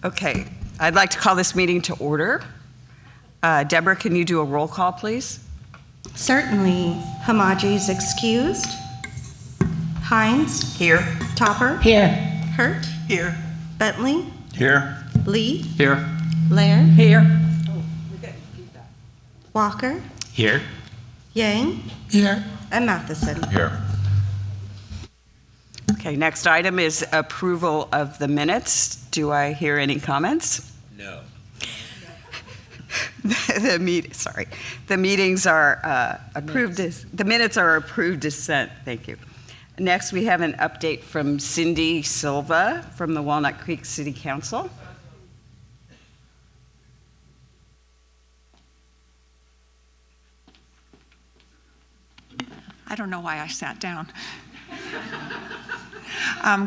Okay, I'd like to call this meeting to order. Deborah, can you do a roll call, please? Certainly. Hamaji is excused. Hines? Here. Topper? Here. Hurt? Here. Bentley? Here. Lee? Here. Laird? Here. Walker? Here. Yang? Here. And Matheson. Here. Okay, next item is approval of the minutes. Do I hear any comments? No. The meetings are approved as, the minutes are approved as sent. Thank you. Next, we have an update from Cindy Silva from the Walnut Creek City Council. I don't know why I sat down.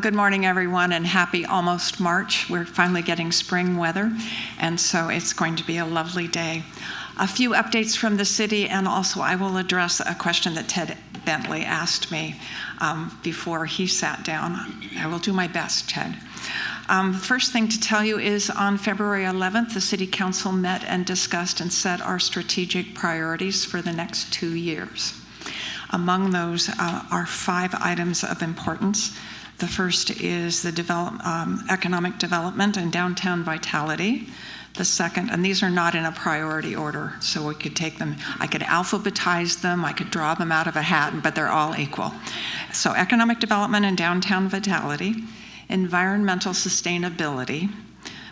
Good morning, everyone, and happy almost March. We're finally getting spring weather, and so it's going to be a lovely day. A few updates from the city, and also I will address a question that Ted Bentley asked me before he sat down. I will do my best, Ted. The first thing to tell you is on February 11th, the City Council met and discussed and set our strategic priorities for the next 2 years. Among those are 5 items of importance. The first is the economic development and downtown vitality. The second, and these are not in a priority order, so we could take them, I could alphabetize them, I could draw them out of a hat, but they're all equal. So economic development and downtown vitality, environmental sustainability,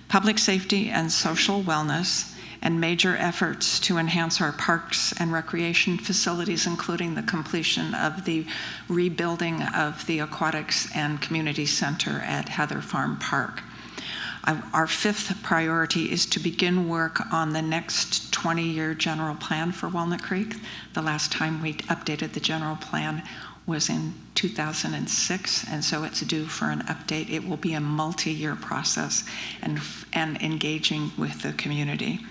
public safety and social wellness, and major efforts to enhance our parks and recreation facilities, including the completion of the rebuilding of the aquatics and community center at Heather Farm Park. Our 5th priority is to begin work on the next 20-year general plan for Walnut Creek. The last time we updated the general plan was in 2006, and so it's due for an update. It will be a multi-year process and engaging with the community.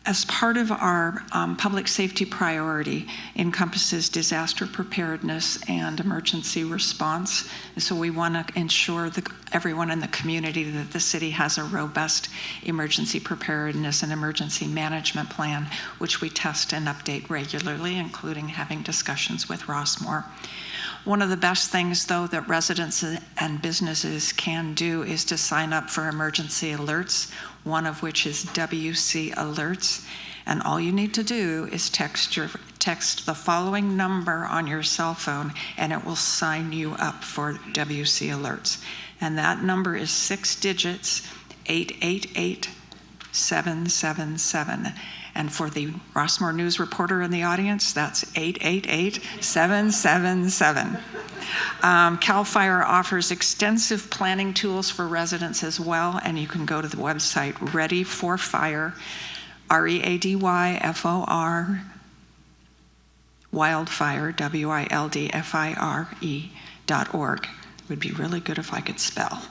As part of our public safety priority encompasses disaster preparedness and emergency response. So we want to ensure everyone in the community that the city has a robust emergency preparedness and emergency management plan, which we test and update regularly, including having discussions with Rossmore. One of the best things, though, that residents and businesses can do is to sign up for emergency alerts, one of which is WC Alerts. And all you need to do is text the following number on your cell phone, and it will sign you up for WC Alerts. And that number is 6 digits, 888-777. And for the Rossmore News reporter in the audience, that's 888-777. CAL FIRE offers extensive planning tools for residents as well, and you can go to the website Ready for Fire, READYFOR, wildfire, WILDFIRE.org. It would be really good if I could spell.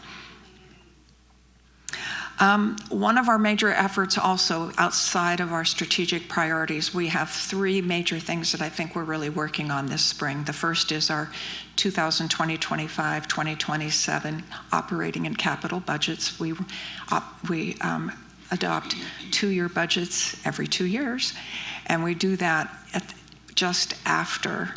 One of our major efforts also outside of our strategic priorities, we have 3 major things that I think we're really working on this spring. The first is our 2020-25, 2027 operating and capital budgets. We adopt 2-year budgets every 2 years, and we do that just after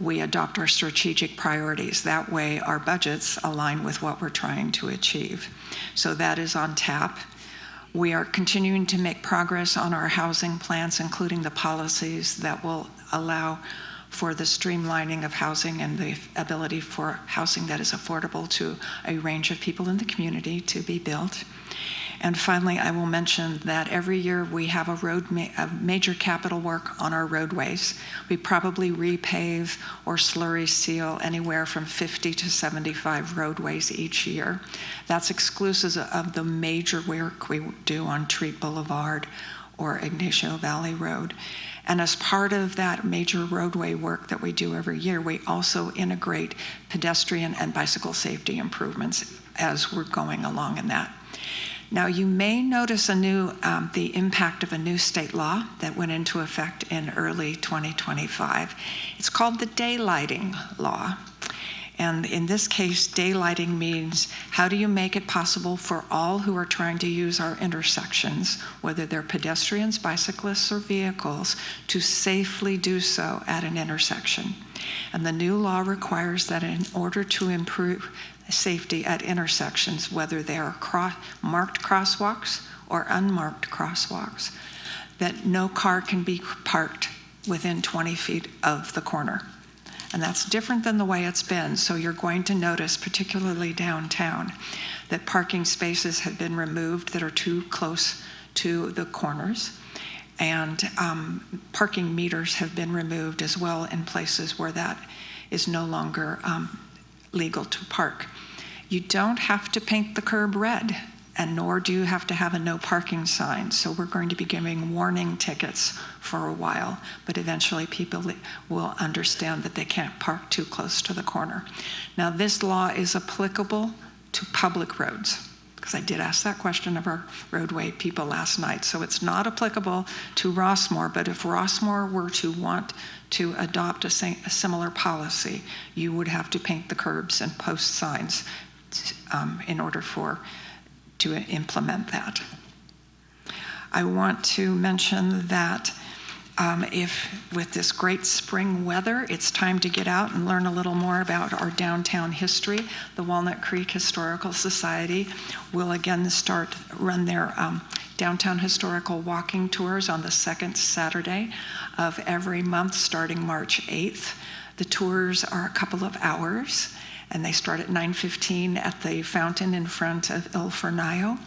we adopt our strategic priorities. That way our budgets align with what we're trying to achieve. So that is on tap. We are continuing to make progress on our housing plans, including the policies that will allow for the streamlining of housing and the ability for housing that is affordable to a range of people in the community to be built. And finally, I will mention that every year we have a major capital work on our roadways. We probably repave or slurry seal anywhere from 50 to 75 roadways each year. That's exclusive of the major work we do on Treat Boulevard or Ignacio Valley Road. And as part of that major roadway work that we do every year, we also integrate pedestrian and bicycle safety improvements as we're going along in that. Now, you may notice the impact of a new state law that went into effect in early 2025. It's called the Daylighting Law. And in this case, daylighting means how do you make it possible for all who are trying to use our intersections, whether they're pedestrians, bicyclists, or vehicles, to safely do so at an intersection. And the new law requires that in order to improve safety at intersections, whether they are marked crosswalks or unmarked crosswalks, that no car can be parked within 20 feet of the corner. And that's different than the way it's been. So you're going to notice, particularly downtown, that parking spaces have been removed that are too close to the corners. And parking meters have been removed as well in places where that is no longer legal to park. You don't have to paint the curb red, and nor do you have to have a no parking sign. So we're going to be giving warning tickets for a while, but eventually people will understand that they can't park too close to the corner. Now, this law is applicable to public roads, because I did ask that question of our roadway people last night. So it's not applicable to Rossmore, but if Rossmore were to want to adopt a similar policy, you would have to paint the curbs and post signs in order to implement that. I want to mention that if with this great spring weather, it's time to get out and learn a little more about our downtown history. The Walnut Creek Historical Society will again run their downtown historical walking tours on the second Saturday of every month starting March 8th. The tours are a couple of hours, and they start at 9:15 at the fountain in front of Il Fornaio.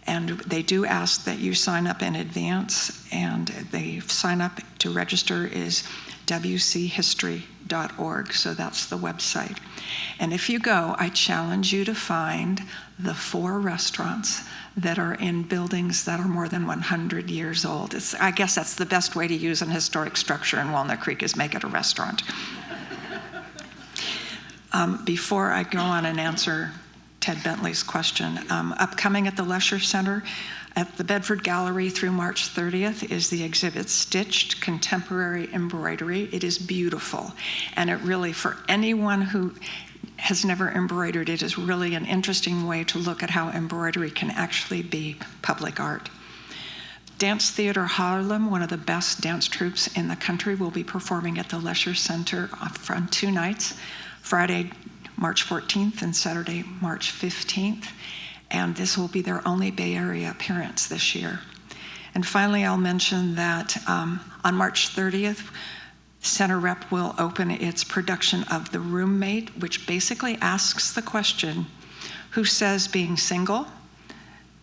And they do ask that you sign up in advance, and the sign up to register is wchistory.org, so that's the website. And if you go, I challenge you to find the 4 restaurants that are in buildings that are more than 100 years old. I guess that's the best way to use an historic structure in Walnut Creek, is make it a restaurant. Before I go on and answer Ted Bentley's question, upcoming at the Lesher Center at the Bedford Gallery through March 30th is the exhibit Stitched Contemporary Embroidery. It is beautiful, and it really, for anyone who has never embroidered, it is really an interesting way to look at how embroidery can actually be public art. Dance Theater Harlem, one of the best dance troupes in the country, will be performing at the Lesher Center on 2 nights, Friday, March 14th and Saturday, March 15th. And this will be their only Bay Area appearance this year. And finally, I'll mention that on March 30th, Center Rep will open its production of The Roommate, which basically asks the question, who says being single,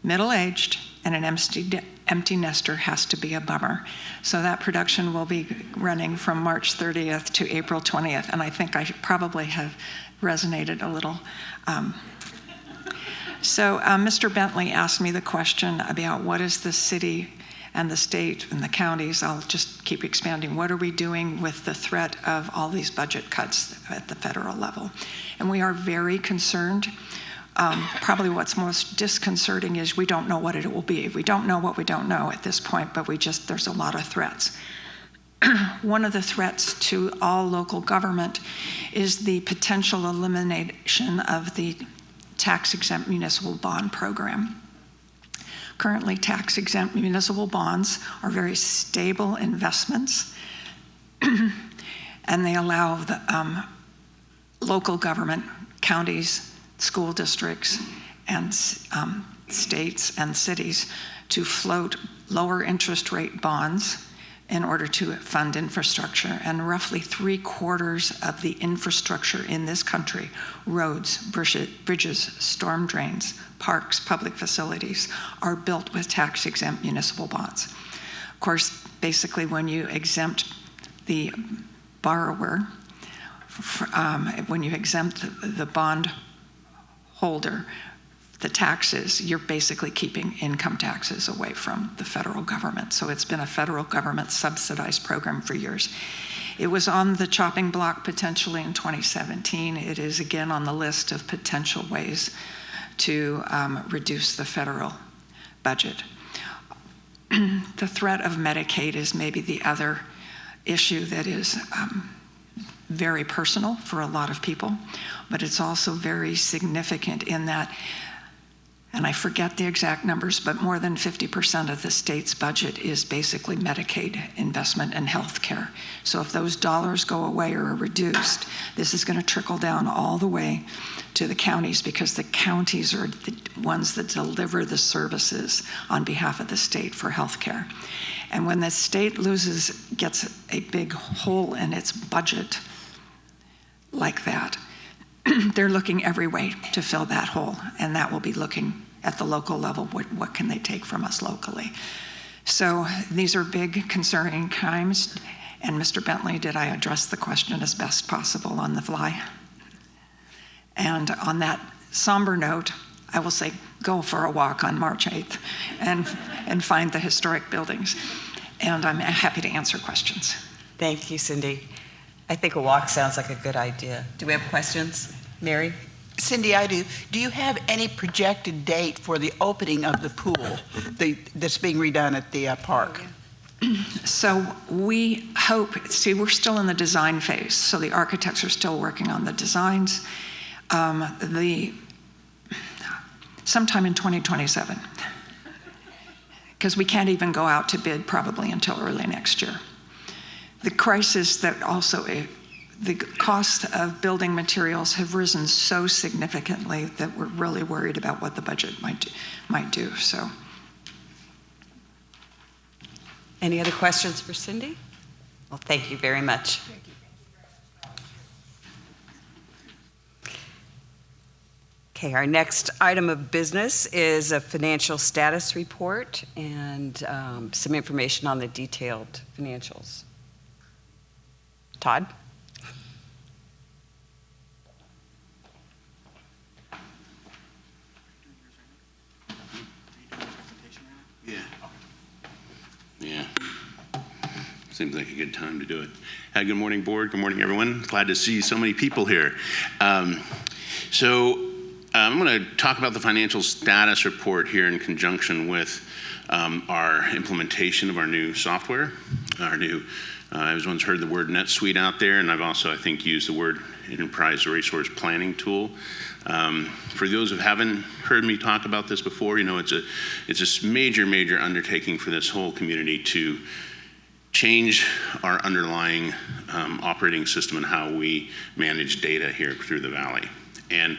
middle-aged, and an empty nester has to be a bummer? So that production will be running from March 30th to April 20th, and I think I probably have resonated a little. So Mr. Bentley asked me the question about what is the city and the state and the counties. I'll just keep expanding. What are we doing with the threat of all these budget cuts at the federal level? And we are very concerned. Probably what's most disconcerting is we don't know what it will be. We don't know what we don't know at this point, but there's a lot of threats. One of the threats to all local government is the potential elimination of the tax-exempt municipal bond program. Currently, tax-exempt municipal bonds are very stable investments, and they allow the local government, counties, school districts, and states and cities to float lower interest rate bonds in order to fund infrastructure. And roughly 3/4 of the infrastructure in this country, roads, bridges, storm drains, parks, public facilities, are built with tax-exempt municipal bonds. Of course, basically when you exempt the borrower, when you exempt the bond holder, the taxes, you're basically keeping income taxes away from the federal government. So it's been a federal government subsidized program for years. It was on the chopping block potentially in 2017. It is again on the list of potential ways to reduce the federal budget. The threat of Medicaid is maybe the other issue that is very personal for a lot of people, but it's also very significant in that, and I forget the exact numbers, but more than 50% of the state's budget is basically Medicaid investment and health care. So if those dollars go away or are reduced, this is going to trickle down all the way to the counties, because the counties are the ones that deliver the services on behalf of the state for health care. And when the state gets a big hole in its budget like that, they're looking every way to fill that hole, and that will be looking at the local level, what can they take from us locally. So these are big concerning times, and Mr. Bentley, did I address the question as best possible on the fly? And on that somber note, I will say go for a walk on March 8th and find the historic buildings, and I'm happy to answer questions. Thank you, Cindy. I think a walk sounds like a good idea. Do we have questions? Mary? Cindy, I do. Do you have any projected date for the opening of the pool that's being redone at the park? So we hope, we're still in the design phase, so the architects are still working on the designs. Sometime in 2027, because we can't even go out to bid probably until early next year. The crisis that also, the cost of building materials have risen so significantly that we're really worried about what the budget might do. So, Any other questions for Cindy? Well, thank you very much. Okay, our next item of business is a financial status report and some information on the detailed financials. Todd? Yeah. Seems like a good time to do it. Good morning, board. Good morning, everyone. Glad to see so many people here. I'm going to talk about the financial status report here in conjunction with our implementation of our new software, everyone's heard the word NetSuite out there, and I've also, I think, used the word Enterprise Resource Planning Tool. For those who haven't heard me talk about this before, it's a major undertaking for this whole community to change our underlying operating system and how we manage data here through the Valley. And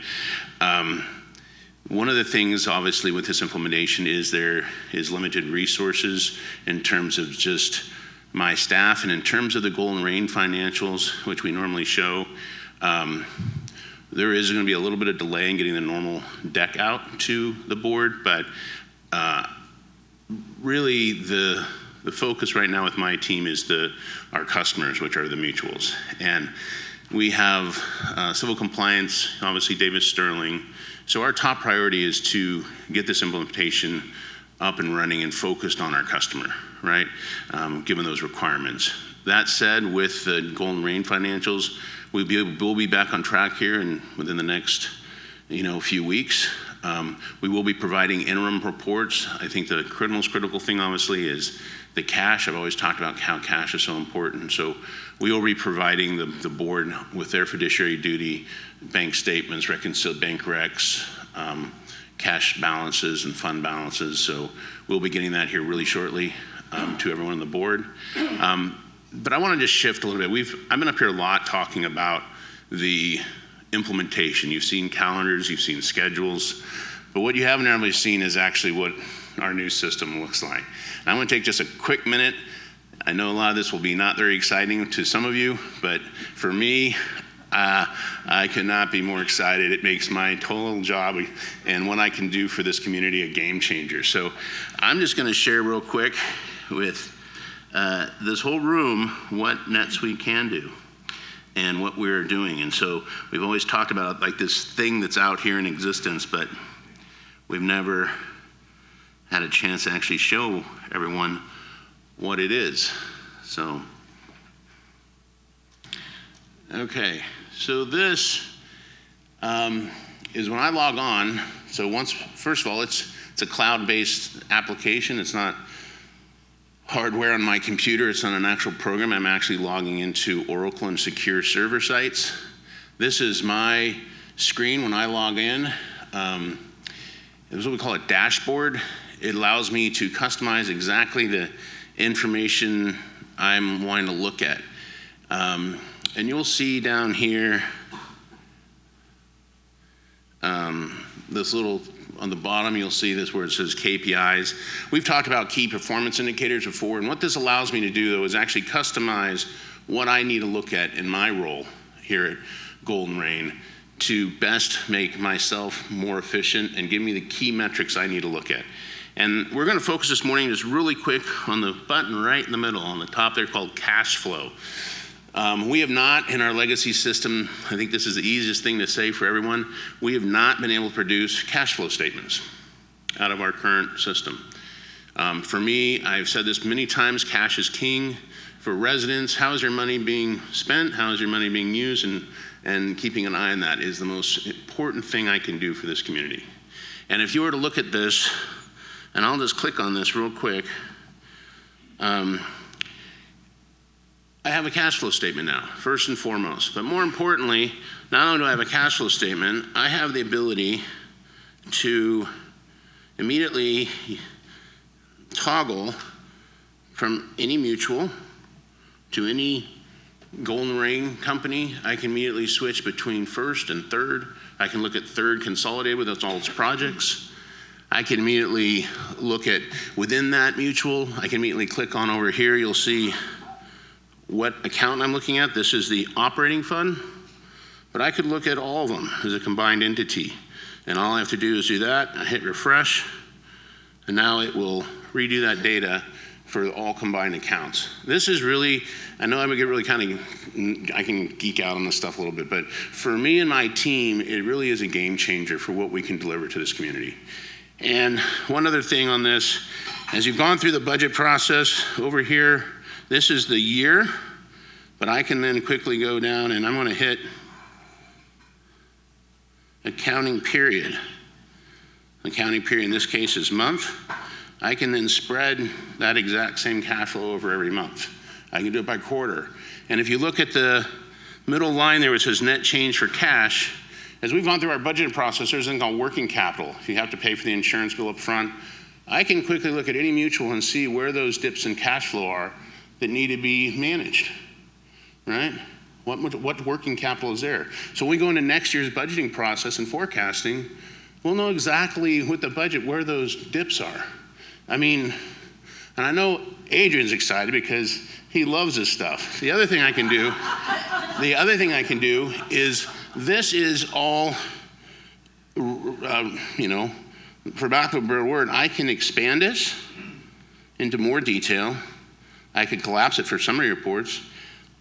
one of the things, obviously, with this implementation is there is limited resources in terms of just my staff, and in terms of the Golden Rain financials, which we normally show, there is going to be a little bit of delay in getting the normal deck out to the board, but really the focus right now with my team is our customers, which are the mutuals. And we have civil compliance, obviously Davis Sterling. So our top priority is to get this implementation up and running and focused on our customer, right? Given those requirements. That said, with the Golden Rain financials, we'll be back on track here and within the next, few weeks. We will be providing interim reports. I think the most critical thing, obviously, is the cash. I've always talked about how cash is so important. So we will be providing the board with their fiduciary duty, bank statements, reconciled bank recs, cash balances and fund balances. So we'll be getting that here really shortly to everyone on the board. But I want to just shift a little bit. I've been up here a lot talking about the implementation. You've seen calendars, you've seen schedules, but what you haven't really seen is actually what our new system looks like. And I'm going to take just a quick minute. I know a lot of this will be not very exciting to some of you, but for me, I could not be more excited. It makes my total job and what I can do for this community a game changer. So I'm just going to share real quick with this whole room what NetSuite can do and what we're doing. And so we've always talked about like this thing that's out here in existence, but we've never had a chance to actually show everyone what it is. So, okay. So this is when I log on. So first of all, it's a cloud-based application. It's not hardware on my computer. It's on an actual program. I'm actually logging into Oracle and secure server sites. This is my screen when I log in. This is what we call a dashboard. It allows me to customize exactly the information I'm wanting to look at. And you'll see down here, this little, on the bottom, you'll see this where it says KPIs. We've talked about key performance indicators before, and what this allows me to do, though, is actually customize what I need to look at in my role here at Golden Rain to best make myself more efficient and give me the key metrics I need to look at. And we're going to focus this morning just really quick on the button right in the middle on the top there called cash flow. We have not, in our legacy system, I think this is the easiest thing to say for everyone, we have not been able to produce cash flow statements out of our current system. For me, I've said this many times, cash is king. For residents, how is your money being spent? How is your money being used? And keeping an eye on that is the most important thing I can do for this community. And if you were to look at this, and I'll just click on this real quick, I have a cash flow statement now, first and foremost. But more importantly, not only do I have a cash flow statement, I have the ability to immediately toggle from any mutual to any Golden Rain company. I can immediately switch between first and third. I can look at third consolidated with all its projects. I can immediately look at within that mutual. I can immediately click on over here. You'll see what account I'm looking at. This is the operating fund, but I could look at all of them as a combined entity. And all I have to do is do that. I hit refresh, and now it will redo that data for all combined accounts. This is really, I know I would get really I can geek out on this stuff a little bit, but for me and my team, it really is a game changer for what we can deliver to this community. And one other thing on this, as you've gone through the budget process over here, this is the year, but I can then quickly go down and I'm going to hit accounting period. Accounting period in this case is month. I can then spread that exact same cash flow over every month. I can do it by quarter. And if you look at the middle line there, it says net change for cash. As we've gone through our budgeting process, there's something called working capital. If you have to pay for the insurance bill up front, I can quickly look at any mutual and see where those dips in cash flow are that need to be managed, right? What working capital is there? So when we go into next year's budgeting process and forecasting, we'll know exactly with the budget where those dips are. I mean, and I know Adrian's excited because he loves this stuff. The other thing I can do is this is all, for lack of a better word, I can expand this into more detail. I could collapse it for summary reports.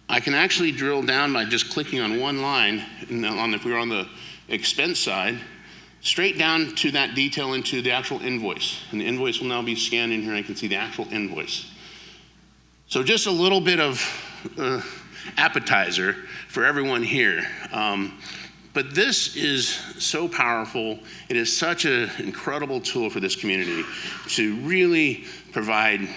I can actually drill down by just clicking on one line, and if we were on the expense side, straight down to that detail into the actual invoice. And the invoice will now be scanned in here. I can see the actual invoice. So just a little bit of appetizer for everyone here. But this is so powerful. It is such an incredible tool for this community to really provide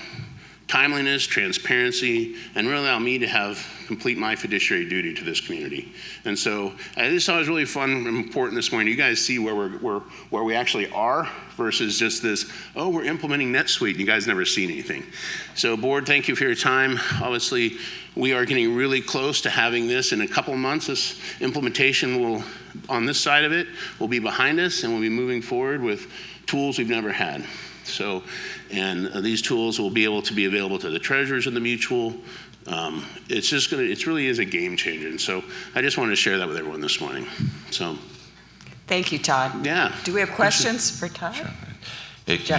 timeliness, transparency, and really allow me to complete my fiduciary duty to this community. And so I just thought it was really fun and important this morning. You guys see where we actually are versus just this, oh, we're implementing NetSuite. You guys never seen anything. So board, thank you for your time. Obviously, we are getting really close to having this in a couple of months. This implementation on this side of it, will be behind us, and we'll be moving forward with tools we've never had. So, and these tools will be able to be available to the treasurers of the mutual. It really is a game changer. And so I just wanted to share that with everyone this morning. So. Thank you, Todd. Yeah. Do we have questions for Todd? Sure.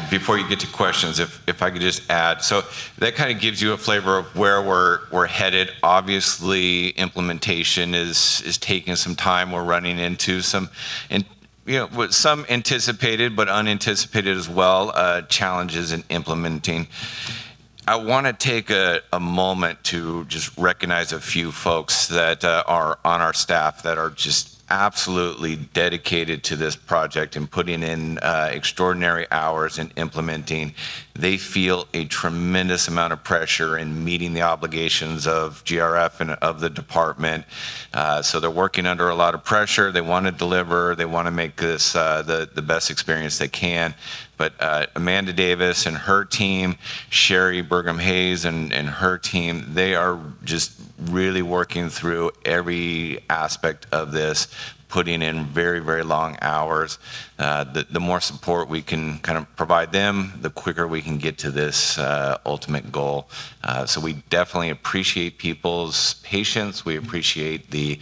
Before you get to questions, if I could just add, so that kind of gives you a flavor of where we're headed. Obviously, implementation is taking some time. We're running into some anticipated but unanticipated as well challenges in implementing. I want to take a moment to just recognize a few folks that are on our staff that are just absolutely dedicated to this project and putting in extraordinary hours in implementing. They feel a tremendous amount of pressure in meeting the obligations of GRF and of the department. So they're working under a lot of pressure. They want to deliver. They want to make this the best experience they can. But Amanda Davis and her team, Sherry Burgham-Hayes and her team, they are just really working through every aspect of this, putting in very, very long hours. The more support we can kind of provide them, the quicker we can get to this ultimate goal. So we definitely appreciate people's patience. We appreciate the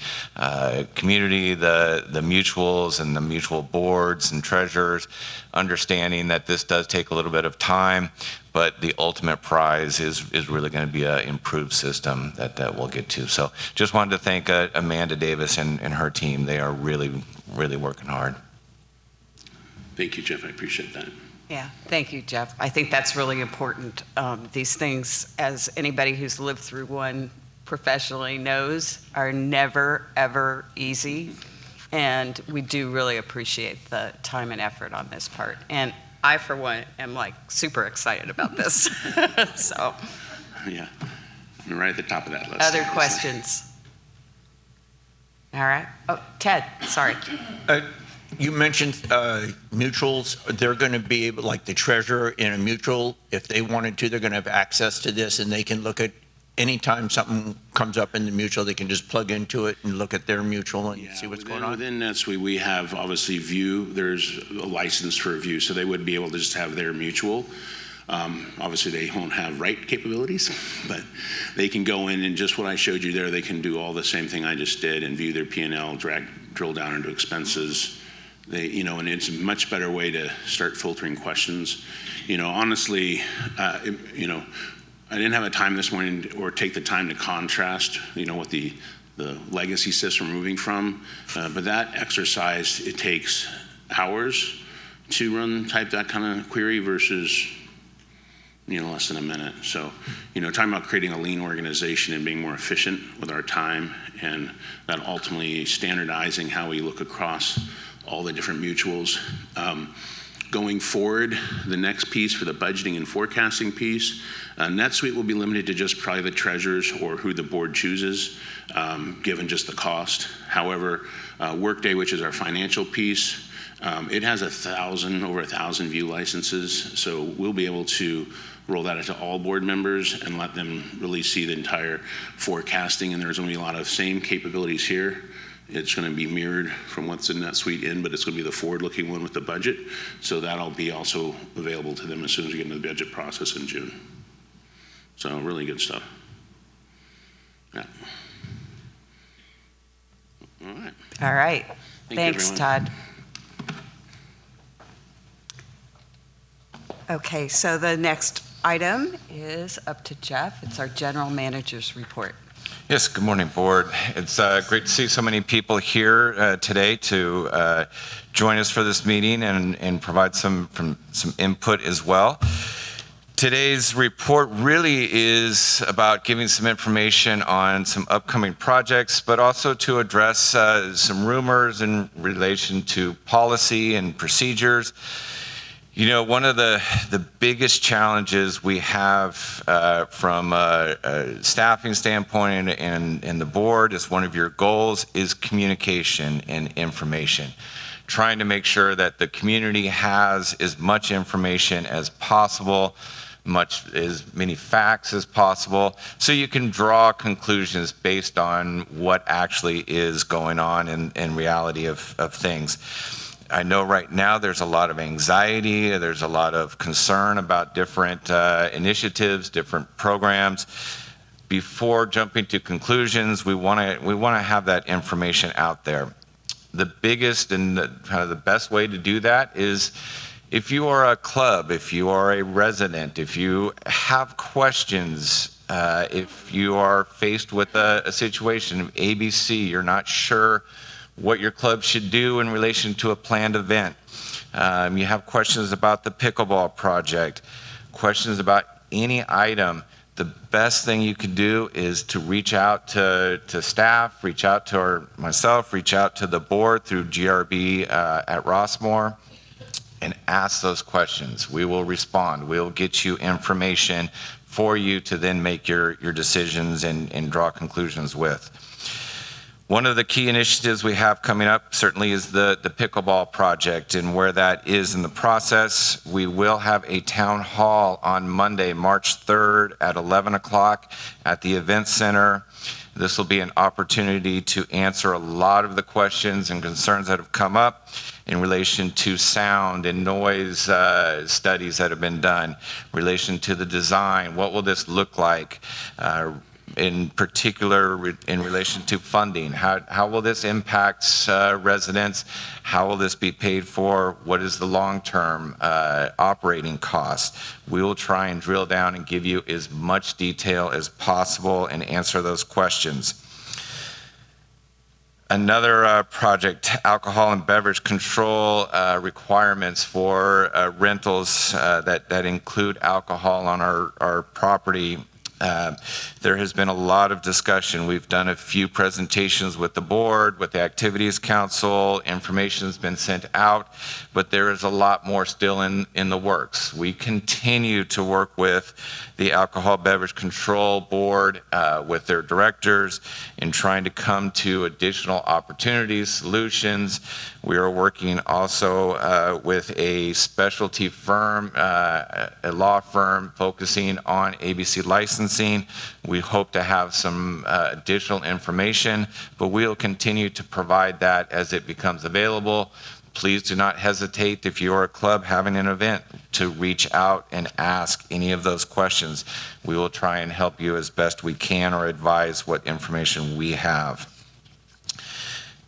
community, the mutuals and the mutual boards and treasurers, understanding that this does take a little bit of time, but the ultimate prize is really going to be an improved system that we'll get to. So just wanted to thank Amanda Davis and her team. They are really, really working hard. Thank you, Jeff. I appreciate that. Yeah, thank you, Jeff. I think that's really important. These things, as anybody who's lived through one professionally knows, are never, ever easy. And we do really appreciate the time and effort on this part. And I, for one, am like super excited about this. So, Yeah, I'm right at the top of that list. other questions? All right. Oh, Ted, sorry. You mentioned mutuals. They're going to be able, like the treasurer in a mutual, if they wanted to, they're going to have access to this, and they can look at anytime something comes up in the mutual, they can just plug into it and look at their mutual and see what's going on. Within NetSuite, we have obviously View. There's a license for View, so they would be able to just have their mutual. Obviously, they won't have write capabilities, but they can go in and just what I showed you there, they can do all the same thing I just did and view their P&L, drill down into expenses. And it's a much better way to start filtering questions. Honestly, I didn't have the time this morning or take the time to contrast, what the legacy system we're moving from. But that exercise, it takes hours to type that kind of query versus, less than a minute. So, talking about creating a lean organization and being more efficient with our time, and that ultimately standardizing how we look across all the different mutuals. Going forward, the next piece for the budgeting and forecasting piece, NetSuite will be limited to just private treasurers or who the board chooses, given just the cost. However, Workday, which is our financial piece, it has over 1,000 View licenses, so we'll be able to roll that into all board members and let them really see the entire forecasting, and there's going to be a lot of same capabilities here. It's going to be mirrored from what's in NetSuite but it's going to be the forward-looking one with the budget. So that'll be also available to them as soon as we get into the budget process in June. So really good stuff. Yeah. All right. All right. Thank you, Thanks, everyone. Todd. Okay, so the next item is up to Jeff. It's our general manager's report. Yes, good morning, board. It's great to see so many people here today to join us for this meeting and provide some input as well. Today's report really is about giving some information on some upcoming projects, but also to address some rumors in relation to policy and procedures. One of the biggest challenges we have from a staffing standpoint and the board, as one of your goals, is communication and information. Trying to make sure that the community has as much information as possible, as many facts as possible, so you can draw conclusions based on what actually is going on in reality of things. I know right now there's a lot of anxiety, there's a lot of concern about different initiatives, different programs. Before jumping to conclusions, we want to have that information out there. The biggest and the best way to do that is if you are a club, if you are a resident, if you have questions, if you are faced with a situation, ABC, you're not sure what your club should do in relation to a planned event. You have questions about the pickleball project, questions about any item. the best thing you can do is to reach out to staff, reach out to myself, reach out to the board through GRB at Rossmore, and ask those questions. We will respond. We'll get you information for you to then make your decisions and draw conclusions with. One of the key initiatives we have coming up certainly is the pickleball project, and where that is in the process. We will have a town hall on Monday, March 3rd at 11 o'clock at the event center. This will be an opportunity to answer a lot of the questions and concerns that have come up in relation to sound and noise studies that have been done, relation to the design. What will this look like? In particular, in relation to funding, how will this impact residents? How will this be paid for? What is the long-term operating cost? We will try and drill down and give you as much detail as possible and answer those questions. Another project, alcohol and beverage control requirements for rentals that include alcohol on our property. There has been a lot of discussion. We've done a few presentations with the board, with the Activities Council. Information has been sent out, but there is a lot more still in the works. We continue to work with the Alcohol Beverage Control Board, with their directors, in trying to come to additional opportunities, solutions. We are working also with a specialty firm, a law firm focusing on ABC licensing. We hope to have some additional information, but we'll continue to provide that as it becomes available. Please do not hesitate, if you're a club having an event, to reach out and ask any of those questions. We will try and help you as best we can or advise what information we have.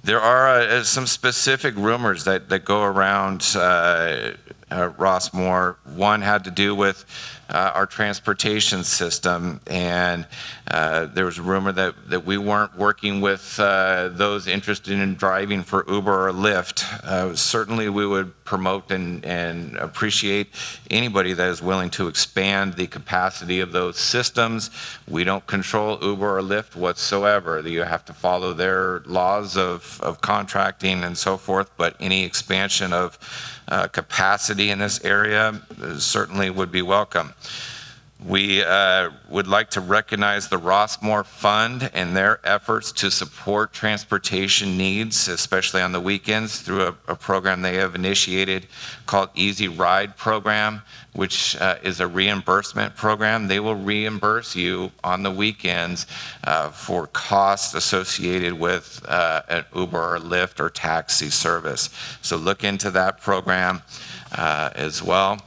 There are some specific rumors that go around Rossmore. One had to do with our transportation system, and there was a rumor that we weren't working with those interested in driving for Uber or Lyft. Certainly we would promote and appreciate anybody that is willing to expand the capacity of those systems. We don't control Uber or Lyft whatsoever. You have to follow their laws of contracting and so forth, but any expansion of capacity in this area certainly would be welcome. We would like to recognize the Rossmore Fund and their efforts to support transportation needs, especially on the weekends, through a program they have initiated called Easy Ride Program, which is a reimbursement program. They will reimburse you on the weekends for costs associated with an Uber or Lyft or taxi service. So look into that program as well.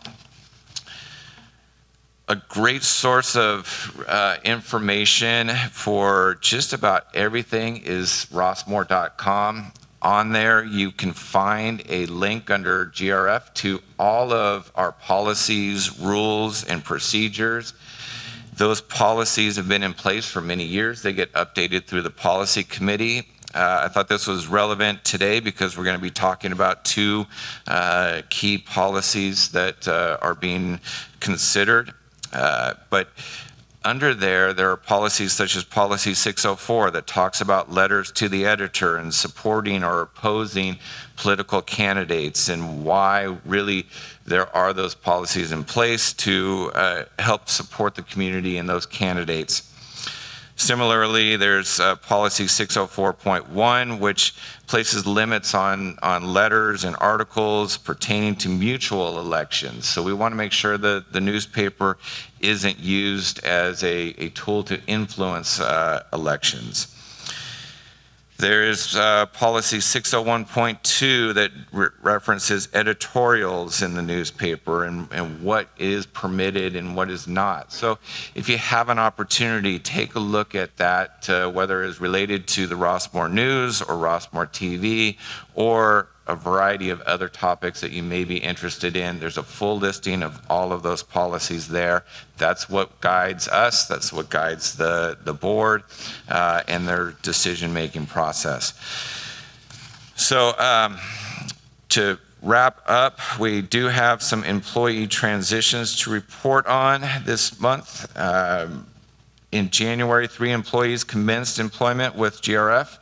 A great source of information for just about everything is rossmore.com. On there, you can find a link under GRF to all of our policies, rules, and procedures. Those policies have been in place for many years. They get updated through the policy committee. I thought this was relevant today because we're going to be talking about two key policies that are being considered. But under there are policies such as Policy 604 that talks about letters to the editor and supporting or opposing political candidates, and why really there are those policies in place to help support the community and those candidates. Similarly, there's Policy 604.1, which places limits on letters and articles pertaining to mutual elections. So we want to make sure that the newspaper isn't used as a tool to influence elections. There is Policy 601.2 that references editorials in the newspaper and what is permitted and what is not. So if you have an opportunity, take a look at that, whether it's related to the Rossmore News or Rossmore TV or a variety of other topics that you may be interested in. There's a full listing of all of those policies there. That's what guides us. That's what guides the board and their decision-making process. So to wrap up, we do have some employee transitions to report on this month. In January, 3 employees commenced employment with GRF.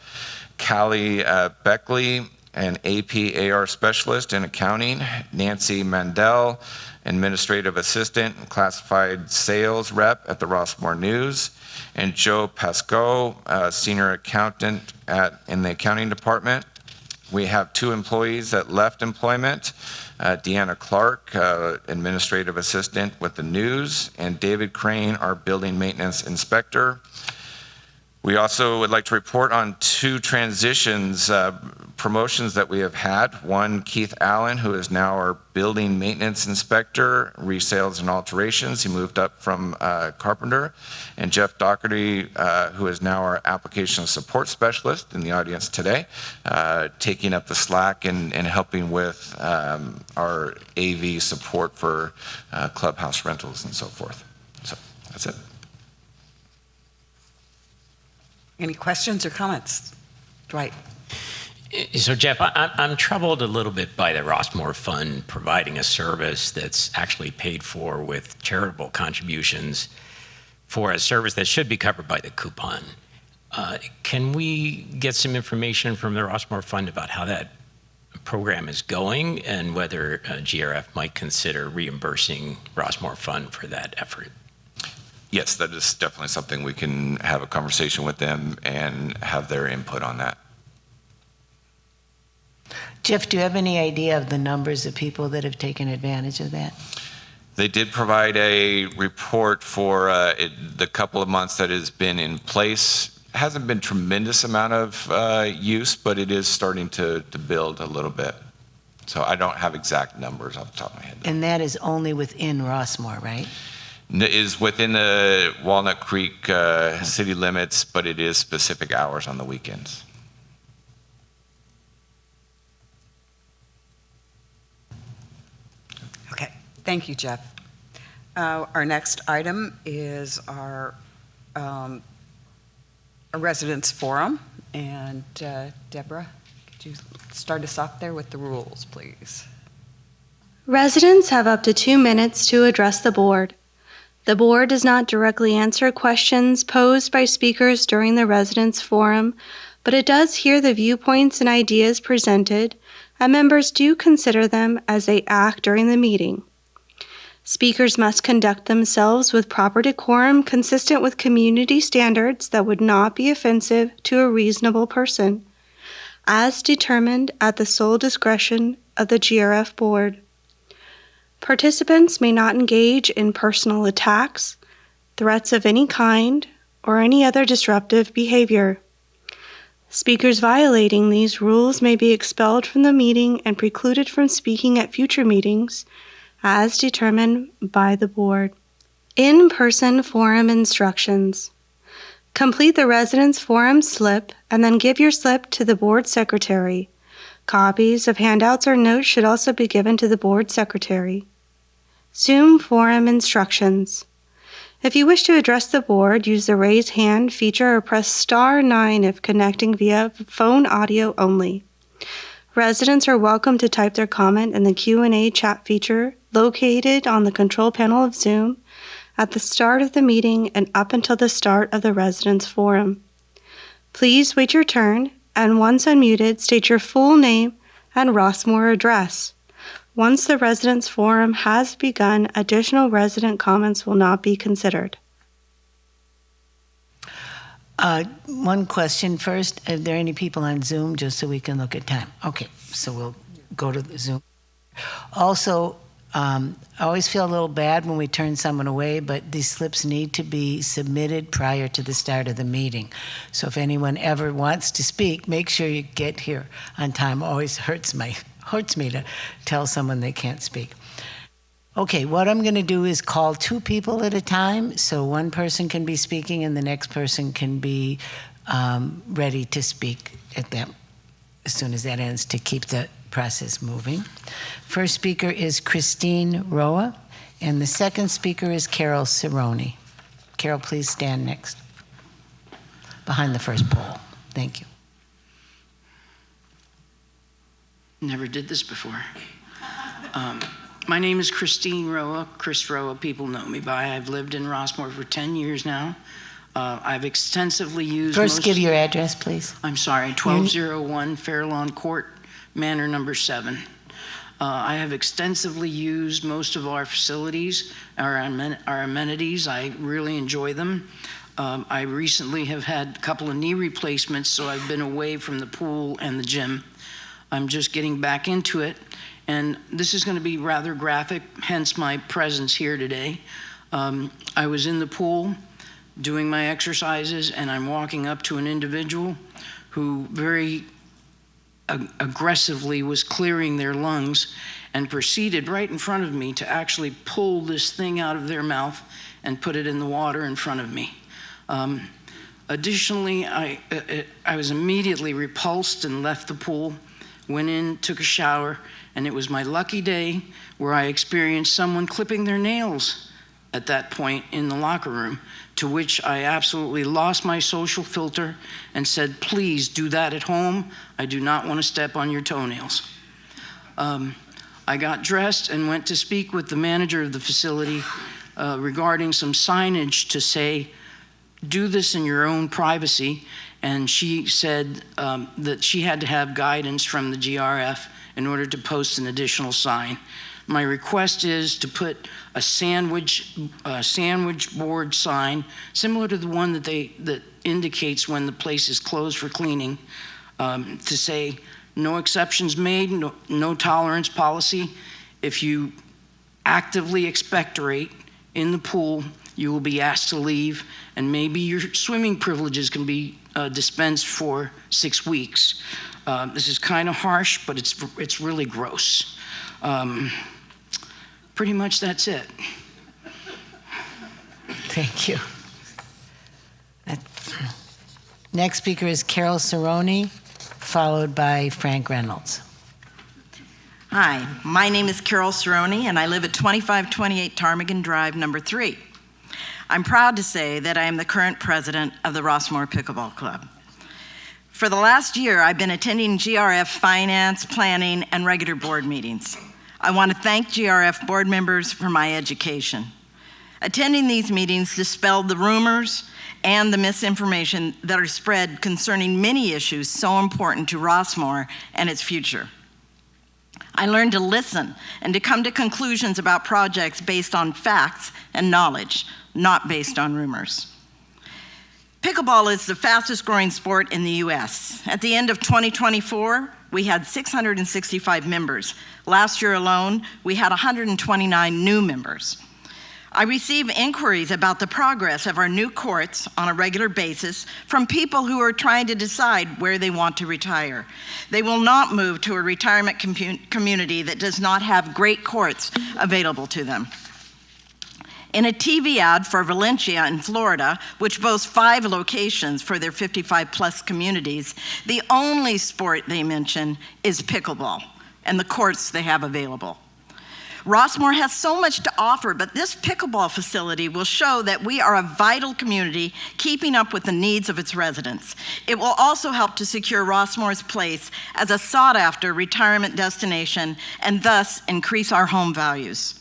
Callie Beckley, an AP/AR specialist in accounting. Nancy Mandel, administrative assistant and classified sales rep at the Rossmore News. And Joe Pasco, senior accountant in the accounting department. We have 2 employees that left employment. Deanna Clark, administrative assistant with the News, and David Crane, our building maintenance inspector. We also would like to report on 2 transitions, promotions that we have had. One, Keith Allen, who is now our building maintenance inspector, resales and alterations. He moved up from carpenter. And Jeff Doherty, who is now our application support specialist in the audience today, taking up the slack and helping with our AV support for clubhouse rentals and so forth. So that's it. Any questions or comments? Dwight? So Jeff, I'm troubled a little bit by the Rossmore Fund providing a service that's actually paid for with charitable contributions for a service that should be covered by the coupon. Can we get some information from the Rossmore Fund about how that program is going and whether GRF might consider reimbursing Rossmore Fund for that effort? Yes, that is definitely something we can have a conversation with them and have their input on that. Jeff, do you have any idea of the numbers of people that have taken advantage of that? They did provide a report for the couple of months that has been in place. Hasn't been tremendous amount of use, but it is starting to build a little bit. So I don't have exact numbers off the top of my head. And that is only within Rossmore, right? Is within the Walnut Creek city limits, but it is specific hours on the weekends. Okay, thank you, Jeff. Our next item is our a residents forum. And Deborah, could you start us off there with the rules, please? Residents have up to 2 minutes to address the board. The board does not directly answer questions posed by speakers during the residents forum, but it does hear the viewpoints and ideas presented, and members do consider them as they act during the meeting. Speakers must conduct themselves with proper decorum consistent with community standards that would not be offensive to a reasonable person, as determined at the sole discretion of the GRF board. Participants may not engage in personal attacks, threats of any kind, or any other disruptive behavior. Speakers violating these rules may be expelled from the meeting and precluded from speaking at future meetings, as determined by the board. In-person forum instructions. Complete the residents forum slip and then give your slip to the board secretary. Copies of handouts or notes should also be given to the board secretary. Zoom forum instructions. If you wish to address the board, use the raise hand feature or press *9 if connecting via phone audio only. Residents are welcome to type their comment in the Q&A chat feature located on the control panel of Zoom at the start of the meeting and up until the start of the residents forum. Please wait your turn and once unmuted, state your full name and Rossmore address. Once the residents forum has begun, additional resident comments will not be considered. One question first. Are there any people on Zoom, just so we can look at time? Okay, so we'll go to the Zoom. Also, I always feel a little bad when we turn someone away, but these slips need to be submitted prior to the start of the meeting. So if anyone ever wants to speak, make sure you get here on time. Always hurts me to tell someone they can't speak. Okay, what I'm going to do is call 2 people at a time, so one person can be speaking and the next person can be ready to speak at them as soon as that ends, to keep the process moving. First speaker is Christine Roa, and the second speaker is Carol Cerrone. Carol, please stand next, behind the first pole. Thank you. Never did this before. My name is Christine Roa. Chris Roa, people know me by. I've lived in Rossmore for 10 years now. I've extensively used. First, give your address, please. I'm sorry, 1201 Fairlawn Court, Manor number 7. I have extensively used most of our facilities, our amenities. I really enjoy them. I recently have had a couple of knee replacements, so I've been away from the pool and the gym. I'm just getting back into it, and this is going to be rather graphic, hence my presence here today. I was in the pool doing my exercises, and I'm walking up to an individual who very aggressively was clearing their lungs and proceeded right in front of me to actually pull this thing out of their mouth and put it in the water in front of me. Additionally, I was immediately repulsed and left the pool, went in, took a shower, and it was my lucky day where I experienced someone clipping their nails at that point in the locker room, to which I absolutely lost my social filter and said, please do that at home. I do not want to step on your toenails. I got dressed and went to speak with the manager of the facility regarding some signage to say, do this in your own privacy. And she said that she had to have guidance from the GRF in order to post an additional sign. My request is to put a sandwich board sign, similar to the one that indicates when the place is closed for cleaning, to say no exceptions made, no tolerance policy. If you actively expectorate in the pool, you will be asked to leave, and maybe your swimming privileges can be dispensed for 6 weeks. This is kind of harsh, but it's really gross. Pretty much that's it. Thank you. Next speaker is Carol Cerrone, followed by Frank Reynolds. Hi, my name is Carol Cerrone, and I live at 2528 Ptarmigan Drive, number 3. I'm proud to say that I am the current president of the Rossmore Pickleball Club. For the last year, I've been attending GRF finance, planning, and regular board meetings. I want to thank GRF board members for my education. Attending these meetings dispelled the rumors and the misinformation that are spread concerning many issues so important to Rossmore and its future. I learned to listen and to come to conclusions about projects based on facts and knowledge, not based on rumors. Pickleball is the fastest growing sport in the US. At the end of 2024, we had 665 members. Last year alone, we had 129 new members. I receive inquiries about the progress of our new courts on a regular basis from people who are trying to decide where they want to retire. They will not move to a retirement community that does not have great courts available to them. In a TV ad for Valencia in Florida, which boasts 5 locations for their 55-plus communities, the only sport they mention is pickleball and the courts they have available. Rossmore has so much to offer, but this pickleball facility will show that we are a vital community keeping up with the needs of its residents. It will also help to secure Rossmore's place as a sought-after retirement destination and thus increase our home values.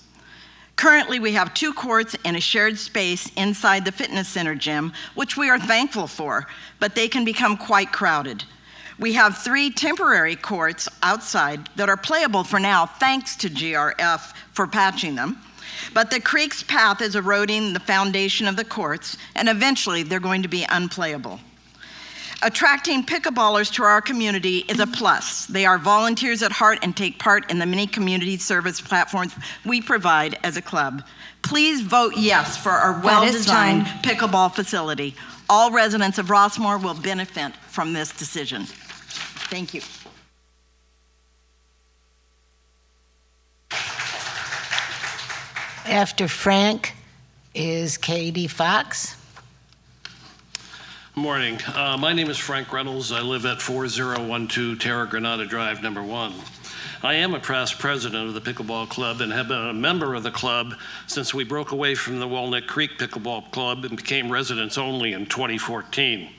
Currently, we have 2 courts and a shared space inside the fitness center gym, which we are thankful for, but they can become quite crowded. We have 3 temporary courts outside that are playable for now, thanks to GRF for patching them. But the creek's path is eroding the foundation of the courts, and eventually they're going to be unplayable. Attracting pickleballers to our community is a plus. They are volunteers at heart and take part in the many community service platforms we provide as a club. Please vote yes for our well-designed pickleball facility. All residents of Rossmore will benefit from this decision. Thank you. After Frank is Katie Fox. Morning. My name is Frank Reynolds. I live at 4012 Terra Granada Drive, number 1. I am a past president of the Pickleball Club and have been a member of the club since we broke away from the Walnut Creek Pickleball Club and became residents only in 2014.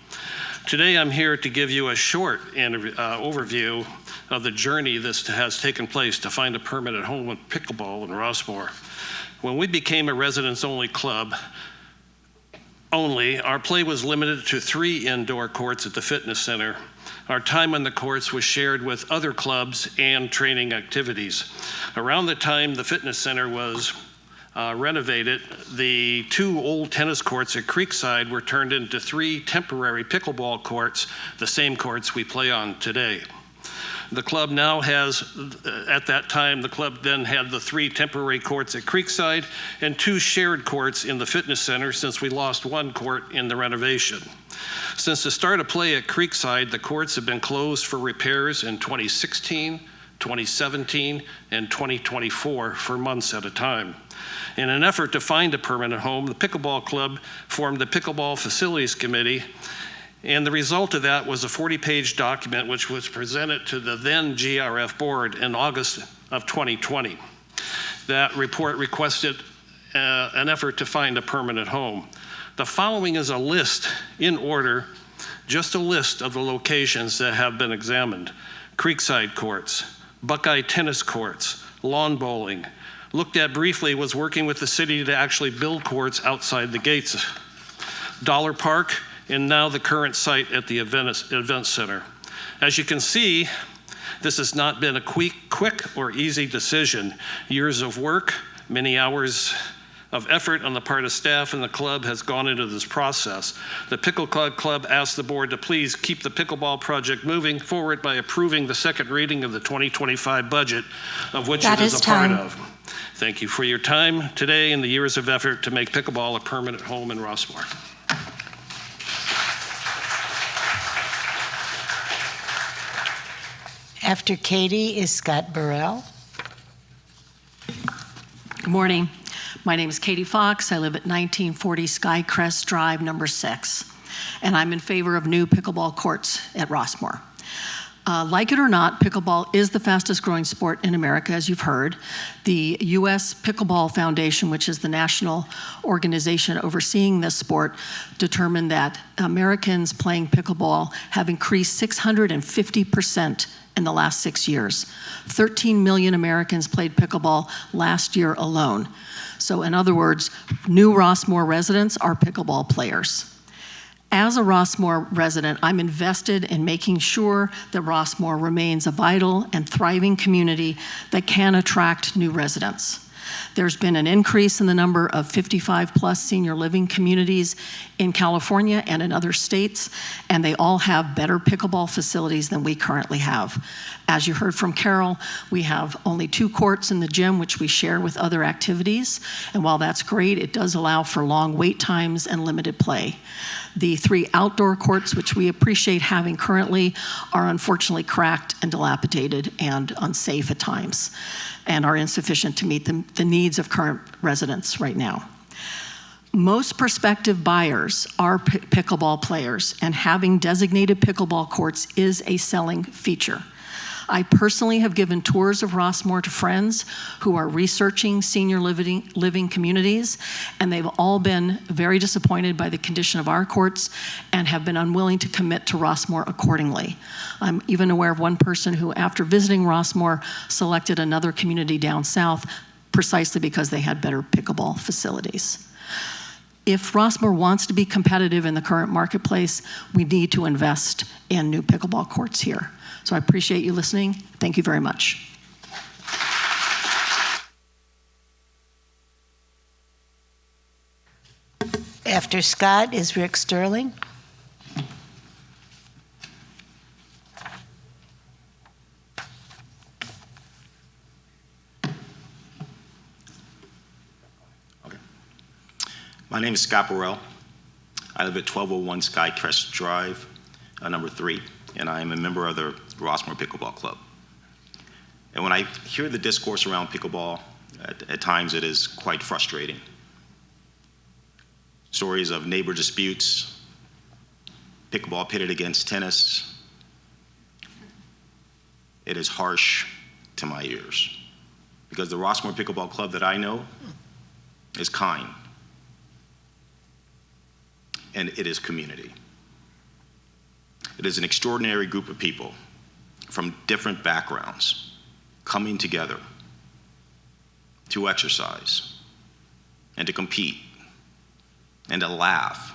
Today I'm here to give you a short overview of the journey that has taken place to find a permanent home with pickleball in Rossmore. When we became a residents-only club, only, our play was limited to 3 indoor courts at the fitness center. Our time on the courts was shared with other clubs and training activities. Around the time the fitness center was renovated, the 2 old tennis courts at Creekside were turned into 3 temporary pickleball courts, the same courts we play on today. The club now has, at that time, the club then had the 3 temporary courts at Creekside and 2 shared courts in the fitness center, since we lost 1 court in the renovation. Since the start of play at Creekside, the courts have been closed for repairs in 2016, 2017, and 2024 for months at a time. In an effort to find a permanent home, the pickleball club formed the Pickleball Facilities Committee, and the result of that was a 40-page document which was presented to the then GRF board in August of 2020. That report requested an effort to find a permanent home. The following is a list in order, just a list of the locations that have been examined: Creekside courts, Buckeye tennis courts, lawn bowling. Looked at briefly was working with the city to actually build courts outside the gates. Dollar Park, and now the current site at the event center. As you can see, this has not been a quick or easy decision. Years of work, many hours of effort on the part of staff and the club has gone into this process. The Pickle Club asked the board to please keep the pickleball project moving forward by approving the second reading of the 2025 budget, of which it is a part of. Thank you for your time today and the years of effort to make pickleball a permanent home in Rossmore. After Katie is Scott Burrell. Good morning. My name is Katie Fox. I live at 1940 Skycrest Drive, number 6, and I'm in favor of new pickleball courts at Rossmore. Like it or not, pickleball is the fastest growing sport in America, as you've heard. The U.S. Pickleball Foundation, which is the national organization overseeing this sport, determined that Americans playing pickleball have increased 650% in the last 6 years. 13 million Americans played pickleball last year alone. So in other words, new Rossmore residents are pickleball players. As a Rossmore resident, I'm invested in making sure that Rossmore remains a vital and thriving community that can attract new residents. There's been an increase in the number of 55-plus senior living communities in California and in other states, and they all have better pickleball facilities than we currently have. As you heard from Carol, we have only 2 courts in the gym, which we share with other activities, and while that's great, it does allow for long wait times and limited play. The 3 outdoor courts, which we appreciate having currently, are unfortunately cracked and dilapidated and unsafe at times, and are insufficient to meet the needs of current residents right now. Most prospective buyers are pickleball players, and having designated pickleball courts is a selling feature. I personally have given tours of Rossmore to friends who are researching senior living communities, and they've all been very disappointed by the condition of our courts and have been unwilling to commit to Rossmore accordingly. I'm even aware of one person who, after visiting Rossmore, selected another community down south precisely because they had better pickleball facilities. If Rossmore wants to be competitive in the current marketplace, we need to invest in new pickleball courts here. So I appreciate you listening. Thank you very much. After Scott is Rick Sterling. My name is Scott Burrell. I live at 1201 Skycrest Drive, number 3, and I am a member of the Rossmore Pickleball Club. And when I hear the discourse around pickleball, at times it is quite frustrating. Stories of neighbor disputes, pickleball pitted against tennis. It is harsh to my ears because the Rossmore Pickleball Club that I know is kind, and it is community. It is an extraordinary group of people from different backgrounds coming together to exercise and to compete and to laugh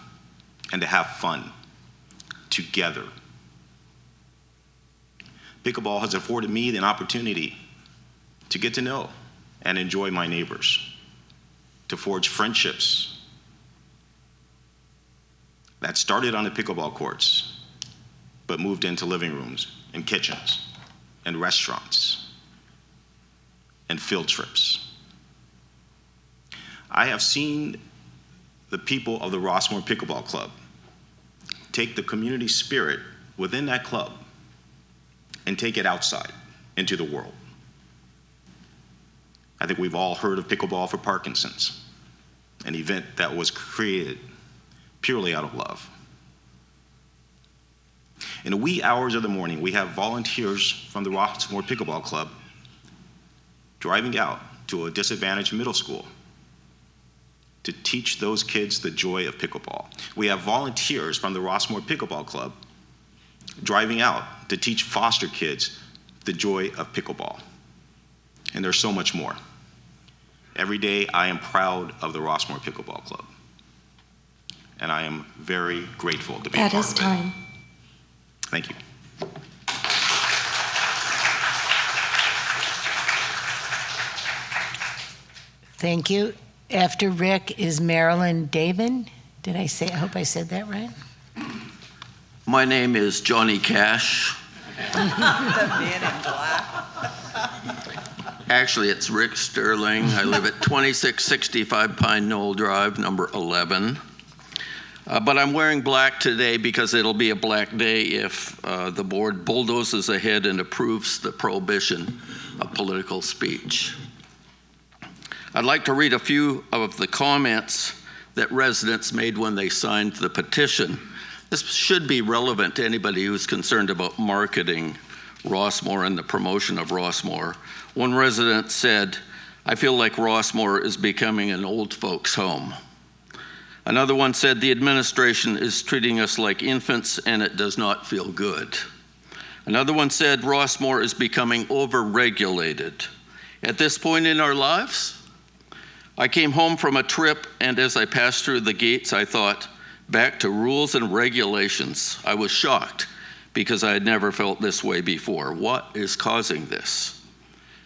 and to have fun together. Pickleball has afforded me an opportunity to get to know and enjoy my neighbors, to forge friendships that started on the pickleball courts, but moved into living rooms and kitchens and restaurants and field trips. I have seen the people of the Rossmore Pickleball Club take the community spirit within that club and take it outside into the world. I think we've all heard of Pickleball for Parkinson's, an event that was created purely out of love. In the wee hours of the morning, we have volunteers from the Rossmore Pickleball Club driving out to a disadvantaged middle school to teach those kids the joy of pickleball. We have volunteers from the Rossmore Pickleball Club driving out to teach foster kids the joy of pickleball. And there's so much more. Every day, I am proud of the Rossmore Pickleball Club. And I am very grateful to be a part of it. That is time. Thank you. Thank you. After Rick is Marilyn Davin. I hope I said that right? My name is Johnny Cash. The man in black. Actually, it's Rick Sterling. I live at 2665 Pine Knoll Drive, number 11. But I'm wearing black today because it'll be a black day if the board bulldozes ahead and approves the prohibition of political speech. I'd like to read a few of the comments that residents made when they signed the petition. This should be relevant to anybody who's concerned about marketing Rossmore and the promotion of Rossmore. One resident said, "I feel like Rossmore is becoming an old folks' home." Another one said, "The administration is treating us like infants and it does not feel good." Another one said, "Rossmore is becoming over-regulated." At this point in our lives, I came home from a trip, and as I passed through the gates, I thought, back to rules and regulations. I was shocked because I had never felt this way before. What is causing this?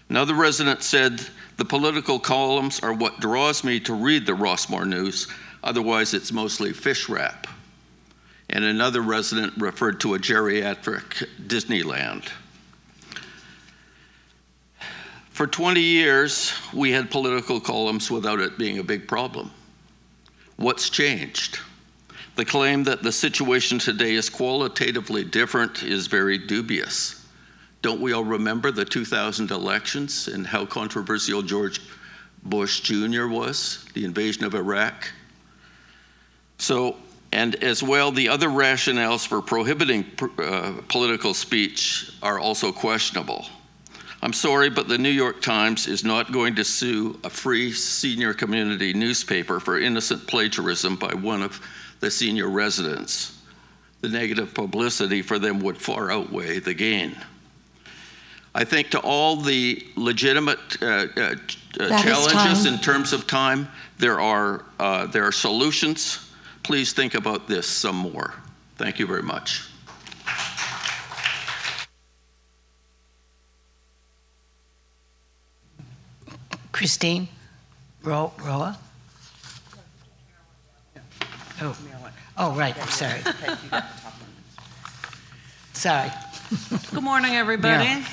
Another resident said, "The political columns are what draws me to read the Rossmore News. Otherwise, it's mostly fish wrap." And another resident referred to a geriatric Disneyland. For 20 years, we had political columns without it being a big problem. What's changed? The claim that the situation today is qualitatively different is very dubious. Don't we all remember the 2000 elections and how controversial George Bush Jr. was, the invasion of Iraq? And as well, the other rationales for prohibiting political speech are also questionable. I'm sorry, but the New York Times is not going to sue a free senior community newspaper for innocent plagiarism by one of the senior residents. The negative publicity for them would far outweigh the gain. I think to all the legitimate challenges in terms of time, there are solutions. Please think about this some more. Thank you very much. Christine Roa? Oh, right, I'm sorry. Sorry. Good morning, everybody. Marilyn.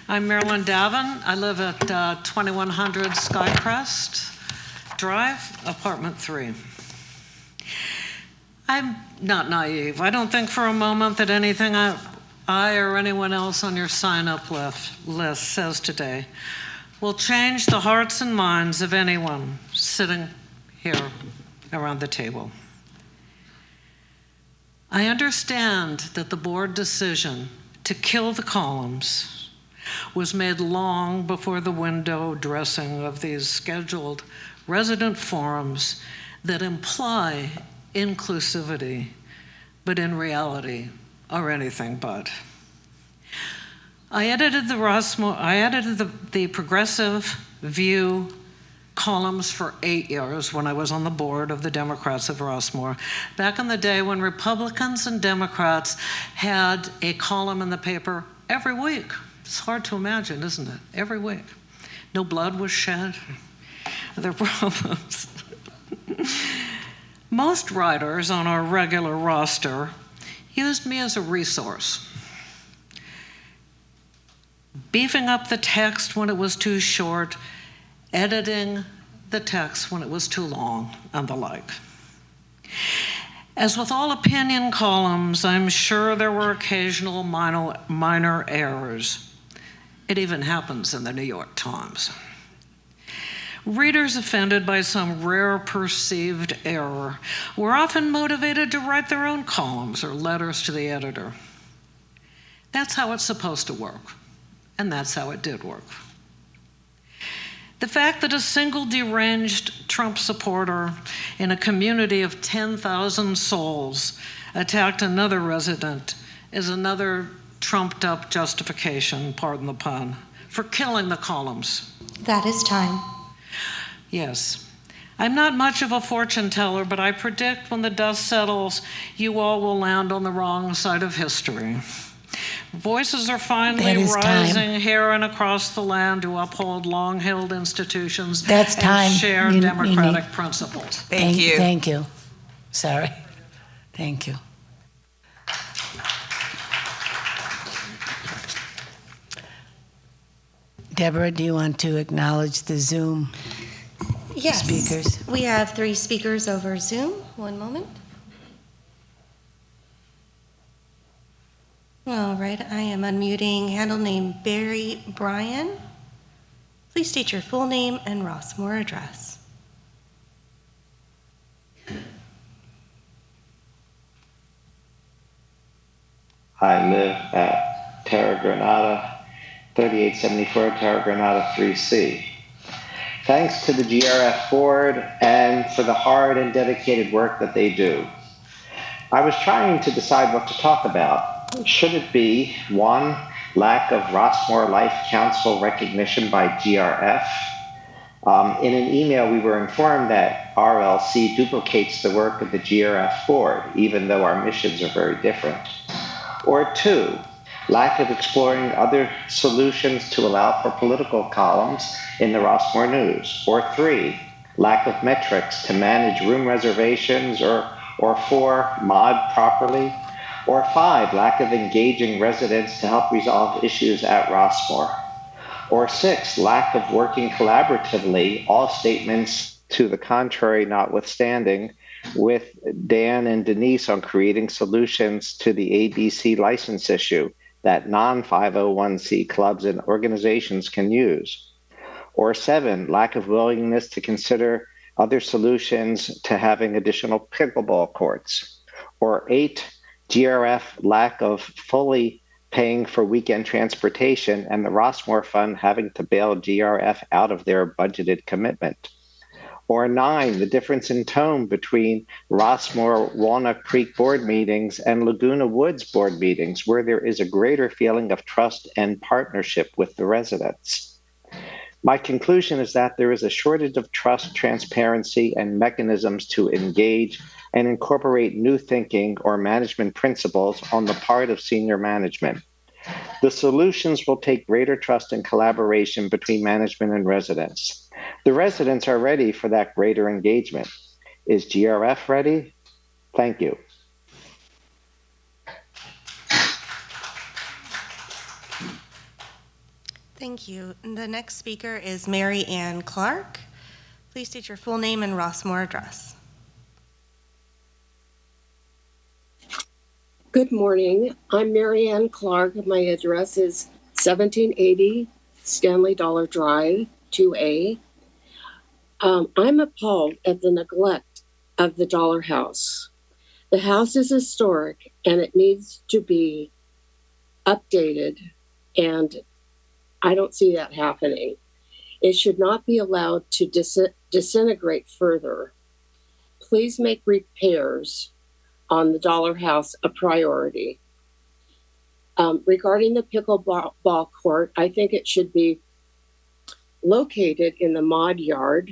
I'm Marilyn Davin. I live at 2100 Skycrest Drive, apartment 3. I'm not naive. I don't think for a moment that anything I or anyone else on your sign-up list says today will change the hearts and minds of anyone sitting here around the table. I understand that the board decision to kill the columns was made long before the window dressing of these scheduled resident forums that imply inclusivity, but in reality are anything but. I edited the Progressive View columns for 8 years when I was on the board of the Democrats of Rossmore. Back in the day when Republicans and Democrats had a column in the paper every week. It's hard to imagine, isn't it? Every week. No blood was shed. There were problems. Most writers on our regular roster used me as a resource, beefing up the text when it was too short, editing the text when it was too long, and the like. As with all opinion columns, I'm sure there were occasional minor errors. It even happens in the New York Times. Readers offended by some rare perceived error were often motivated to write their own columns or letters to the editor. That's how it's supposed to work, and that's how it did work. The fact that a single deranged Trump supporter in a community of 10,000 souls attacked another resident is another trumped up justification, pardon the pun, for killing the columns. That is time. Yes. I'm not much of a fortune teller, but I predict when the dust settles, you all will land on the wrong side of history. Voices are finally rising here and across the land to uphold long-held institutions and share democratic principles. Thank you. Thank you. Sorry. Thank you. Deborah, do you want to acknowledge the Zoom speakers? We have 3 speakers over Zoom. One moment. All right, I am unmuting handle name Barry Bryan. Please state your full name and Rossmore address. I live at Terra Granada, 3874 Terra Granada 3C. Thanks to the GRF board and for the hard and dedicated work that they do. I was trying to decide what to talk about. Should it be, 1, lack of Rossmore Life Council recognition by GRF? In an email, we were informed that RLC duplicates the work of the GRF board, even though our missions are very different. Or 2, lack of exploring other solutions to allow for political columns in the Rossmore News. Or 3, lack of metrics to manage room reservations, or 4, mod properly. Or 5, lack of engaging residents to help resolve issues at Rossmore. Or 6, lack of working collaboratively, all statements to the contrary notwithstanding, with Dan and Denise on creating solutions to the ABC license issue that non-501c clubs and organizations can use. Or 7, lack of willingness to consider other solutions to having additional pickleball courts. Or 8, GRF lack of fully paying for weekend transportation and the Rossmore Fund having to bail GRF out of their budgeted commitment. Or 9, the difference in tone between Rossmore Walnut Creek board meetings and Laguna Woods board meetings, where there is a greater feeling of trust and partnership with the residents. My conclusion is that there is a shortage of trust, transparency, and mechanisms to engage and incorporate new thinking or management principles on the part of senior management. The solutions will take greater trust and collaboration between management and residents. The residents are ready for that greater engagement. Is GRF ready? Thank you. Thank you. And the next speaker is Mary Ann Clark. Please state your full name and Rossmore address. Good morning. I'm Mary Ann Clark. My address is 1780 Stanley Dollar Drive, 2A. I'm appalled at the neglect of the Dollar House. The house is historic and it needs to be updated, and I don't see that happening. It should not be allowed to disintegrate further. Please make repairs on the Dollar House a priority. Regarding the pickleball court, I think it should be located in the mod yard.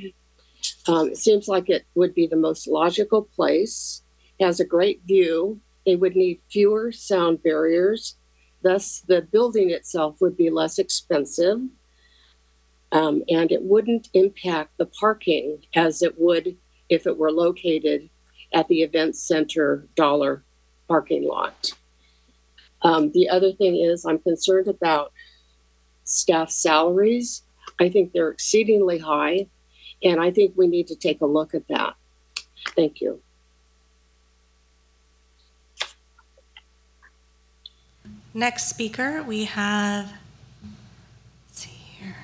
It seems like it would be the most logical place. Has a great view. They would need fewer sound barriers. Thus, the building itself would be less expensive. And it wouldn't impact the parking as it would if it were located at the event center dollar parking lot. The other thing is I'm concerned about staff salaries. I think they're exceedingly high, and I think we need to take a look at that. Thank you. Next speaker, we have, let's see here,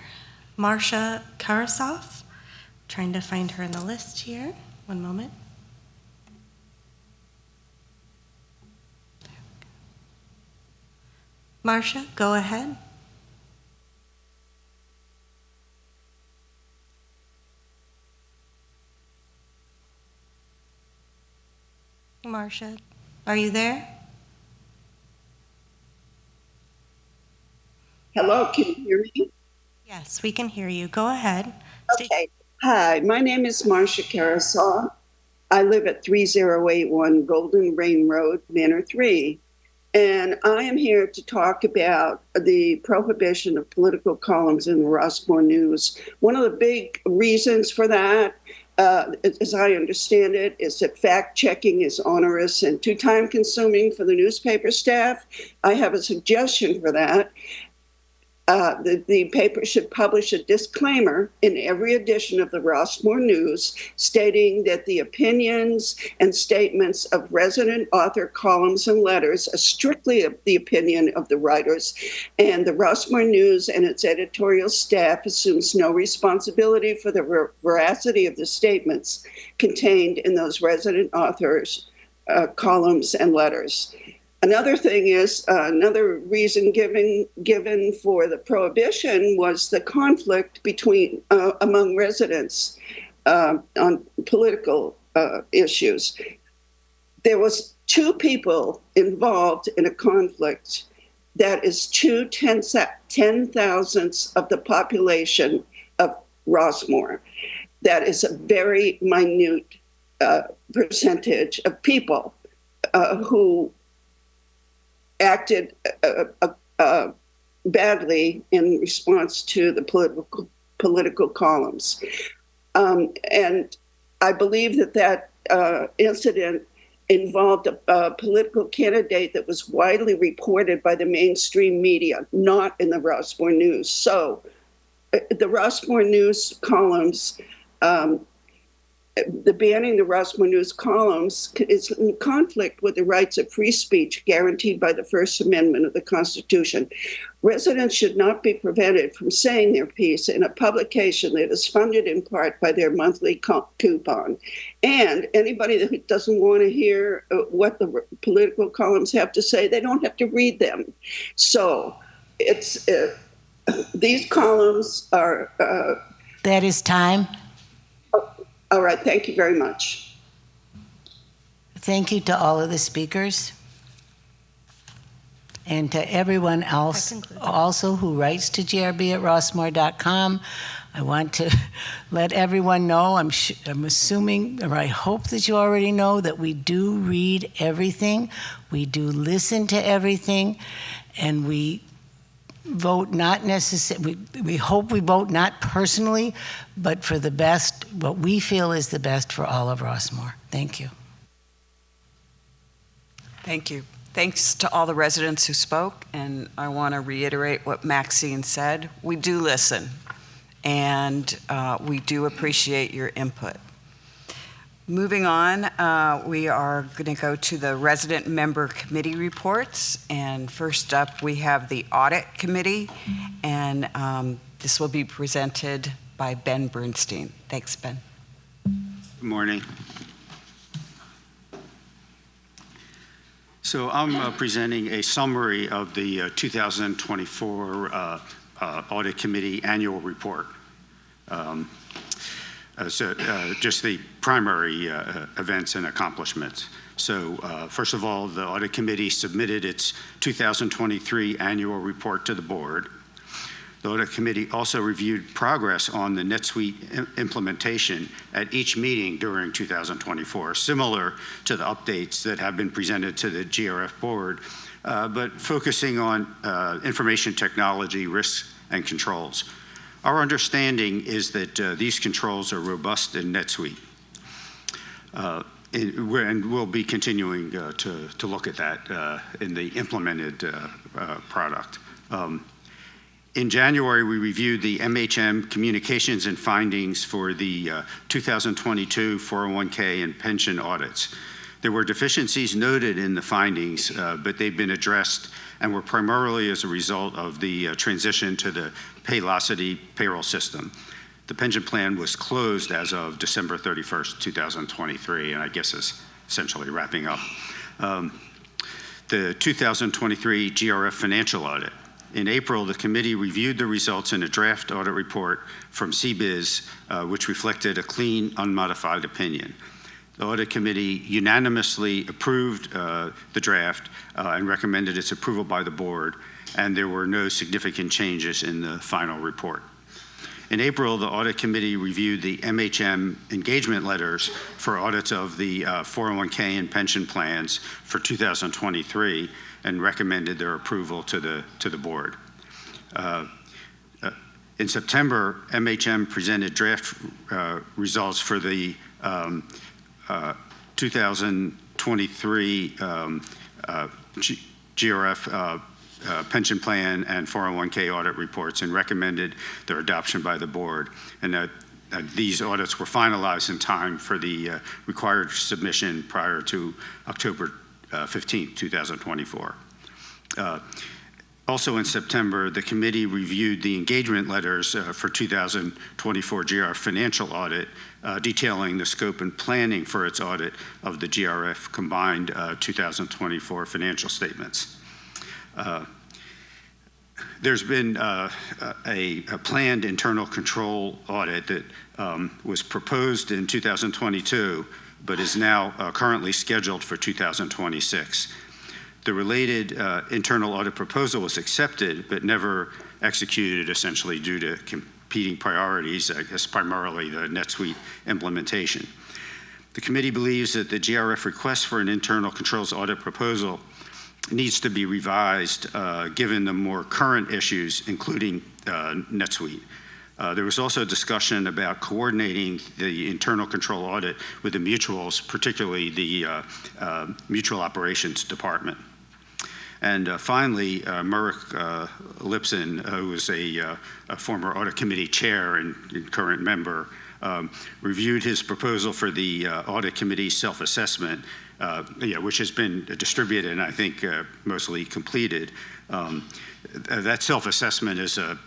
Marcia Karasov. Trying to find her in the list here. One moment. Marcia, go ahead. Marcia, are you there? Hello, can you hear me? Yes, we can hear you. Go ahead. Okay. Hi, my name is Marcia Karasaw. I live at 3081 Golden Rain Road, Manor 3. And I am here to talk about the prohibition of political columns in the Rossmore News. One of the big reasons for that, as I understand it, is that fact-checking is onerous and too time-consuming for the newspaper staff. I have a suggestion for that. The paper should publish a disclaimer in every edition of the Rossmore News stating that the opinions and statements of resident author columns and letters are strictly the opinion of the writers, and the Rossmore News and its editorial staff assumes no responsibility for the veracity of the statements contained in those resident authors' columns and letters. Another thing is, another reason given for the prohibition was the conflict between among residents on political issues. There was 2 people involved in a conflict that is 10,000ths of the population of Rossmore. That is a very minute percentage of people who acted badly in response to the political columns. And I believe that incident involved a political candidate that was widely reported by the mainstream media, not in the Rossmore News. So the Rossmore News columns, the banning the Rossmore News columns is in conflict with the rights of free speech guaranteed by the First Amendment of the Constitution. Residents should not be prevented from saying their piece in a publication that is funded in part by their monthly coupon. And anybody who doesn't want to hear what the political columns have to say, they don't have to read them. So it's these columns are... That is time. All right, thank you very much. Thank you to all of the speakers and to everyone else also who writes to grb@rossmore.com. I want to let everyone know, I'm assuming, or I hope that you already know, that we do read everything, we do listen to everything, and we vote not necessarily, we hope we vote not personally, but for the best, what we feel is the best for all of Rossmore. Thank you. Thank you. Thanks to all the residents who spoke, and I want to reiterate what Maxine said. We do listen, and we do appreciate your input. Moving on, we are going to go to the resident member committee reports. And first up, we have the audit committee, and this will be presented by Ben Bernstein. Thanks, Ben. Good morning. So I'm presenting a summary of the 2024 audit committee annual report. Just the primary events and accomplishments. So first of all, the audit committee submitted its 2023 annual report to the board. The Audit Committee also reviewed progress on the NetSuite implementation at each meeting during 2024, similar to the updates that have been presented to the GRF board, but focusing on information technology, risks, and controls. Our understanding is that these controls are robust in NetSuite. And we'll be continuing to look at that in the implemented product. In January, we reviewed the MHM communications and findings for the 2022 401k and pension audits. There were deficiencies noted in the findings, but they've been addressed and were primarily as a result of the transition to the Paylocity payroll system. The pension plan was closed as of December 31st, 2023, and I guess is essentially wrapping up. The 2023 GRF financial audit. In April, the committee reviewed the results in a draft audit report from CBIZ, which reflected a clean, unmodified opinion. The audit committee unanimously approved the draft and recommended its approval by the board, and there were no significant changes in the final report. In April, the audit committee reviewed the MHM engagement letters for audits of the 401k and pension plans for 2023 and recommended their approval to the board. In September, MHM presented draft results for the 2023 GRF pension plan and 401k audit reports and recommended their adoption by the board. And these audits were finalized in time for the required submission prior to October 15, 2024. Also in September, the committee reviewed the engagement letters for 2024 GRF financial audit, detailing the scope and planning for its audit of the GRF combined 2024 financial statements. There's been a planned internal control audit that was proposed in 2022, but is now currently scheduled for 2026. The related internal audit proposal was accepted, but never executed, essentially due to competing priorities, I guess primarily the NetSuite implementation. The committee believes that the GRF request for an internal controls audit proposal needs to be revised given the more current issues, including NetSuite. There was also discussion about coordinating the internal control audit with the mutuals, particularly the Mutual Operations Department. And finally, Merrick Lipson, who is a former audit committee chair and current member, reviewed his proposal for the audit committee self-assessment, which has been distributed and I think mostly completed. That self-assessment is a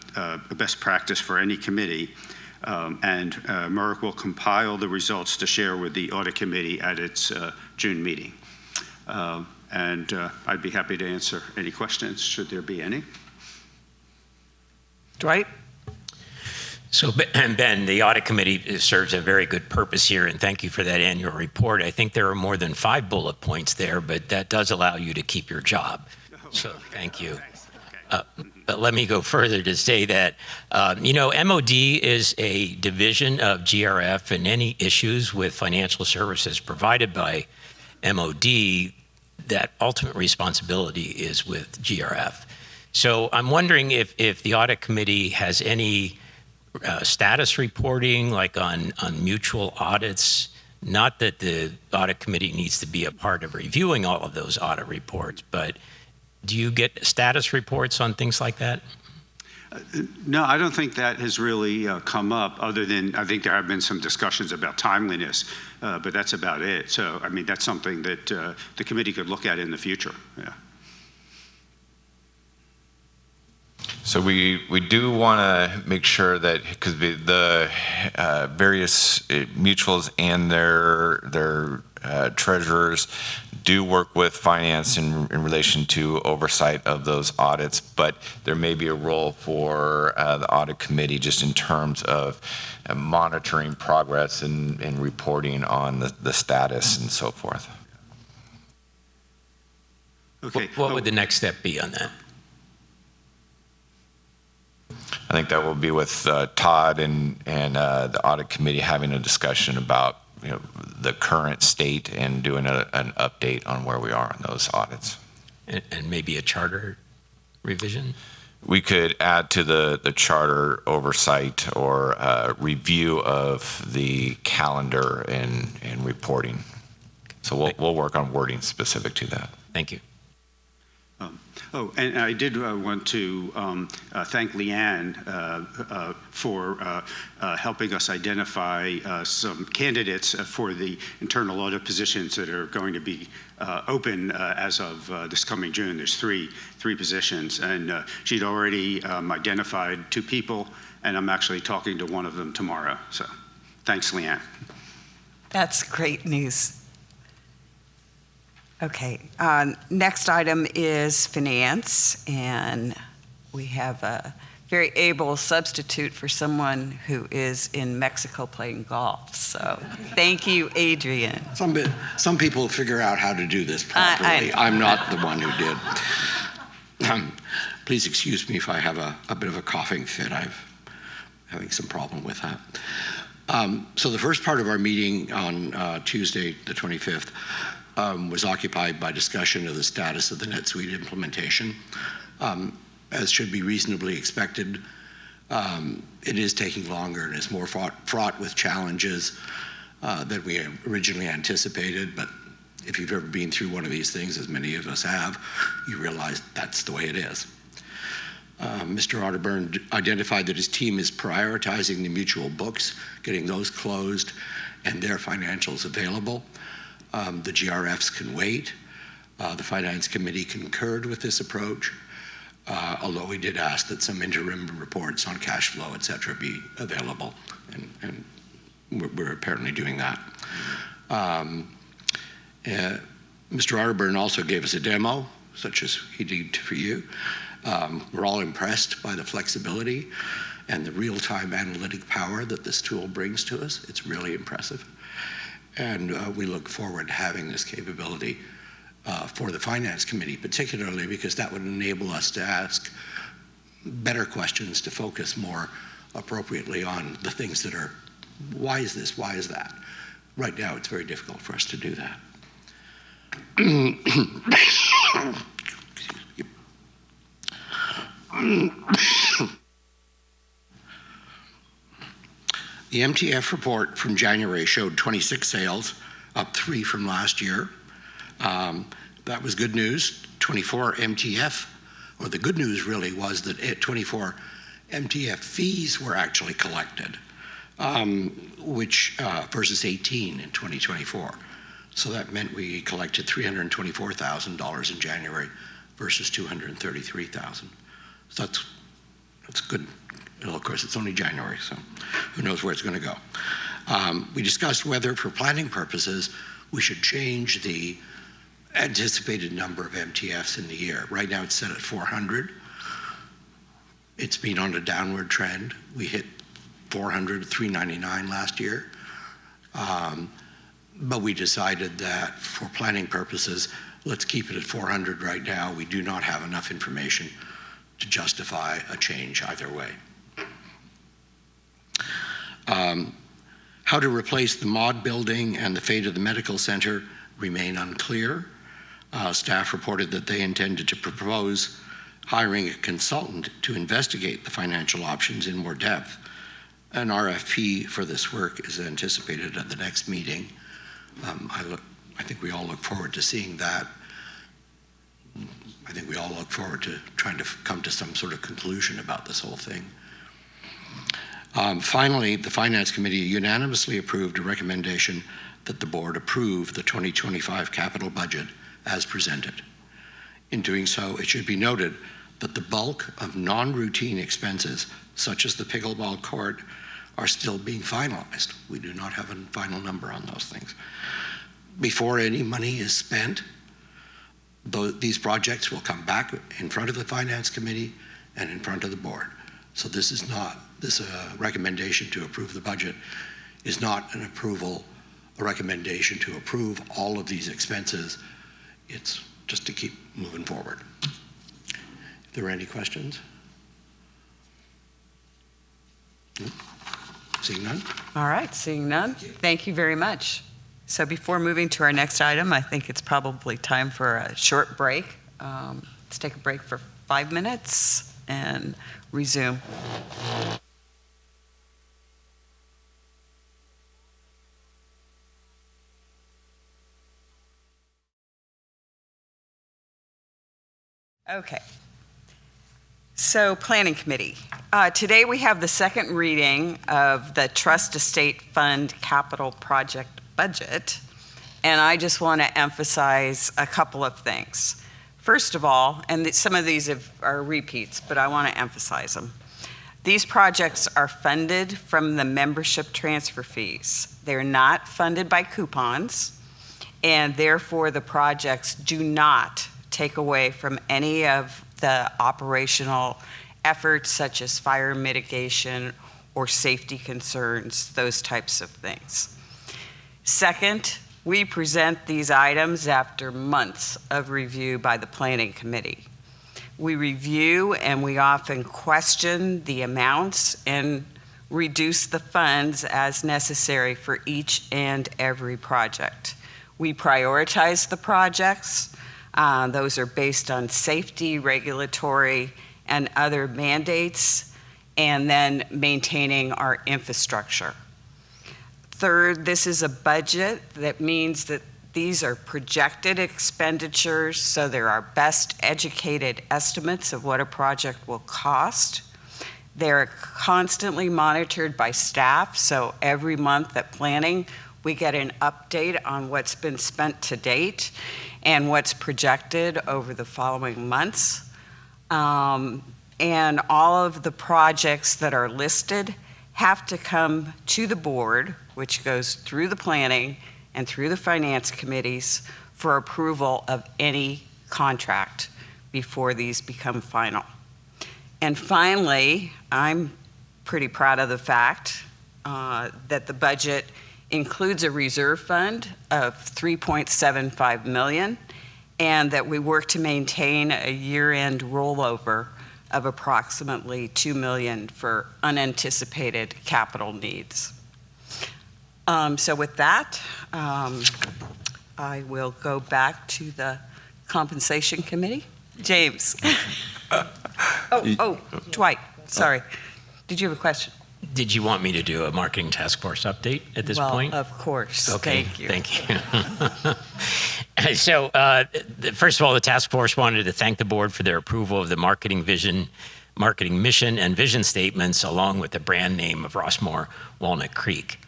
best practice for any committee, and Merrick will compile the results to share with the audit committee at its June meeting. And I'd be happy to answer any questions, should there be any. Dwight? So, Ben, the audit committee serves a very good purpose here, and thank you for that annual report. I think there are more than 5 bullet points there, but that does allow you to keep your job. So thank you. But let me go further to say that, MOD is a division of GRF, and any issues with financial services provided by MOD, that ultimate responsibility is with GRF. So I'm wondering if the audit committee has any status reporting, like on mutual audits. Not that the audit committee needs to be a part of reviewing all of those audit reports, but do you get status reports on things like that? No, I don't think that has really come up, other than I think there have been some discussions about timeliness, but that's about it. So, I mean, that's something that the committee could look at in the future. Yeah. So we do want to make sure that, because the various mutuals and their treasurers do work with finance in relation to oversight of those audits, but there may be a role for the audit committee just in terms of monitoring progress and reporting on the status and so forth. Okay. What would the next step be on that? I think that will be with Todd and the audit committee having a discussion about the current state and doing an update on where we are on those audits. And maybe a charter revision? We could add to the charter oversight or review of the calendar and reporting. So we'll work on wording specific to that. Thank you. And I did want to thank Leanne for helping us identify some candidates for the internal audit positions that are going to be open as of this coming June. There's three positions, and she'd already identified 2 people, and I'm actually talking to one of them tomorrow. So thanks, Leanne. That's great news. Okay, next item is finance, and we have a very able substitute for someone who is in Mexico playing golf. So thank you, Adrian. Some people figure out how to do this properly. I'm not the one who did. Please excuse me if I have a bit of a coughing fit. I'm having some problem with that. So the first part of our meeting on Tuesday, the 25th, was occupied by discussion of the status of the NetSuite implementation. As should be reasonably expected, it is taking longer and is more fraught with challenges than we originally anticipated. But if you've ever been through one of these things, as many of us have, you realize that's the way it is. Mr. Otterburn identified that his team is prioritizing the mutual books, getting those closed and their financials available. The GRFs can wait. The Finance Committee concurred with this approach, although we did ask that some interim reports on cash flow, et cetera, be available, and we're apparently doing that. Mr. Otterburn also gave us a demo, such as he did for you. We're all impressed by the flexibility and the real-time analytic power that this tool brings to us. It's really impressive. And we look forward to having this capability for the Finance Committee, particularly because that would enable us to ask better questions, to focus more appropriately on the things that are, why is this, why is that? Right now, it's very difficult for us to do that. The MTF report from January showed 26 sales, up 3 from last year. That was good news. 24 MTF, or the good news really was that 24 MTF fees were actually collected, which versus 18 in 2024. So that meant we collected $324,000 in January versus $233,000. So that's good. Well, of course, it's only January, so who knows where it's going to go. We discussed whether, for planning purposes, we should change the anticipated number of MTFs in the year. Right now, it's set at 400. It's been on a downward trend. We hit 400, 399 last year. But we decided that for planning purposes, let's keep it at 400 right now. We do not have enough information to justify a change either way. How to replace the MOD building and the fate of the medical center remain unclear. Staff reported that they intended to propose hiring a consultant to investigate the financial options in more depth. An RFP for this work is anticipated at the next meeting. I think we all look forward to seeing that. I think we all look forward to trying to come to some sort of conclusion about this whole thing. Finally, the Finance Committee unanimously approved a recommendation that the board approve the 2025 capital budget as presented. In doing so, it should be noted that the bulk of non-routine expenses, such as the pickleball court, are still being finalized. We do not have a final number on those things. Before any money is spent, these projects will come back in front of the Finance Committee and in front of the board. So this is not, this recommendation to approve the budget is not an approval, a recommendation to approve all of these expenses. It's just to keep moving forward. If there are any questions? Seeing none? All right, seeing none, thank you very much. So before moving to our next item, I think it's probably time for a short break. Let's take a break for 5 minutes and resume. Okay. So, Planning Committee. Today we have the second reading of the Trust Estate Fund Capital Project Budget, and I just want to emphasize a couple of things. First of all, and some of these are repeats, but I want to emphasize them. These projects are funded from the membership transfer fees. They're not funded by coupons, and therefore the projects do not take away from any of the operational efforts such as fire mitigation or safety concerns, those types of things. Second, we present these items after months of review by the Planning Committee. We review and we often question the amounts and reduce the funds as necessary for each and every project. We prioritize the projects. Those are based on safety, regulatory, and other mandates, and then maintaining our infrastructure. Third, this is a budget. That means that these are projected expenditures, so they're our best educated estimates of what a project will cost. They're constantly monitored by staff, so every month at planning, we get an update on what's been spent to date and what's projected over the following months. And all of the projects that are listed have to come to the board, which goes through the planning and through the finance committees for approval of any contract before these become final. And finally, I'm pretty proud of the fact that the budget includes a reserve fund of $3.75 million, and that we work to maintain a year-end rollover of approximately $2 million for unanticipated capital needs. So with that, I will go back to the Compensation Committee. James. Dwight, sorry. Did you have a question? Did you want me to do a marketing task force update at this point? Well, of course. Okay, Thank you. thank you. So, first of all, the task force wanted to thank the board for their approval of the marketing mission and vision statements, along with the brand name of Rossmore Walnut Creek.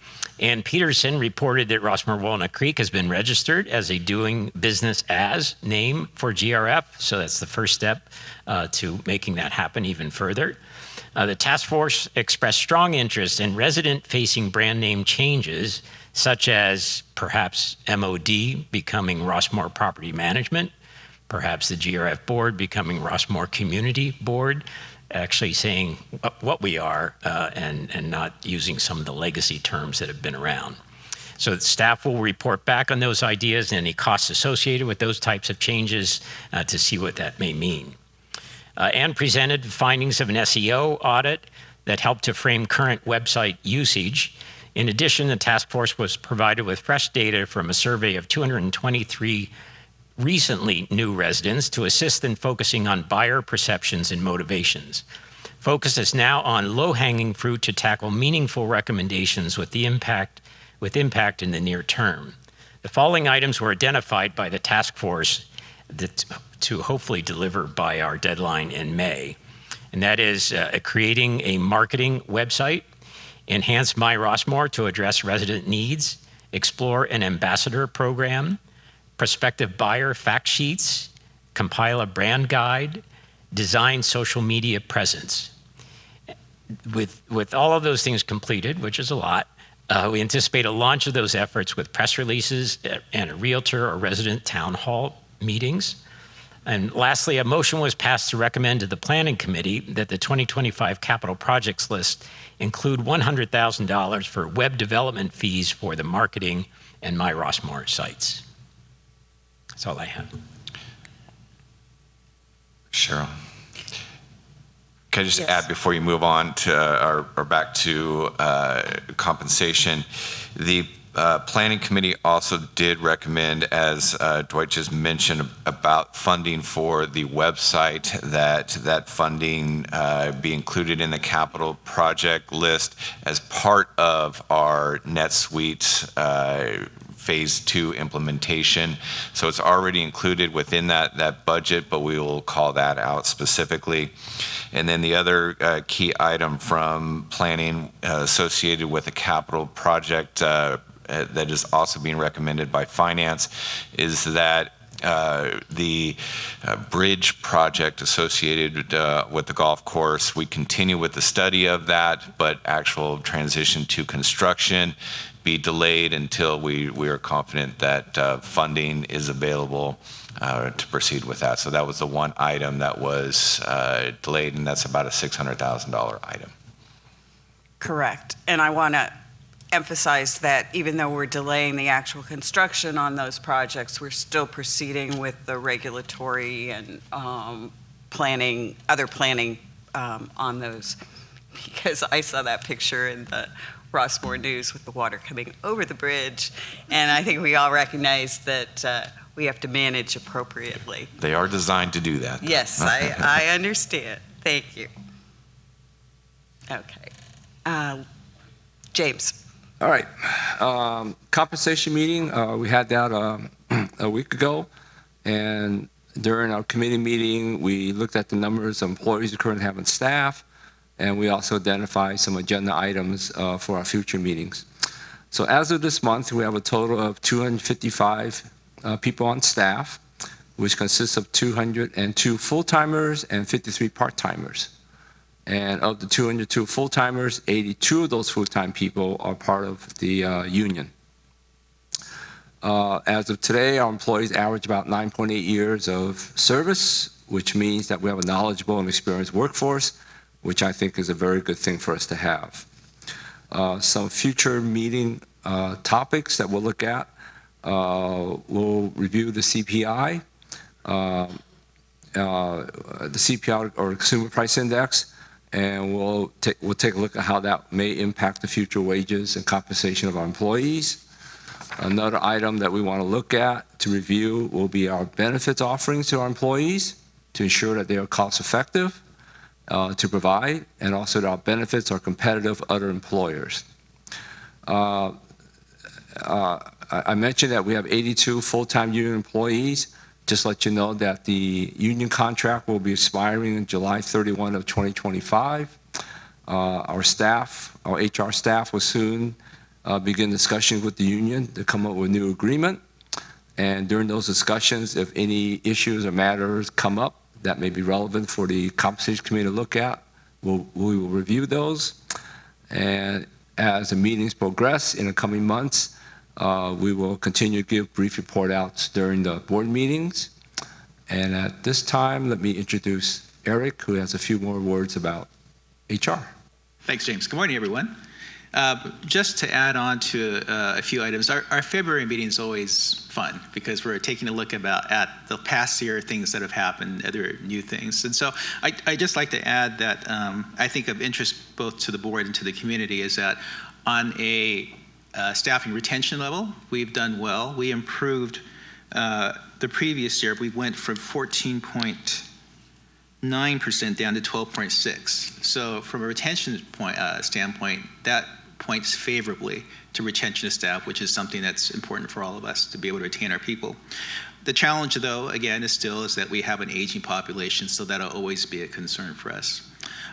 Ann Peterson reported that Rossmore Walnut Creek has been registered as a doing business as name for GRF, so that's the first step to making that happen even further. The task force expressed strong interest in resident-facing brand name changes, such as perhaps MOD becoming Rossmore Property Management, perhaps the GRF board becoming Rossmore Community Board, actually saying what we are and not using some of the legacy terms that have been around. So the staff will report back on those ideas and any costs associated with those types of changes to see what that may mean. Ann presented findings of an SEO audit that helped to frame current website usage. In addition, the task force was provided with fresh data from a survey of 223 recently new residents to assist in focusing on buyer perceptions and motivations. Focus is now on low-hanging fruit to tackle meaningful recommendations with impact in the near term. The following items were identified by the task force to hopefully deliver by our deadline in May. And that is creating a marketing website, enhance My Rossmore to address resident needs, explore an ambassador program, prospective buyer fact sheets, compile a brand guide, design social media presence. With all of those things completed, which is a lot, we anticipate a launch of those efforts with press releases and a realtor or resident town hall meetings. And lastly, a motion was passed to recommend to the Planning Committee that the 2025 capital projects list include $100,000 for web development fees for the marketing and My Rossmore sites. That's all I have. Cheryl. Can I just Yes. add before you move on to or back to compensation? The Planning Committee also did recommend, as Dwight just mentioned, about funding for the website, that funding be included in the capital project list as part of our NetSuite Phase 2 implementation. So it's already included within that budget, but we will call that out specifically. And then the other key item from planning associated with a capital project that is also being recommended by finance is that the bridge project associated with the golf course, we continue with the study of that, but actual transition to construction be delayed until we are confident that funding is available to proceed with that. So that was the one item that was delayed, and that's about a $600,000 item. Correct. And I want to emphasize that even though we're delaying the actual construction on those projects, we're still proceeding with the regulatory and planning, other planning on those. Because I saw that picture in the Rossmore News with the water coming over the bridge, and I think we all recognize that we have to manage appropriately. They are designed to do that. Yes, I understand. Thank you. Okay. James. All right. Compensation meeting, we had that a week ago, and during our committee meeting, we looked at the numbers of employees we currently have on staff, and we also identified some agenda items for our future meetings. So as of this month, we have a total of 255 people on staff, which consists of 202 full-timers and 53 part-timers. And of the 202 full-timers, 82 of those full-time people are part of the union. As of today, our employees average about 9.8 years of service, which means that we have a knowledgeable and experienced workforce, which I think is a very good thing for us to have. Some future meeting topics that we'll look at, we'll review the CPI, or Consumer Price Index, and we'll take a look at how that may impact the future wages and compensation of our employees. Another item that we want to look at to review will be our benefits offerings to our employees to ensure that they are cost effective to provide, and also that our benefits are competitive with other employers. I mentioned that we have 82 full-time union employees. Just let you know that the union contract will be expiring in July 31 of 2025. Our staff, our HR staff, will soon begin discussions with the union to come up with a new agreement. And during those discussions, if any issues or matters come up that may be relevant for the compensation committee to look at, we will review those. And as the meetings progress in the coming months, we will continue to give brief report outs during the board meetings. And at this time, let me introduce Eric, who has a few more words about HR. Thanks, James. Good morning, everyone. Just to add on to a few items, our February meeting is always fun because we're taking a look at the past year, things that have happened, other new things. And so I just like to add that I think of interest both to the board and to the community is that on a staffing retention level, we've done well. We improved the previous year. We went from 14.9% down to 12.6%. So from a retention standpoint, that points favorably to retention of staff, which is something that's important for all of us to be able to retain our people. The challenge, though, again, is that we have an aging population, so that'll always be a concern for us.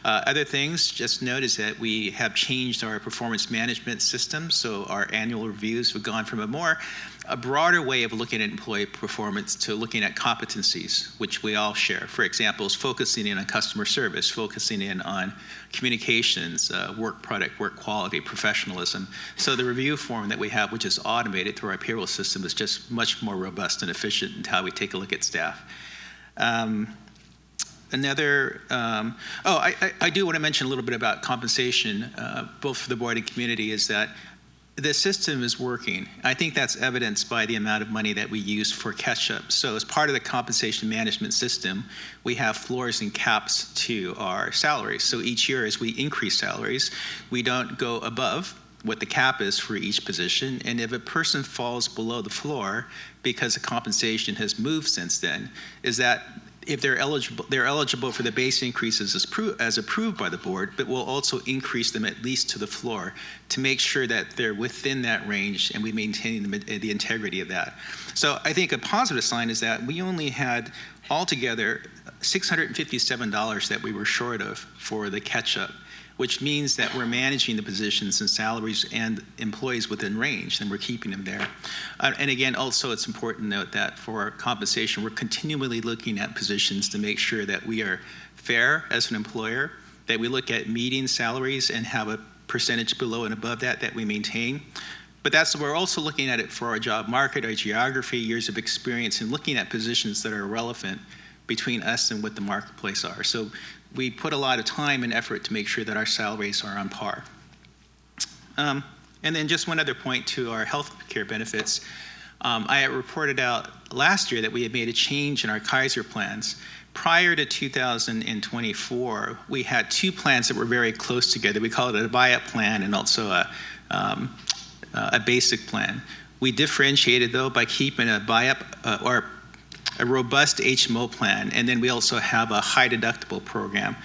Other things, just notice that we have changed our performance management system, so our annual reviews have gone from a broader way of looking at employee performance to looking at competencies, which we all share. For example, is focusing in on customer service, focusing in on communications, work product, work quality, professionalism. So the review form that we have, which is automated through our payroll system, is just much more robust and efficient in how we take a look at staff. I do want to mention a little bit about compensation, both for the board and community, is that the system is working. I think that's evidenced by the amount of money that we use for catch-up. So as part of the compensation management system, we have floors and caps to our salaries. So each year as we increase salaries, we don't go above what the cap is for each position. And if a person falls below the floor because the compensation has moved since then, is that if they're eligible for the base increases as approved by the board, but we'll also increase them at least to the floor to make sure that they're within that range and we maintain the integrity of that. So I think a positive sign is that we only had altogether $657 that we were short of for the catch-up, which means that we're managing the positions and salaries and employees within range, and we're keeping them there. And again, also it's important to note that for our compensation, we're continually looking at positions to make sure that we are fair as an employer, that we look at median salaries and have a percentage below and above that we maintain. But we're also looking at it for our job market, our geography, years of experience, and looking at positions that are relevant between us and what the marketplace are. So we put a lot of time and effort to make sure that our salaries are on par. And then just one other point to our health care benefits. I had reported out last year that we had made a change in our Kaiser plans. Prior to 2024, we had two plans that were very close together. We call it a buy-up plan and also a basic plan. We differentiated, though, by keeping a buy-up or a robust HMO plan, and then we also have a high deductible program.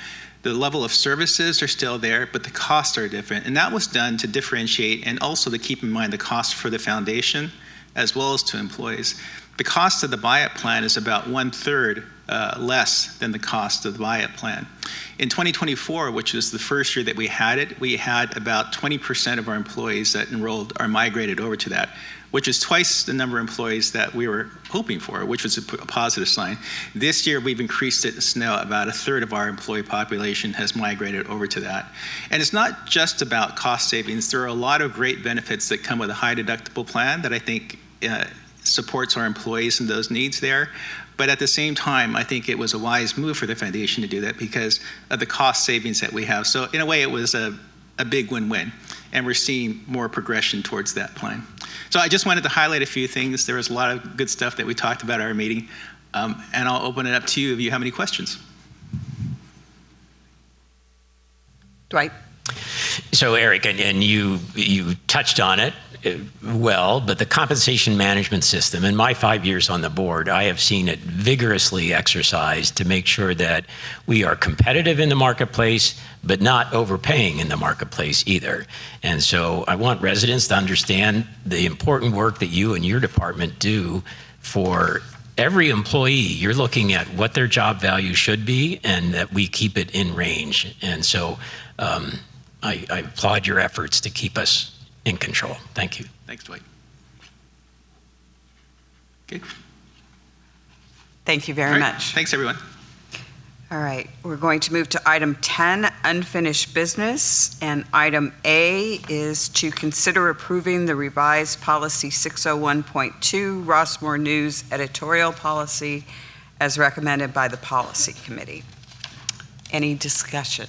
The level of services are still there, but the costs are different, and that was done to differentiate and also to keep in mind the cost for the foundation as well as to employees. The cost of the buy-up plan is about 1/3 less than the cost of the buy-up plan. In 2024, which was the first year that we had it, we had about 20% of our employees that enrolled are migrated over to that, which is twice the number of employees that we were hoping for, which was a positive sign. This year, we've increased it, so now about 1/3 of our employee population has migrated over to that. And it's not just about cost savings. There are a lot of great benefits that come with a high deductible plan that I think supports our employees and those needs there. But at the same time, I think it was a wise move for the foundation to do that because of the cost savings that we have. So in a way, it was a big win-win, and we're seeing more progression towards that plan. So I just wanted to highlight a few things. There was a lot of good stuff that we talked about at our meeting, and I'll open it up to you if you have any questions. Dwight? So Eric, and you touched on it well, but the compensation management system, in my 5 years on the board, I have seen it vigorously exercised to make sure that we are competitive in the marketplace, but not overpaying in the marketplace either. And so I want residents to understand the important work that you and your department do for every employee. You're looking at what their job value should be and that we keep it in range. And so I applaud your efforts to keep us in control. Thank you. Thanks, Dwight. Okay. Thank you very much. Thanks, everyone. All right, we're going to move to item 10, unfinished business. And item A is to consider approving the revised policy 601.2 Rossmore News editorial policy as recommended by the policy committee. Any discussion?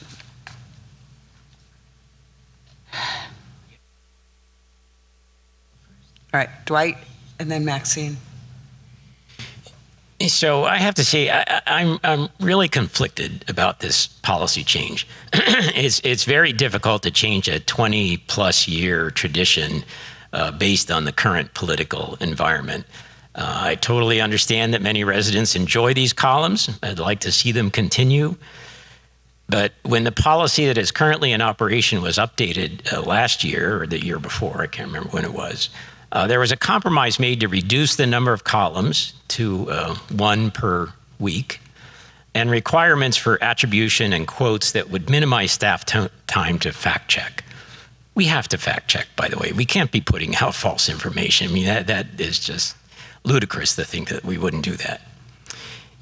All right, Dwight, and then Maxine. So I have to say, I'm really conflicted about this policy change. It's very difficult to change a 20-plus year tradition based on the current political environment. I totally understand that many residents enjoy these columns. I'd like to see them continue. But when the policy that is currently in operation was updated last year or the year before, I can't remember when it was, there was a compromise made to reduce the number of columns to 1 per week and requirements for attribution and quotes that would minimize staff time to fact check. We have to fact check, by the way. We can't be putting out false information. I mean, that is just ludicrous to think that we wouldn't do that.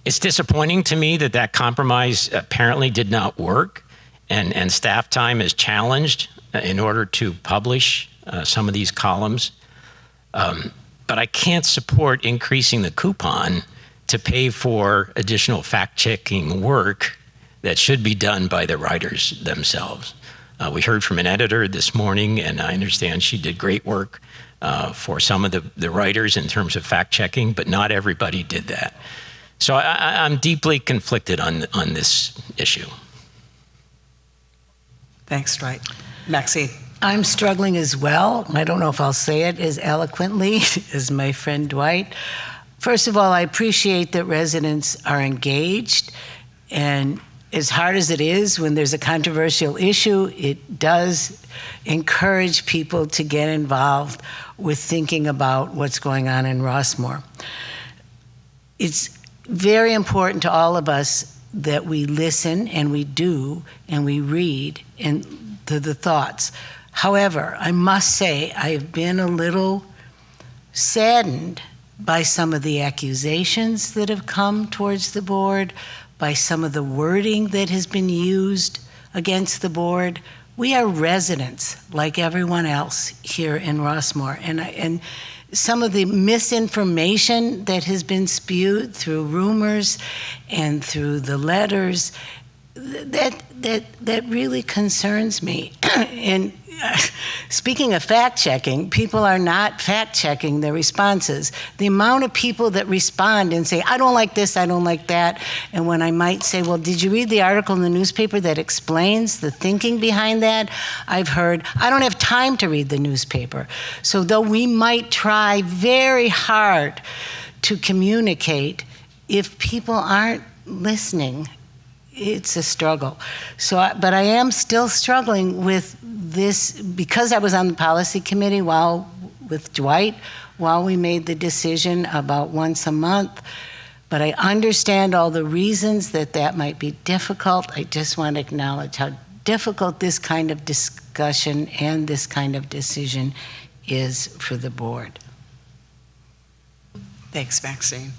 It's disappointing to me that that compromise apparently did not work and staff time is challenged in order to publish some of these columns. But I can't support increasing the coupon to pay for additional fact-checking work that should be done by the writers themselves. We heard from an editor this morning, and I understand she did great work for some of the writers in terms of fact checking, but not everybody did that. So I'm deeply conflicted on this issue. Thanks, Dwight. Maxine. I'm struggling as well. I don't know if I'll say it as eloquently as my friend Dwight. First of all, I appreciate that residents are engaged, and as hard as it is when there's a controversial issue, it does encourage people to get involved with thinking about what's going on in Rossmore. It's very important to all of us that we listen and we do and we read and the thoughts. However, I must say I've been a little saddened by some of the accusations that have come towards the board, by some of the wording that has been used against the board. We are residents like everyone else here in Rossmore, and some of the misinformation that has been spewed through rumors and through the letters, that really concerns me. And speaking of fact-checking, people are not fact-checking their responses. The amount of people that respond and say, I don't like this, I don't like that, and when I might say, well, did you read the article in the newspaper that explains the thinking behind that? I've heard, I don't have time to read the newspaper. So though we might try very hard to communicate, if people aren't listening, it's a struggle. But I am still struggling with this because I was on the policy committee with Dwight while we made the decision about once a month. But I understand all the reasons that might be difficult. I just want to acknowledge how difficult this kind of discussion and this kind of decision is for the board. Thanks, Maxine.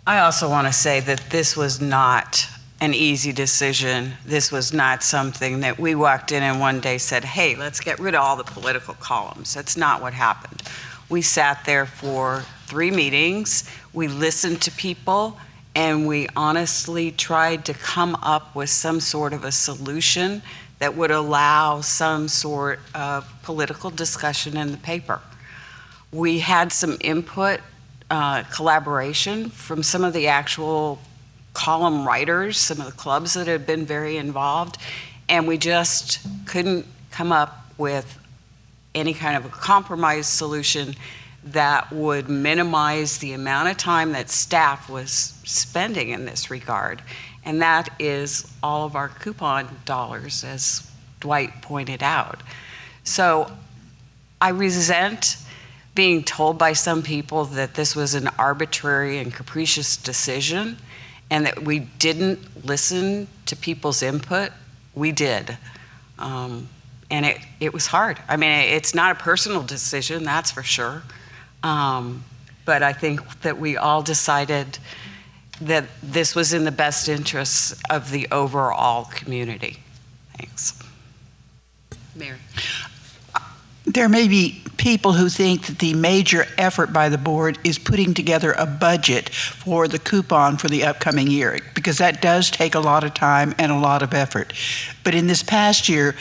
I also want to say that this was not an easy decision. This was not something that we walked in and one day said, hey, let's get rid of all the political columns. That's not what happened. We sat there for 3 meetings, we listened to people, and we honestly tried to come up with some sort of a solution that would allow some sort of political discussion in the paper. We had some input, collaboration from some of the actual column writers, some of the clubs that have been very involved, and we just couldn't come up with any kind of a compromise solution that would minimize the amount of time that staff was spending in this regard. And that is all of our coupon dollars, as Dwight pointed out. So I resent being told by some people that this was an arbitrary and capricious decision and that we didn't listen to people's input. We did. And it was hard. I mean, it's not a personal decision, that's for sure. But I think that we all decided that this was in the best interests of the overall community. Thanks. Mary. There may be people who think that the major effort by the board is putting together a budget for the coupon for the upcoming year, because that does take a lot of time and a lot of effort. But in this past year,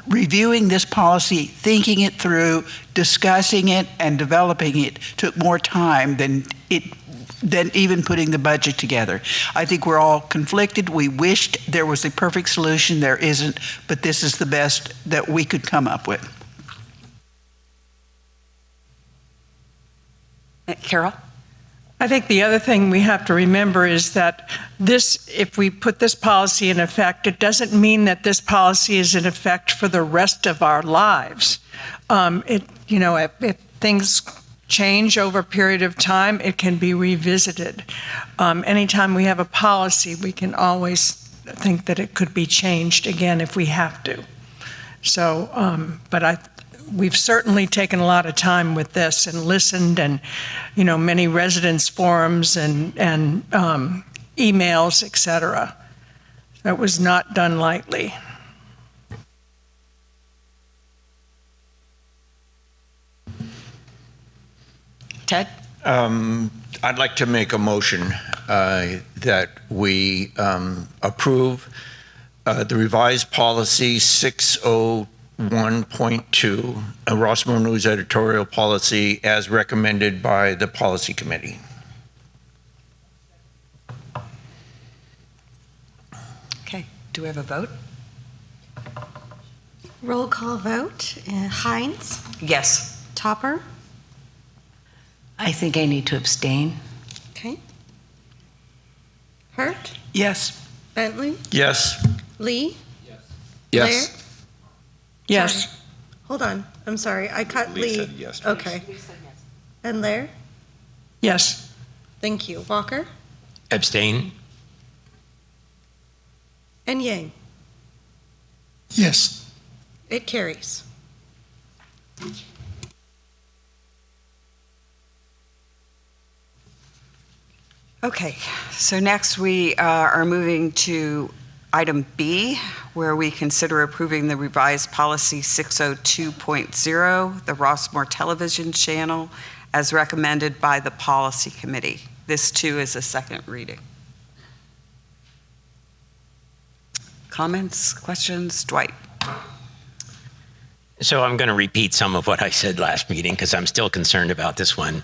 reviewing this policy, thinking it through, discussing it, and developing it took more time than even putting the budget together. I think we're all conflicted. We wished there was a perfect solution. There isn't, but this is the best that we could come up with. Carol? I think the other thing we have to remember is that if we put this policy in effect, it doesn't mean that this policy is in effect for the rest of our lives. If things change over a period of time, it can be revisited. Anytime we have a policy, we can always think that it could be changed again if we have to. So, we've certainly taken a lot of time with this and listened, and many residents forums and emails, etc. That was not done lightly. Ted? I'd like to make a motion that we approve the revised policy 601.2, a Rossmore News editorial policy as recommended by the policy committee. Okay, do we have a vote? Roll call vote. Hines? Yes. Topper? I think I need to abstain. Okay. Hurt? Yes. Bentley? Yes. Lee? Yes. Yes. Sorry. Hold on. I'm sorry. I cut Lee. said yes. Okay. And Lair? Yes. Thank you. Walker? Abstain? And Yang? Yes. It carries. Okay, so next we are moving to item B, where we consider approving the revised policy 602.0, the Rossmore Television Channel, as recommended by the policy committee. This too is a second reading. Comments, questions? Dwight? So I'm going to repeat some of what I said last meeting because I'm still concerned about this one.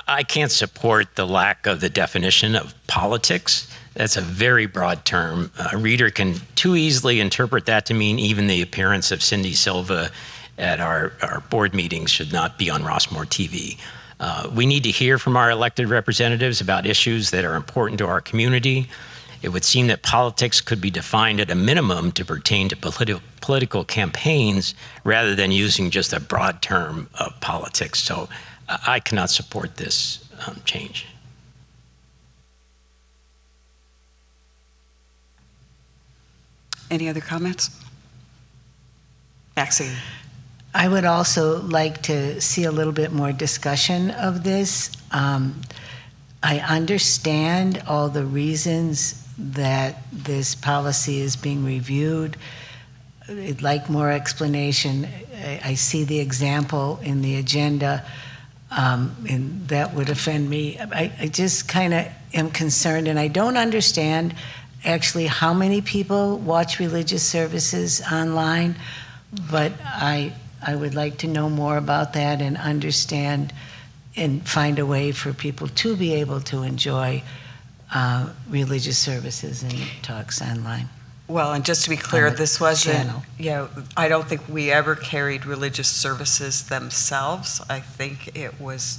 I can't support the lack of the definition of politics. That's a very broad term. A reader can too easily interpret that to mean even the appearance of Cindy Silva at our board meetings should not be on Rossmore TV. We need to hear from our elected representatives about issues that are important to our community. It would seem that politics could be defined at a minimum to pertain to political campaigns rather than using just a broad term of politics. So I cannot support this change. Any other comments? Maxine? I would also like to see a little bit more discussion of this. I understand all the reasons that this policy is being reviewed. I'd like more explanation. I see the example in the agenda, and that would offend me. I just kind of am concerned, and I don't understand actually how many people watch religious services online, but I would like to know more about that and understand and find a way for people to be able to enjoy religious services and talks online. Well, and just to be clear, On the this wasn't, channel. I don't think we ever carried religious services themselves. I think it was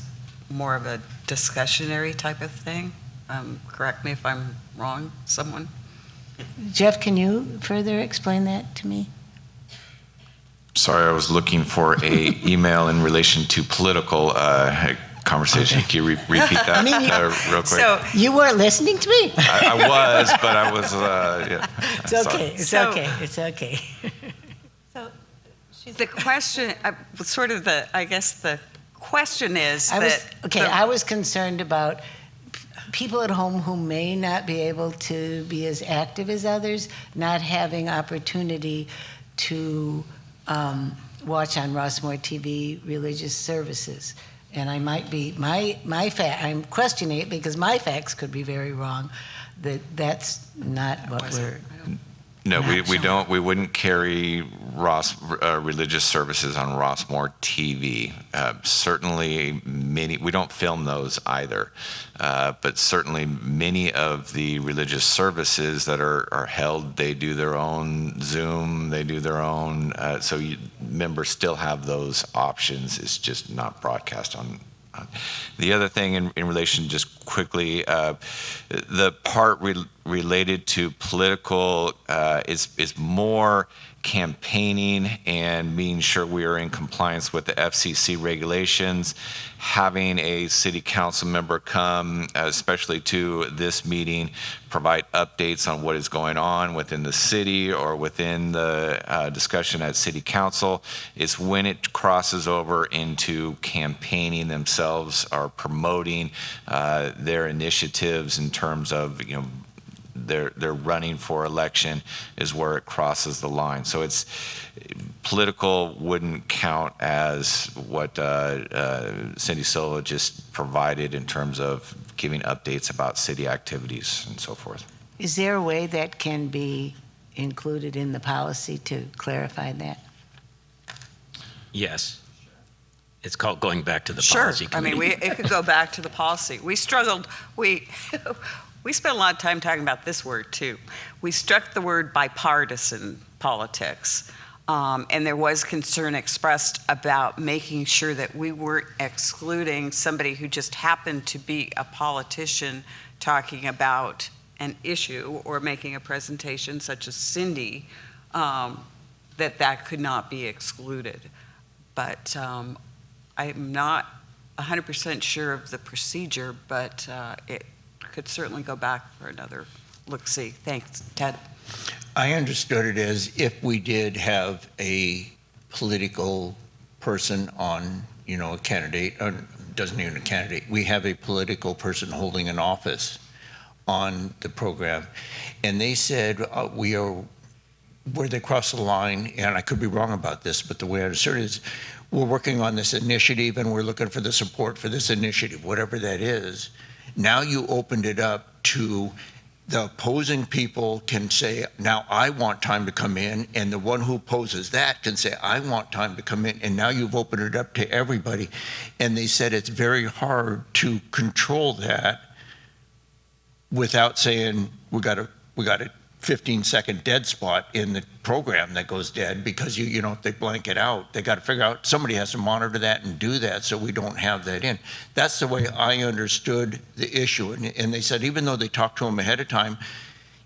more of a discussionary type of thing. Correct me if I'm wrong, someone? Jeff, can you further explain that to me? Sorry, I was looking for a email in relation to political conversation. Okay. Can you repeat that real quick? So You weren't listening to me? I was, but I was, yeah. It's Sorry. okay, it's So- okay, it's okay. the question, sort of the, I guess the question is I was concerned about people at home who may not be able to be as active as others, not having opportunity to watch on Rossmore TV religious services. And I might be, I'm questioning it because my facts could be very wrong, that's not what we're. No, we Not don't. We wouldn't carry religious services on Rossmore TV. Certainly, we don't film those either. But certainly, many of the religious services that are held, they do their own Zoom. They do their own. So members still have those options. It's just not broadcast on. The other thing in relation, just quickly, the part related to political is more campaigning and being sure we are in compliance with the FCC regulations. Having a city council member come, especially to this meeting, provide updates on what is going on within the city or within the discussion at city council is when it crosses over into campaigning themselves or promoting their initiatives in terms of, they're running for election is where it crosses the line. So it's political wouldn't count as what Cindy Silva just provided in terms of giving updates about city activities and so forth. Is there a way that can be included in the policy to clarify that? Yes. It's called going back to the Sure. policy I mean, committee. it could go back to the policy. We struggled, we spent a lot of time talking about this word too. We struck the word bipartisan politics. And there was concern expressed about making sure that we weren't excluding somebody who just happened to be a politician talking about an issue or making a presentation such as Cindy, that could not be excluded. But I'm not 100% sure of the procedure, but it could certainly go back for another look-see. Thanks, Ted. I understood it as if we did have a political person on, a candidate, or doesn't even a candidate, we have a political person holding an office on the program. And they said, where they crossed the line, and I could be wrong about this, but the way I understood it is, we're working on this initiative and we're looking for the support for this initiative, whatever that is. Now you opened it up to the opposing people can say, now I want time to come in, and the one who opposes that can say, I want time to come in, and now you've opened it up to everybody. And they said it's very hard to control that without saying, we got a 15-second dead spot in the program that goes dead, because if they blank it out, they got to figure out, somebody has to monitor that and do that so we don't have that in. That's the way I understood the issue. And they said, even though they talked to them ahead of time,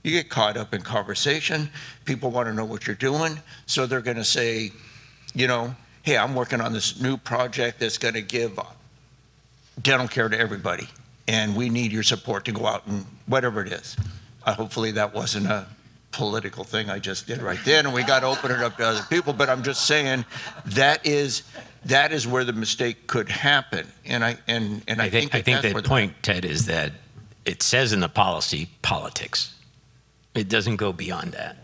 you get caught up in conversation, people want to know what you're doing, so they're going to say, hey, I'm working on this new project that's going to give dental care to everybody, and we need your support to go out and whatever it is. Hopefully that wasn't a political thing I just did right then, and we got to open it up to other people. But I'm just saying that is where the mistake could happen, and I think the point, Ted, is that it says in the policy politics. It doesn't go beyond that,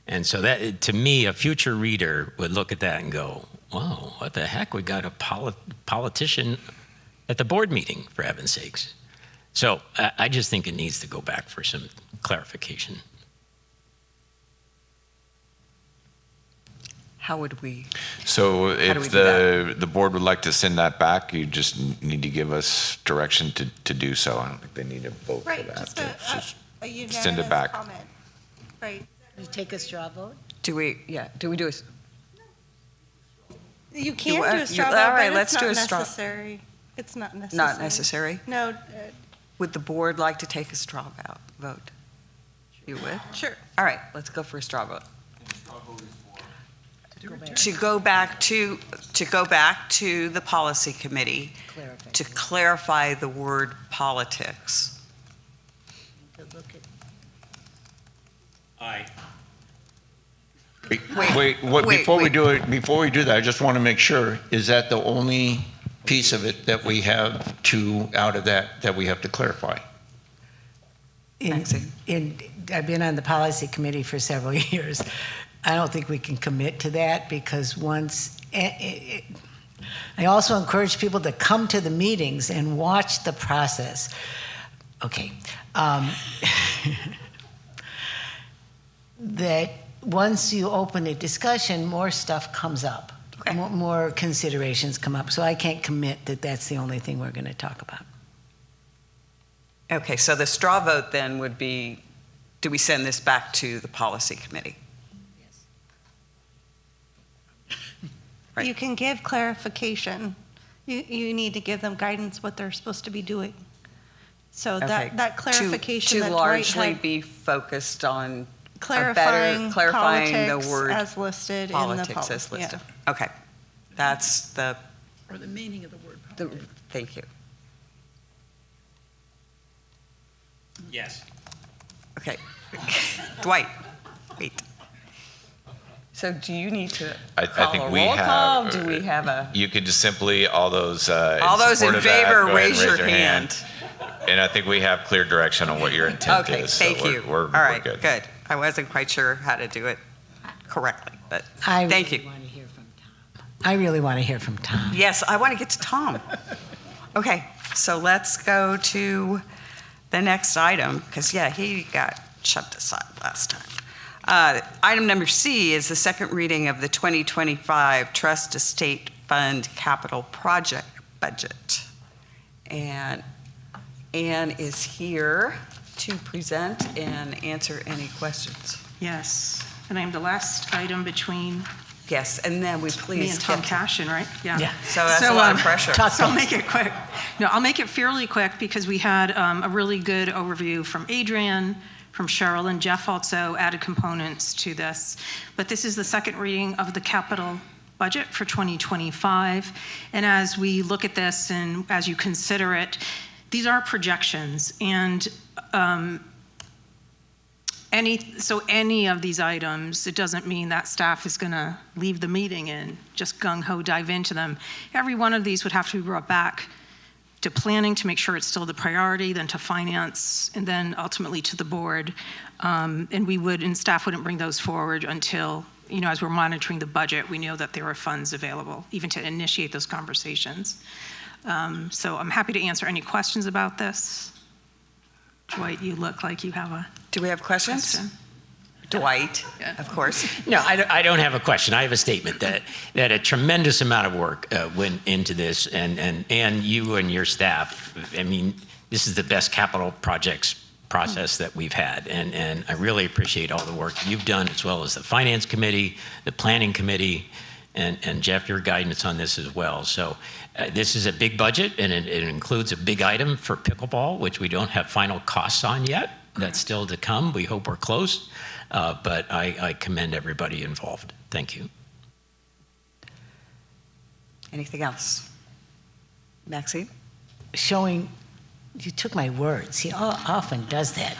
and so that, to me, a future reader would look at that and go, "Whoa, what the heck? We got a politician at the board meeting, for heaven's sakes." So I just think it needs to go back for some clarification. How would we? So How do we if do the board would like to send that back, you just need to give us direction to do so. I don't think they need to vote for that. Just a unanimous send it back. comment. Right. You take a straw vote? Do we do a? You can what? do a straw All vote, right, but let's it's do not a straw- necessary. It's not necessary. Not necessary? No. Would the board like to take a straw vote? You would? Sure. All right, let's go for a straw vote. To go back to the policy committee to clarify the word politics. Aye. Before we do that, I just want to make sure, is that the only piece of it that we have out of that we have to clarify? I've been on the policy committee for several years. I don't think we can commit to that, because I also encourage people to come to the meetings and watch the process. Okay. That once you open a discussion, more stuff comes up. Okay. More considerations come up. So I can't commit that that's the only thing we're going to talk about. Okay, so the straw vote then would be, do we send this back to the policy committee? Right. You can give clarification. You need to give them guidance what they're supposed to be doing. So that clarification to that largely Dwight had, be focused on clarifying the word as listed in the politics as listed. Yeah. Okay, that's the meaning of the word. Thank you. Yes. Okay, Dwight, wait. So do you need to call I think a we roll have. call? Do we have a? You could just simply, all those in favor, support of that, go ahead and raise your hand. And I think we have clear direction on what your intent Okay, is. thank so you. We're All right, good. good. I wasn't quite sure how to do it correctly, but I thank really you. want to hear from Tom. I really want to hear from Tom. Yes, I want to get to Tom. Okay, so let's go to the next item, because, yeah, he got shoved aside last time. Item number C is the second reading of the 2025 Trust Estate Fund Capital Project Budget. And Anne is here to present and answer any questions. Yes, and I'm the last item between Yes, and then we please me and Tom get- Cashin, right? Yeah. So that's a lot of pressure. So I'll make it quick. No, I'll make it fairly quick because we had a really good overview from Adrian, from Cheryl, and Jeff also added components to this. But this is the second reading of the capital budget for 2025. And as we look at this and as you consider it, these are projections. And any of these items, it doesn't mean that staff is going to leave the meeting and just gung-ho dive into them. Every one of these would have to be brought back to planning to make sure it's still the priority, then to finance, and then ultimately to the board. And staff wouldn't bring those forward until, as we're monitoring the budget, we know that there are funds available, even to initiate those conversations. So I'm happy to answer any questions about this. Dwight, you look like you have a Do we have questions? question. Dwight, of course. No, I don't have a question. I have a statement that a tremendous amount of work went into this, and you and your staff. I mean, this is the best capital projects process that we've had, and I really appreciate all the work you've done, as well as the Finance Committee, the Planning Committee, and Jeff, your guidance on this as well. So this is a big budget, and it includes a big item for pickleball, which we don't have final costs on yet. That's still to come. We hope we're close. But I commend everybody involved. Thank you. Anything else? Maxine? You took my words. He often does that.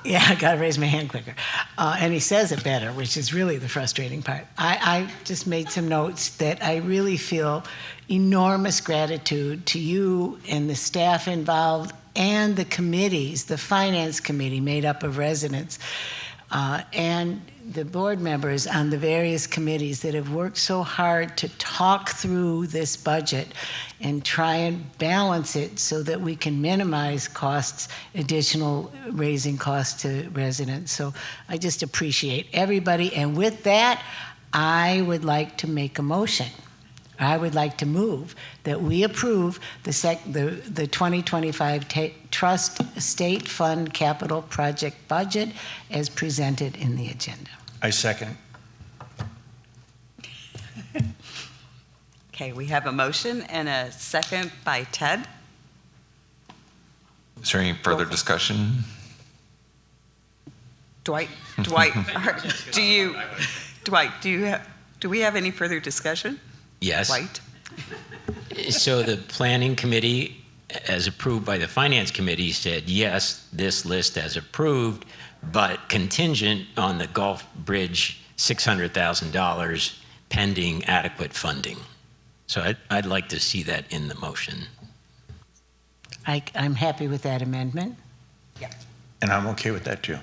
Yeah, I got to raise my hand quicker. And he says it better, which is really the frustrating part. I just made some notes that I really feel enormous gratitude to you and the staff involved and the committees, the Finance Committee made up of residents, and the board members on the various committees that have worked so hard to talk through this budget and try and balance it so that we can minimize costs, additional raising costs to residents. So I just appreciate everybody. And with that, I would like to make a motion. I would like to move that we approve the 2025 Trust Estate Fund Capital Project Budget as presented in the agenda. I second. Okay, we have a motion and a second by Ted. Is there any further discussion? Dwight, do we have any further discussion? Yes. Dwight? So the Planning Committee, as approved by the Finance Committee, said, yes, this list as approved, but contingent on the Gulf Bridge $600,000 pending adequate funding. So I'd like to see that in the motion. I'm happy with that amendment. Yeah. And I'm okay with that too.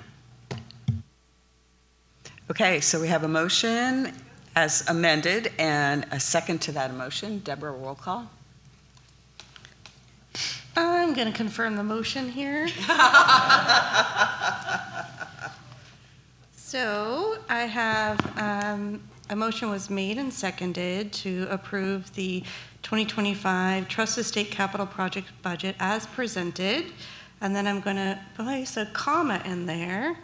Okay, so we have a motion as amended and a second to that motion. Deborah, roll call. I'm going to confirm the motion here. So I have a motion was made and seconded to approve the 2025 Trust Estate Capital Project budget as presented. And then I'm going to place a comma in there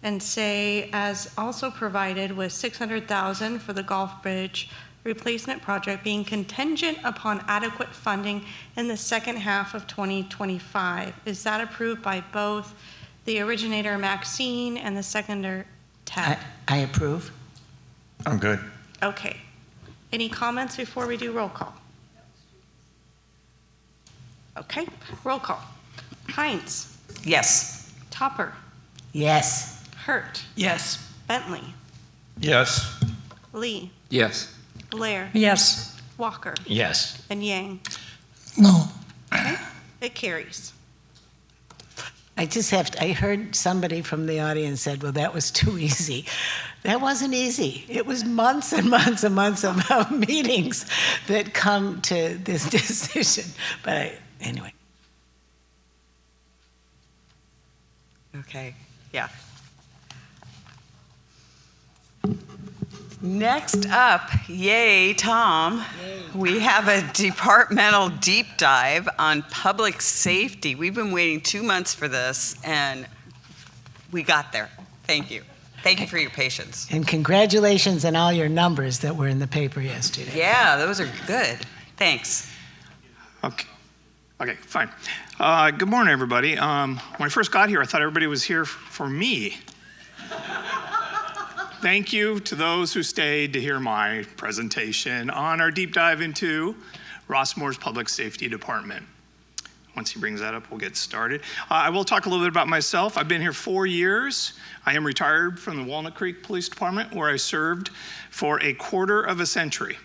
and say, as also provided with $600,000 for the Gulf Bridge replacement project being contingent upon adequate funding in the second half of 2025. Is that approved by both the originator Maxine and the seconder Ted? I approve. I'm good. Okay. Any comments before we do roll call? Okay, roll call. Heinz. Yes. Topper. Yes. Hurt. Yes. Bentley. Yes. Lee. Yes. Blair. Yes. Walker. Yes. And Yang. No. Okay. It carries. I heard somebody from the audience said, well, that was too easy. That wasn't easy. It was months and months and months of meetings that come to this decision. But anyway. Okay, yeah. Next up, yay, Tom, we have a departmental deep dive on public safety. We've been waiting 2 months for this, and we got there. Thank you. Thank you for your patience. And congratulations on all your numbers that were in the paper yesterday. Yeah, those are good. Thanks. Okay, fine. Good morning, everybody. When I first got here, I thought everybody was here for me. Thank you to those who stayed to hear my presentation on our deep dive into Rossmoor's Public Safety Department. Once he brings that up, we'll get started. I will talk a little bit about myself. I've been here 4 years. I am retired from the Walnut Creek Police Department, where I served for a quarter of a century.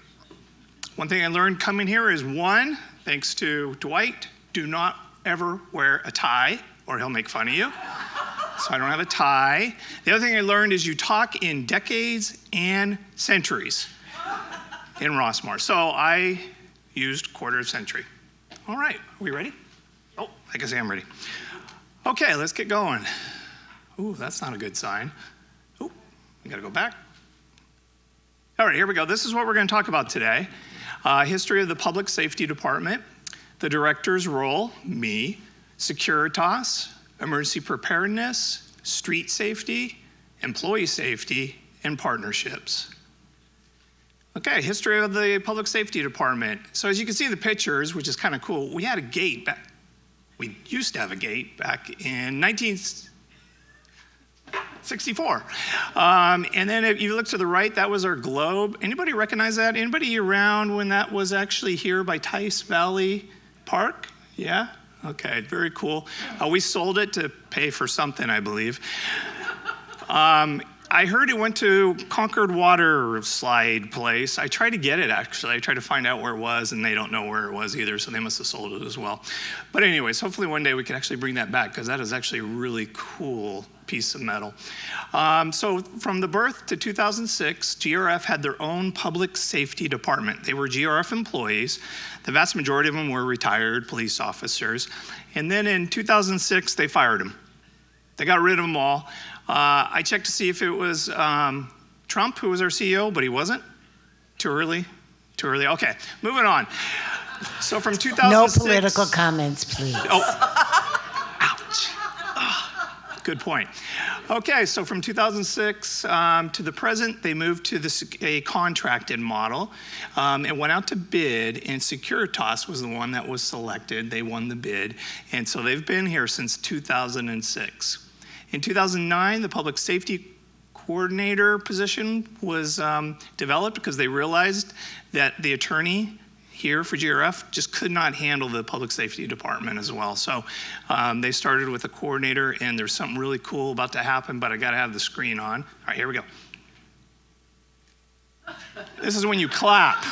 One thing I learned coming here is, one, thanks to Dwight, do not ever wear a tie or he'll make fun of you. So I don't have a tie. The other thing I learned is you talk in decades and centuries in Rossmoor. So I used quarter century. All right, are we ready? Oh, I guess I am ready. Okay, let's get going. Ooh, that's not a good sign. Ooh, we gotta go back. All right, here we go. This is what we're gonna talk about today. History of the Public Safety Department, the director's role, me, Securitas, emergency preparedness, street safety, employee safety, and partnerships. Okay, history of the Public Safety Department. So as you can see in the pictures, which is kind of cool, we had a gate back, we used to have a gate back in 1964. And then if you look to the right, that was our globe. Anybody recognize that? Anybody around when that was actually here by Tice Valley Park? Yeah? Okay, very cool. We sold it to pay for something, I believe. I heard it went to Concord Water Slide place. I tried to get it, actually. I tried to find out where it was, and they don't know where it was either, so they must have sold it as well. But anyways, hopefully one day we can actually bring that back, because that is actually a really cool piece of metal. So from the birth to 2006, GRF had their own public safety department. They were GRF employees. The vast majority of them were retired police officers. And then in 2006, they fired them. They got rid of them all. I checked to see if it was Trump who was our CEO, but he wasn't. Too early? Too early? Okay, moving on. So from 2006... No political comments, please. Oh, ouch. Good point. Okay, so from 2006 to the present, they moved to a contracted model. It went out to bid, and Securitas was the one that was selected. They won the bid, and so they've been here since 2006. In 2009, the public safety coordinator position was developed because they realized that the attorney here for GRF just could not handle the public safety department as well. So they started with a coordinator, and there's something really cool about to happen, but I gotta have the screen on. All right, here we go. This is when you clap.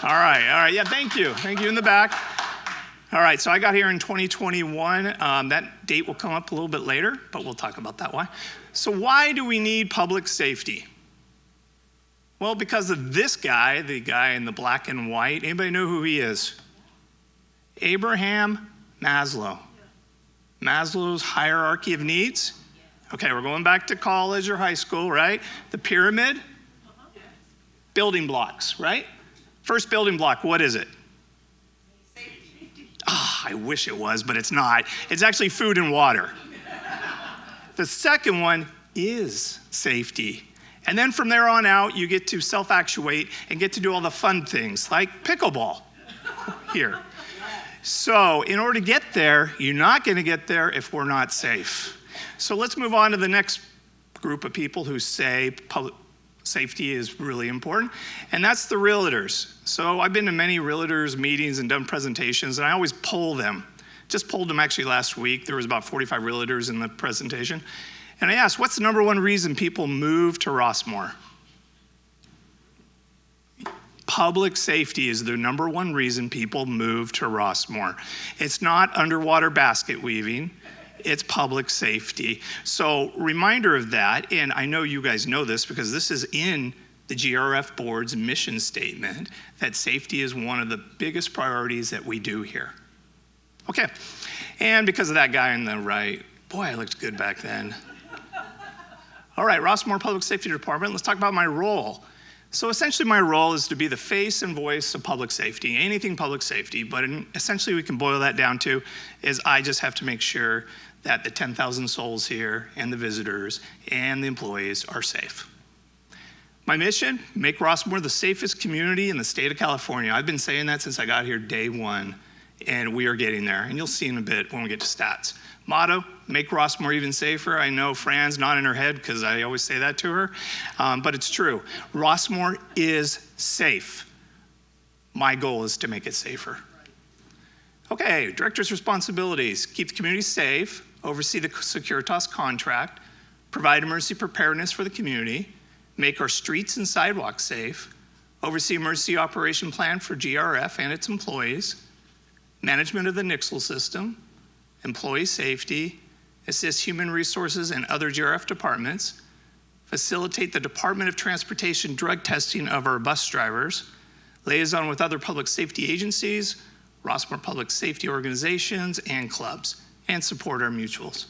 All right, yeah, thank you in the back. All right, so I got here in 2021. That date will come up a little bit later, but we'll talk about that why. So why do we need public safety? Well, because of this guy, the guy in the black and white. Anybody know who he is? Abraham Maslow. Maslow's hierarchy of needs. Okay, we're going back to college or high school, right? The pyramid. Building blocks, right? First building block, what is it? Oh, I wish it was, but it's not. It's actually food and water. The second one is safety. And then from there on out, you get to self-actuate and get to do all the fun things like pickleball here. So in order to get there, you're not going to get there if we're not safe. So let's move on to the next group of people who say public safety is really important, and that's the realtors. So I've been to many realtors meetings and done presentations, and I always poll them. Just polled them actually last week. There was about 45 realtors in the presentation. And I asked, what's the number one reason people move to Rossmoor? Public safety is the number one reason people move to Rossmoor. It's not underwater basket weaving. It's public safety. So reminder of that, and I know you guys know this because this is in the GRF board's mission statement, that safety is one of the biggest priorities that we do here. Okay, and because of that guy on the right, boy, I looked good back then. All right, Rossmoor Public Safety Department, let's talk about my role. So essentially my role is to be the face and voice of public safety, anything public safety, but essentially we can boil that down to is I just have to make sure that the 10,000 souls here and the visitors and the employees are safe. My mission, make Rossmore the safest community in the state of California. I've been saying that since I got here day one, and we are getting there, and you'll see in a bit when we get to stats. Motto, make Rossmore even safer. I know Fran's nodding her head because I always say that to her, but it's true. Rossmore is safe. My goal is to make it safer. Okay, director's responsibilities. Keep the community safe, oversee the Securitas contract, provide emergency preparedness for the community, make our streets and sidewalks safe, oversee emergency operation plan for GRF and its employees, management of the Nixle system, employee safety, assist human resources and other GRF departments, facilitate the Department of Transportation drug testing of our bus drivers, liaison with other public safety agencies, Rossmore public safety organizations and clubs, and support our mutuals.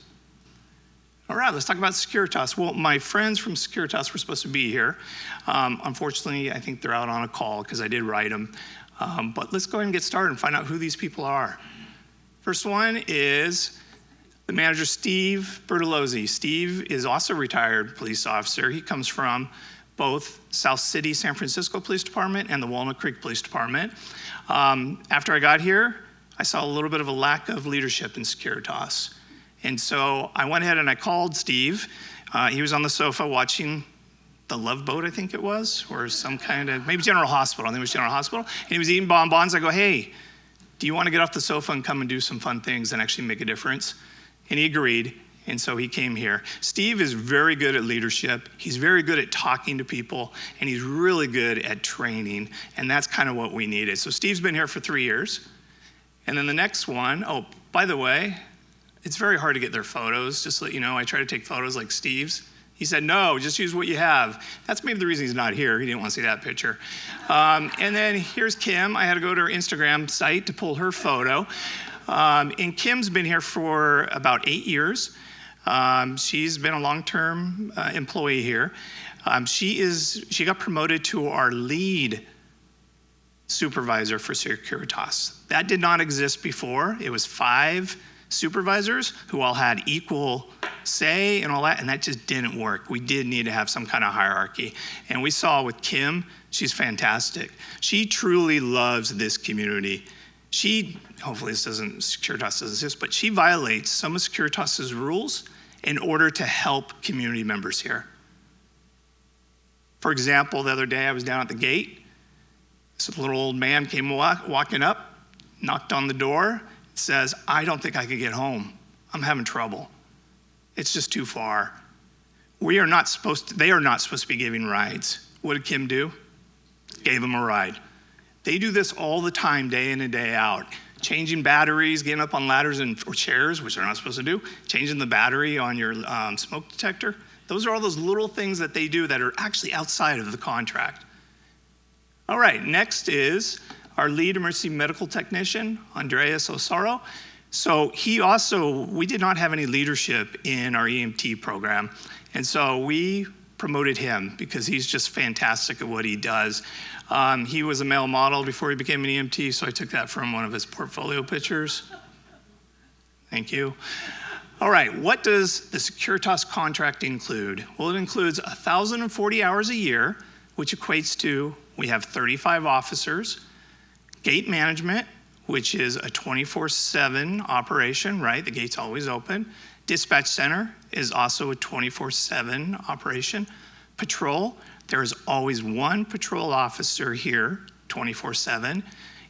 All right, let's talk about Securitas. Well, my friends from Securitas were supposed to be here. Unfortunately, I think they're out on a call because I did write them. But let's go ahead and get started and find out who these people are. First one is the manager, Steve Bertolozzi. Steve is also a retired police officer. He comes from both South City, San Francisco Police Department and the Walnut Creek Police Department. After I got here, I saw a little bit of a lack of leadership in Securitas. And so I went ahead and I called Steve. He was on the sofa watching the Love Boat, I think it was, or some kind of, maybe General Hospital. I think it was General Hospital. And he was eating bonbons. I go, hey, do you want to get off the sofa and come and do some fun things and actually make a difference? And he agreed. And so he came here. Steve is very good at leadership. He's very good at talking to people, and he's really good at training. And that's kind of what we needed. So Steve's been here for 3 years. And then the next one, oh, by the way, it's very hard to get their photos. Just to let you know, I try to take photos like Steve's. He said, no, just use what you have. That's maybe the reason he's not here. He didn't want to see that picture. And then here's Kim. I had to go to her Instagram site to pull her photo. And Kim's been here for about 8 years. She's been a long-term employee here. She got promoted to our lead supervisor for Securitas. That did not exist before. It was 5 supervisors who all had equal say and all that, and that just didn't work. We did need to have some kind of hierarchy. And we saw with Kim, she's fantastic. She truly loves this community. Hopefully Securitas doesn't exist, but she violates some of Securitas's rules in order to help community members here. For example, the other day I was down at the gate. This little old man came walking up, knocked on the door, says, I don't think I could get home. I'm having trouble. It's just too far. They are not supposed to be giving rides. What did Kim do? Gave him a ride. They do this all the time, day in and day out. Changing batteries, getting up on ladders or chairs, which they're not supposed to do, changing the battery on your smoke detector. Those are all those little things that they do that are actually outside of the contract. All right, next is our lead emergency medical technician, Andreas Osaro. So we did not have any leadership in our EMT program. And so we promoted him because he's just fantastic at what he does. He was a male model before he became an EMT, so I took that from one of his portfolio pictures. Thank you. All right, what does the Securitas contract include? Well, it includes 1,040 hours a year, which equates to, we have 35 officers, gate management, which is a 24/7 operation, right? The gate's always open. Dispatch center is also a 24/7 operation. Patrol, there is always one patrol officer here, 24/7.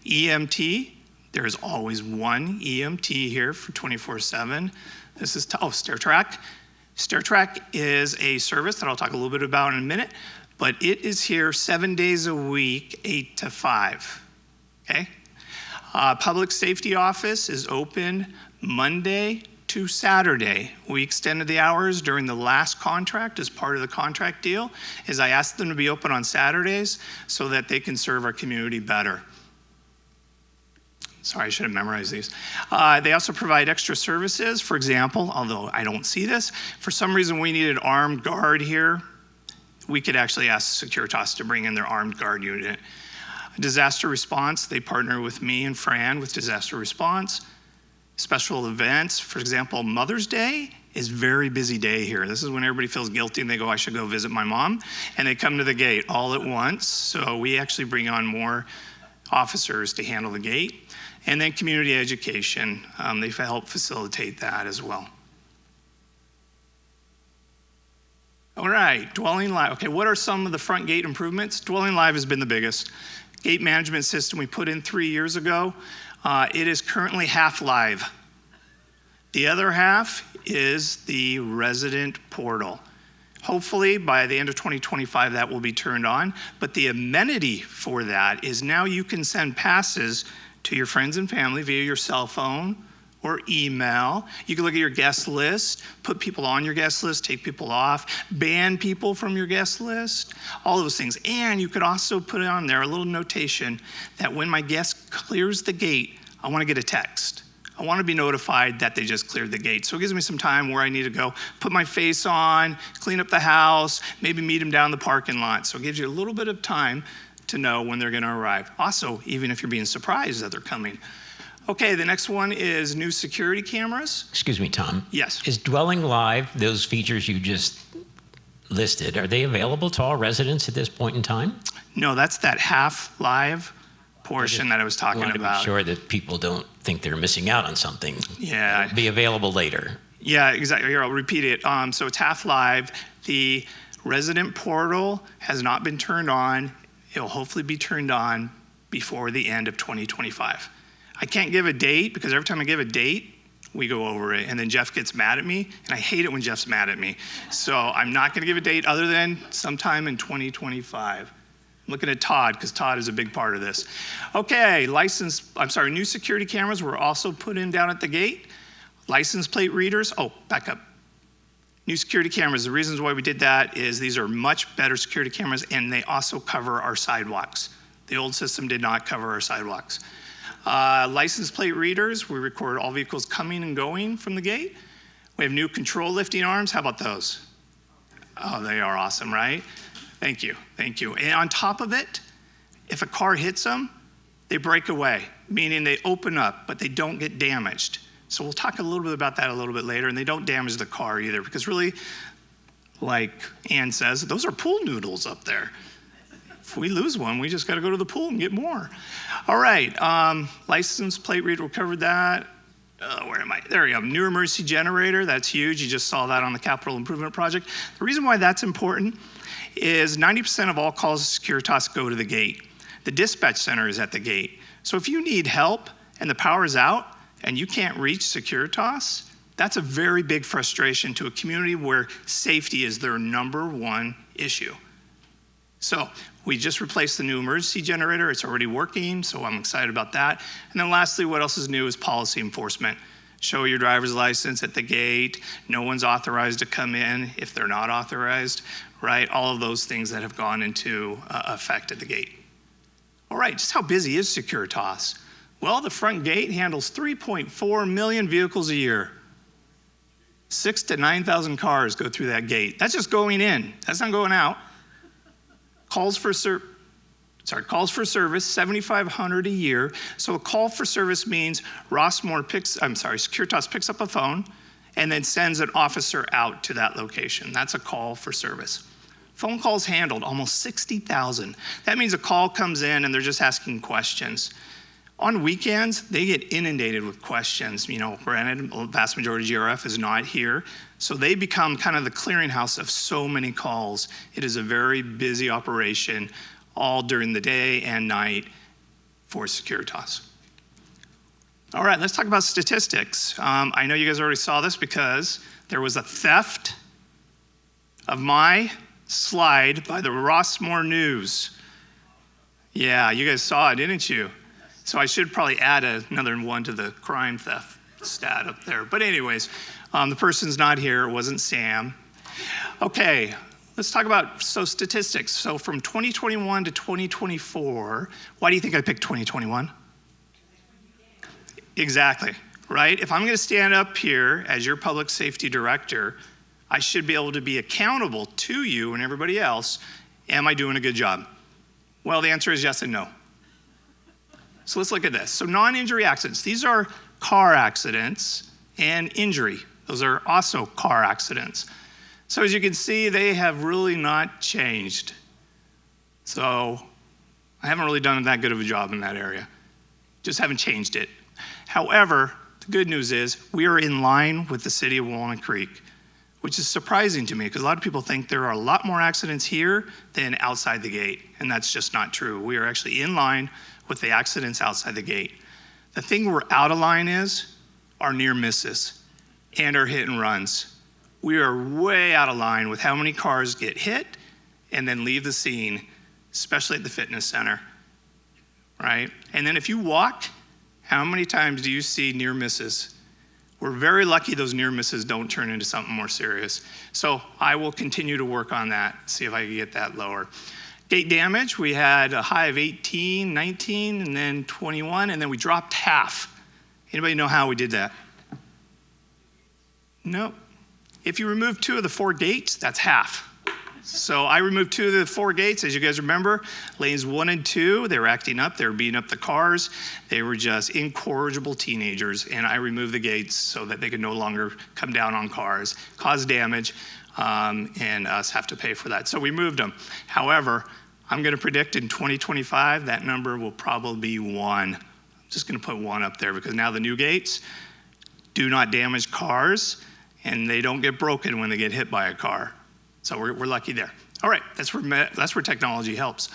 EMT, there is always one EMT here for 24/7. This is, StairTrack. StairTrack is a service that I'll talk a little bit about in a minute, but it is here 7 days a week, 8 to 5, okay? Public safety office is open Monday to Saturday. We extended the hours during the last contract as part of the contract deal, as I asked them to be open on Saturdays so that they can serve our community better. Sorry, I should have memorized these. They also provide extra services. For example, although I don't see this, for some reason we needed armed guard here. we could actually ask Securitas to bring in their armed guard unit. Disaster response, they partner with me and Fran with disaster response. Special events, for example, Mother's Day is a very busy day here. This is when everybody feels guilty and they go, I should go visit my mom. And they come to the gate all at once. So we actually bring on more officers to handle the gate. And then community education, they help facilitate that as well. All right, Dwelling Live. Okay, what are some of the front gate improvements? Dwelling Live has been the biggest. Gate management system we put in 3 years ago. It is currently half live. The other half is the resident portal. Hopefully by the end of 2025 that will be turned on, but the amenity for that is now you can send passes to your friends and family via your cell phone or email. You can look at your guest list, put people on your guest list, take people off, ban people from your guest list, all those things. And you could also put on there a little notation that when my guest clears the gate, I want to get a text. I want to be notified that they just cleared the gate. So it gives me some time where I need to go put my face on, clean up the house, maybe meet them down the parking lot. So it gives you a little bit of time to know when they're going to arrive. Also, even if you're being surprised that they're coming. Okay, the next one is new security cameras. Excuse me, Tom. Yes. Is Dwelling Live, those features you just listed, are they available to all residents at this point in time? No, that's that half live portion that I was talking about. I want to be sure that people don't think they're missing out on something. Yeah. It'll be available later. Yeah, exactly. Here, I'll repeat it. So it's half live. The resident portal has not been turned on. It'll hopefully be turned on before the end of 2025. I can't give a date because every time I give a date, we go over it. And then Jeff gets mad at me. And I hate it when Jeff's mad at me. So I'm not going to give a date other than sometime in 2025. I'm looking at Todd because Todd is a big part of this. Okay, new security cameras were also put in down at the gate. License plate readers. Oh, back up. New security cameras. The reasons why we did that is these are much better security cameras and they also cover our sidewalks. The old system did not cover our sidewalks. License plate readers, we record all vehicles coming and going from the gate. We have new control lifting arms. How about those? Oh, they are awesome, right? Thank you, thank you. And on top of it, if a car hits them, they break away, meaning they open up, but they don't get damaged. So we'll talk a little bit about that a little bit later, and they don't damage the car either, because really, like Ann says, those are pool noodles up there. If we lose one, we just got to go to the pool and get more. All right, license plate reader, we covered that. Where am I? There we go. New emergency generator, that's huge. You just saw that on the capital improvement project. The reason why that's important is 90% of all calls to Securitas go to the gate. The dispatch center is at the gate. So if you need help and the power is out and you can't reach Securitas, that's a very big frustration to a community where safety is their number one issue. So we just replaced the new emergency generator. It's already working, so I'm excited about that. And then lastly, what else is new is policy enforcement. Show your driver's license at the gate. No one's authorized to come in if they're not authorized, right? All of those things that have gone into effect at the gate. All right, just how busy is Securitas? Well, the front gate handles 3.4 million vehicles a year. 6,000 to 9,000 cars go through that gate. That's just going in. That's not going out. Calls for service, 7,500 a year. So a call for service means Securitas picks up a phone and then sends an officer out to that location. That's a call for service. Phone calls handled, almost 60,000. That means a call comes in and they're just asking questions. On weekends, they get inundated with questions. Granted, the vast majority of GRF is not here, so they become kind of the clearinghouse of so many calls. It is a very busy operation all during the day and night for Securitas. All right, let's talk about statistics. I know you guys already saw this because there was a theft of my slide by the Rossmore News. Yeah, you guys saw it, didn't you? So I should probably add another one to the crime theft stat up there. But anyways, the person's not here. It wasn't Sam. Okay, let's talk about statistics. So from 2021 to 2024, why do you think I picked 2021? Exactly, right? If I'm going to stand up here as your public safety director, I should be able to be accountable to you and everybody else. Am I doing a good job? Well, the answer is yes and no. So let's look at this. So non-injury accidents, these are car accidents and injury. Those are also car accidents. So as you can see, they have really not changed. So I haven't really done that good of a job in that area. Just haven't changed it. However, the good news is we are in line with the city of Walnut Creek, which is surprising to me because a lot of people think there are a lot more accidents here than outside the gate, and that's just not true. We are actually in line with the accidents outside the gate. The thing we're out of line is our near misses and our hit and runs. We are way out of line with how many cars get hit and then leave the scene, especially at the fitness center, right? And then if you walk, how many times do you see near misses? We're very lucky those near misses don't turn into something more serious. So I will continue to work on that, see if I can get that lower. Gate damage, we had a high of 18, 19, and then 21, and then we dropped half. Anybody know how we did that? No. If you remove 2 of the 4 gates, that's half. So I removed 2 of the 4 gates. As you guys remember, lanes 1 and 2, they were acting up. They were beating up the cars. They were just incorrigible teenagers. And I removed the gates so that they could no longer come down on cars, cause damage, and us have to pay for that. So we moved them. However, I'm going to predict in 2025, that number will probably be 1. I'm just going to put 1 up there because now the new gates do not damage cars and they don't get broken when they get hit by a car. So we're lucky there. All right, that's where technology helps.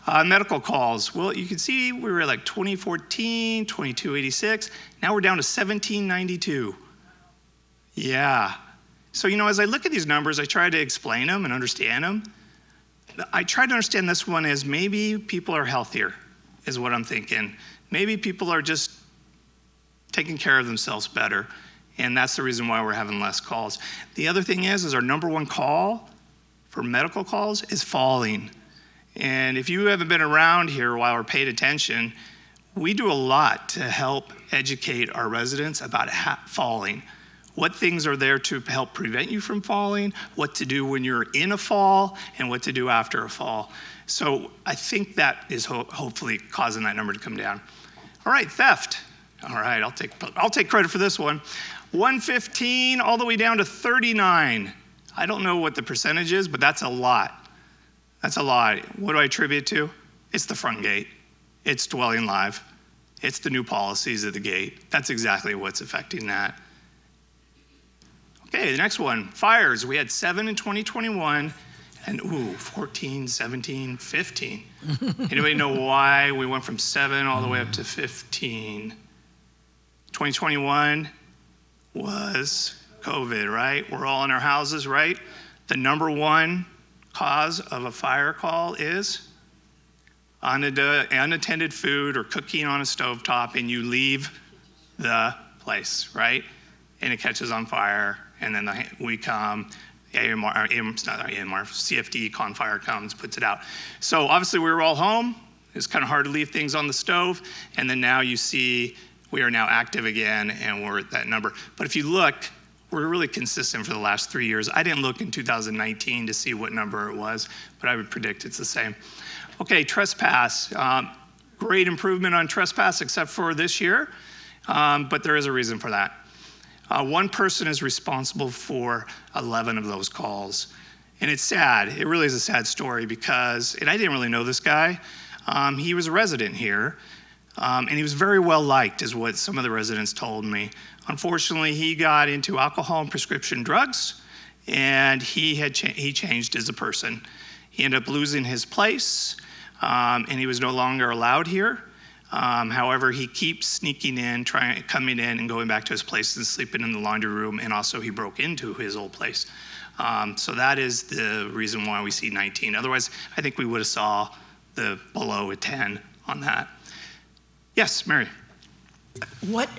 Medical calls. Well, you can see we were at like 2014, 2286. Now we're down to 1792. Yeah. So, as I look at these numbers, I try to explain them and understand them. I try to understand this one as maybe people are healthier, is what I'm thinking. Maybe people are just taking care of themselves better. And that's the reason why we're having less calls. The other thing is our number 1 call for medical calls is falling. And if you haven't been around here while we're paid attention, we do a lot to help educate our residents about falling. What things are there to help prevent you from falling, what to do when you're in a fall, and what to do after a fall. So I think that is hopefully causing that number to come down. All right, theft. All right, I'll take credit for this one. 115 all the way down to 39. I don't know what the percentage is, but that's a lot. That's a lot. What do I attribute it to? It's the front gate. It's dwelling live. It's the new policies at the gate. That's exactly what's affecting that. Okay, the next one, fires. We had 7 in 2021 and 14, 17, 15. Anybody know why we went from 7 all the way up to 15? 2021 was COVID, right? We're all in our houses, right? The number 1 cause of a fire call is unattended food or cooking on a stovetop, and you leave the place, right? And it catches on fire, and then we come, CFD, Con Fire comes, puts it out. So obviously we were all home. It's kind of hard to leave things on the stove, and then now you see we are now active again, and we're at that number. But if you look, we're really consistent for the last 3 years. I didn't look in 2019 to see what number it was, but I would predict it's the same. Okay, trespass. Great improvement on trespass except for this year, but there is a reason for that. 1 person is responsible for 11 of those calls. And it's sad. It really is a sad story because, and I didn't really know this guy. He was a resident here. And he was very well liked, is what some of the residents told me. Unfortunately, he got into alcohol and prescription drugs, and he changed as a person. He ended up losing his place, and he was no longer allowed here. However, he keeps sneaking in, coming in and going back to his place and sleeping in the laundry room, and also he broke into his old place. So that is the reason why we see 19. Otherwise, I think we would have saw the below a 10 on that. Yes, Mary.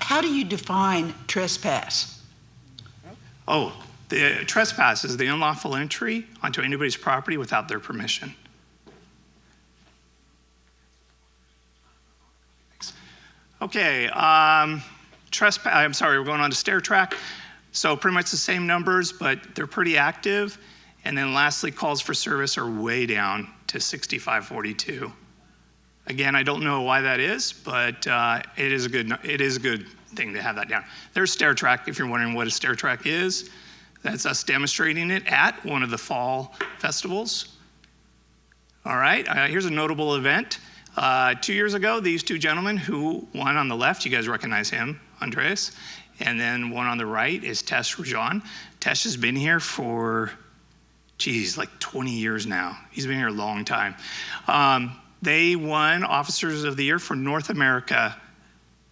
How do you define trespass? Oh, the trespass is the unlawful entry onto anybody's property without their permission. Okay, we're going on to stair track. So pretty much the same numbers, but they're pretty active. And then lastly, calls for service are way down to 6542. Again, I don't know why that is, but it is a good thing to have that down. There's Stair Track, if you're wondering what a Stair Track is. That's us demonstrating it at one of the fall festivals. All right, here's a notable event. 2 years ago, these two gentlemen, who one on the left, you guys recognize him, Andreas, and then one on the right is Tesh Rajan. Tesh has been here for, like 20 years now. He's been here a long time. They won Officers of the Year for North America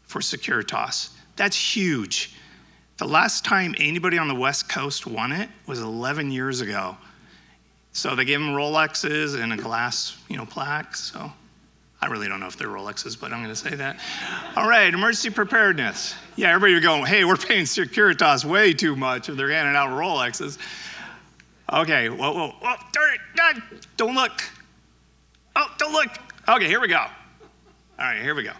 for Securitas. That's huge. The last time anybody on the West Coast won it was 11 years ago. So they gave them Rolexes and a glass, plaque. So I really don't know if they're Rolexes, but I'm going to say that. All right, emergency preparedness. Yeah, everybody was going, hey, we're paying Securitas way too much if they're handing out Rolexes. Okay, whoa, don't look. Oh, don't look. Okay, here we go. All right, here we go.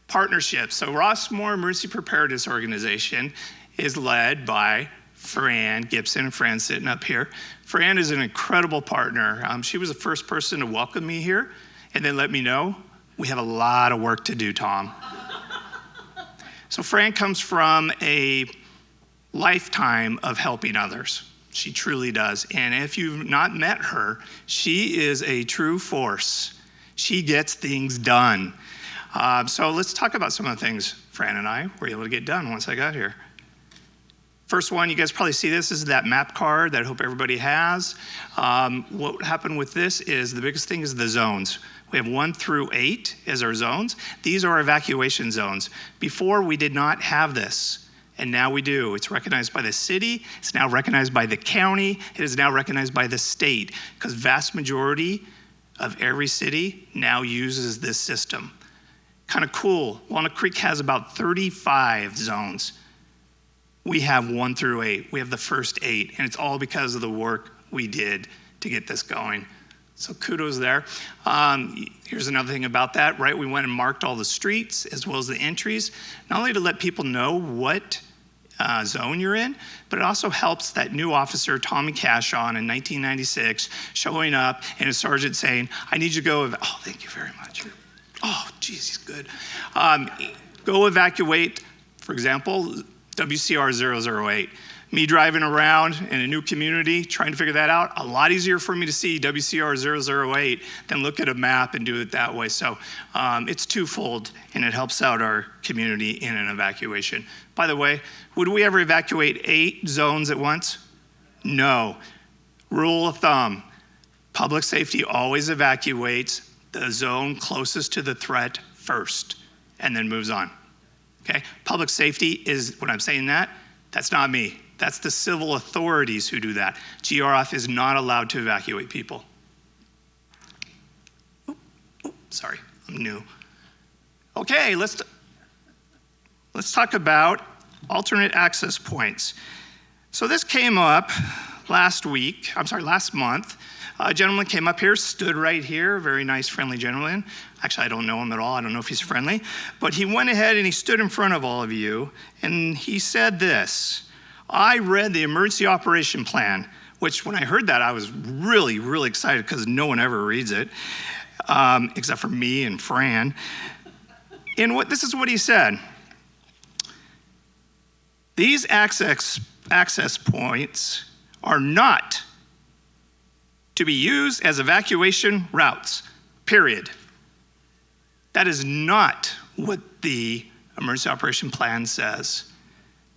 Partnerships. So Rossmore Emergency Preparedness Organization is led by Fran Gibson, and Fran sitting up here. Fran is an incredible partner. She was the first person to welcome me here and then let me know we have a lot of work to do, Tom. So Fran comes from a lifetime of helping others. She truly does. And if you've not met her, she is a true force. She gets things done. So let's talk about some of the things Fran and I were able to get done once I got here. First one, you guys probably see this is that map card that I hope everybody has. What happened with this is the biggest thing is the zones. We have 1 through 8 as our zones. These are evacuation zones. Before, we did not have this, and now we do. It's recognized by the city. It's now recognized by the county. It is now recognized by the state, because vast majority of every city now uses this system. Kind of cool. Walnut Creek has about 35 zones. We have 1 through 8. We have the first 8, and it's all because of the work we did to get this going. So kudos there. Here's another thing about that, right? We went and marked all the streets as well as the entries, not only to let people know what zone you're in, but it also helps that new officer, Tommy Cashon, in 1996, showing up and a sergeant saying, I need you to go, oh, thank you very much. Oh, geez, he's good. Go evacuate, for example, WCR 008. Me driving around in a new community, trying to figure that out, a lot easier for me to see WCR 008 than look at a map and do it that way. So it's twofold, and it helps out our community in an evacuation. By the way, would we ever evacuate 8 zones at once? No. Rule of thumb, public safety always evacuates the zone closest to the threat first, and then moves on. Okay? Public safety is, when I'm saying that, that's not me. That's the civil authorities who do that. GRF is not allowed to evacuate people. Sorry, I'm new. Okay, let's talk about alternate access points. So this came up last month. A gentleman came up here, stood right here, a very nice, friendly gentleman. Actually, I don't know him at all. I don't know if he's friendly. But he went ahead and he stood in front of all of you, and he said this. I read the emergency operation plan, which when I heard that, I was really, really excited because no one ever reads it, except for me and Fran. And this is what he said. These access points are not to be used as evacuation routes, period. That is not what the emergency operation plan says.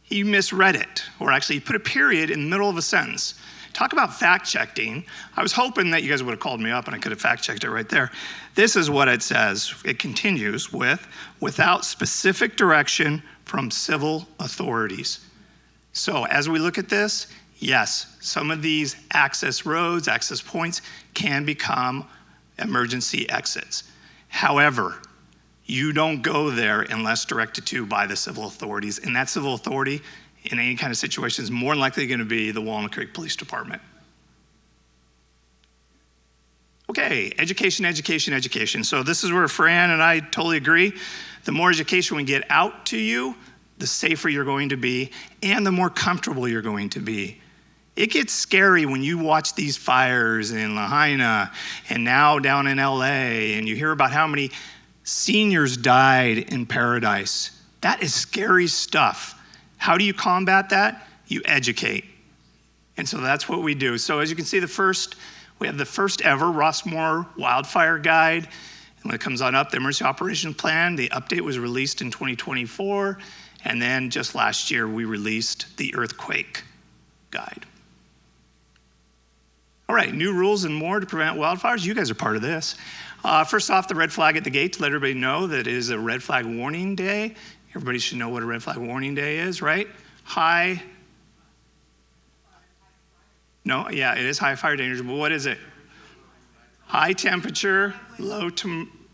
He misread it, or actually he put a period in the middle of a sentence. Talk about fact-checking. I was hoping that you guys would have called me up and I could have fact-checked it right there. This is what it says. It continues with, without specific direction from civil authorities. So as we look at this, yes, some of these access roads, access points can become emergency exits. However, you don't go there unless directed to by the civil authorities. And that civil authority in any kind of situation is more than likely going to be the Walnut Creek Police Department. Okay, education, education, education. So this is where Fran and I totally agree. The more education we get out to you, the safer you're going to be, and the more comfortable you're going to be. It gets scary when you watch these fires in Lahaina and now down in LA, and you hear about how many seniors died in Paradise. That is scary stuff. How do you combat that? You educate. And so that's what we do. So as you can see, we have the first ever Rossmore Wildfire Guide. And when it comes on up, the Emergency Operations Plan, the update was released in 2024. And then just last year, we released the Earthquake Guide. All right, new rules and more to prevent wildfires. You guys are part of this. First off, the red flag at the gate to let everybody know that it is a red flag warning day. Everybody should know what a red flag warning day is, right? It is high fire danger, but what is it? High temperature, low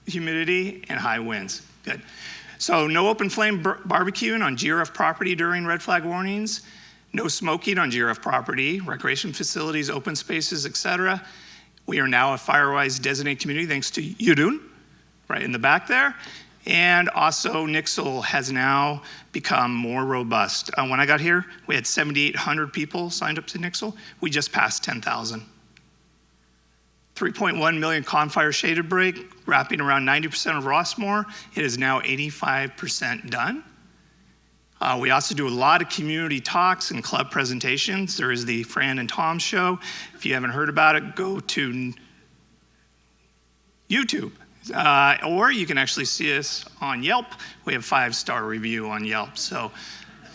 humidity, and high winds. Good. So no open flame barbecuing on GRF property during red flag warnings. No smoking on GRF property, recreation facilities, open spaces, etc. We are now a Firewise designated community thanks to Yudun, right in the back there. And also Nixle has now become more robust. When I got here, we had 7,800 people signed up to Nixle. We just passed 10,000. 3.1 million Confire shaded break, wrapping around 90% of Rossmore. It is now 85% done. We also do a lot of community talks and club presentations. There is the Fran and Tom show. If you haven't heard about it, go to YouTube. Or you can actually see us on Yelp. We have 5-star review on Yelp, so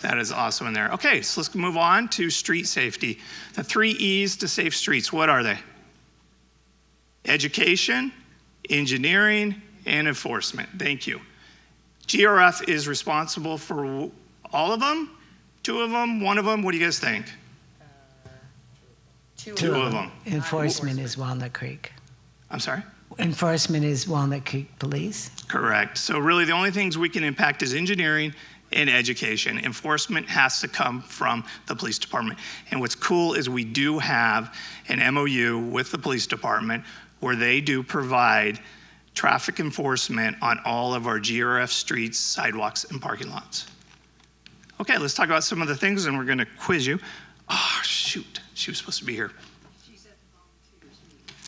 that is also in there. Okay, so let's move on to street safety. The 3 E's to safe streets, what are they? Education, engineering, and enforcement. Thank you. GRF is responsible for all of them? 2 of them? 1 of them? What do you guys think? 2 of them. Enforcement is Walnut Creek. I'm sorry? Enforcement is Walnut Creek Police. Correct. So really the only things we can impact is engineering and education. Enforcement has to come from the police department. And what's cool is we do have an MOU with the police department where they do provide traffic enforcement on all of our GRF streets, sidewalks, and parking lots. Okay, let's talk about some of the things, and we're going to quiz you. Oh, shoot. She was supposed to be here.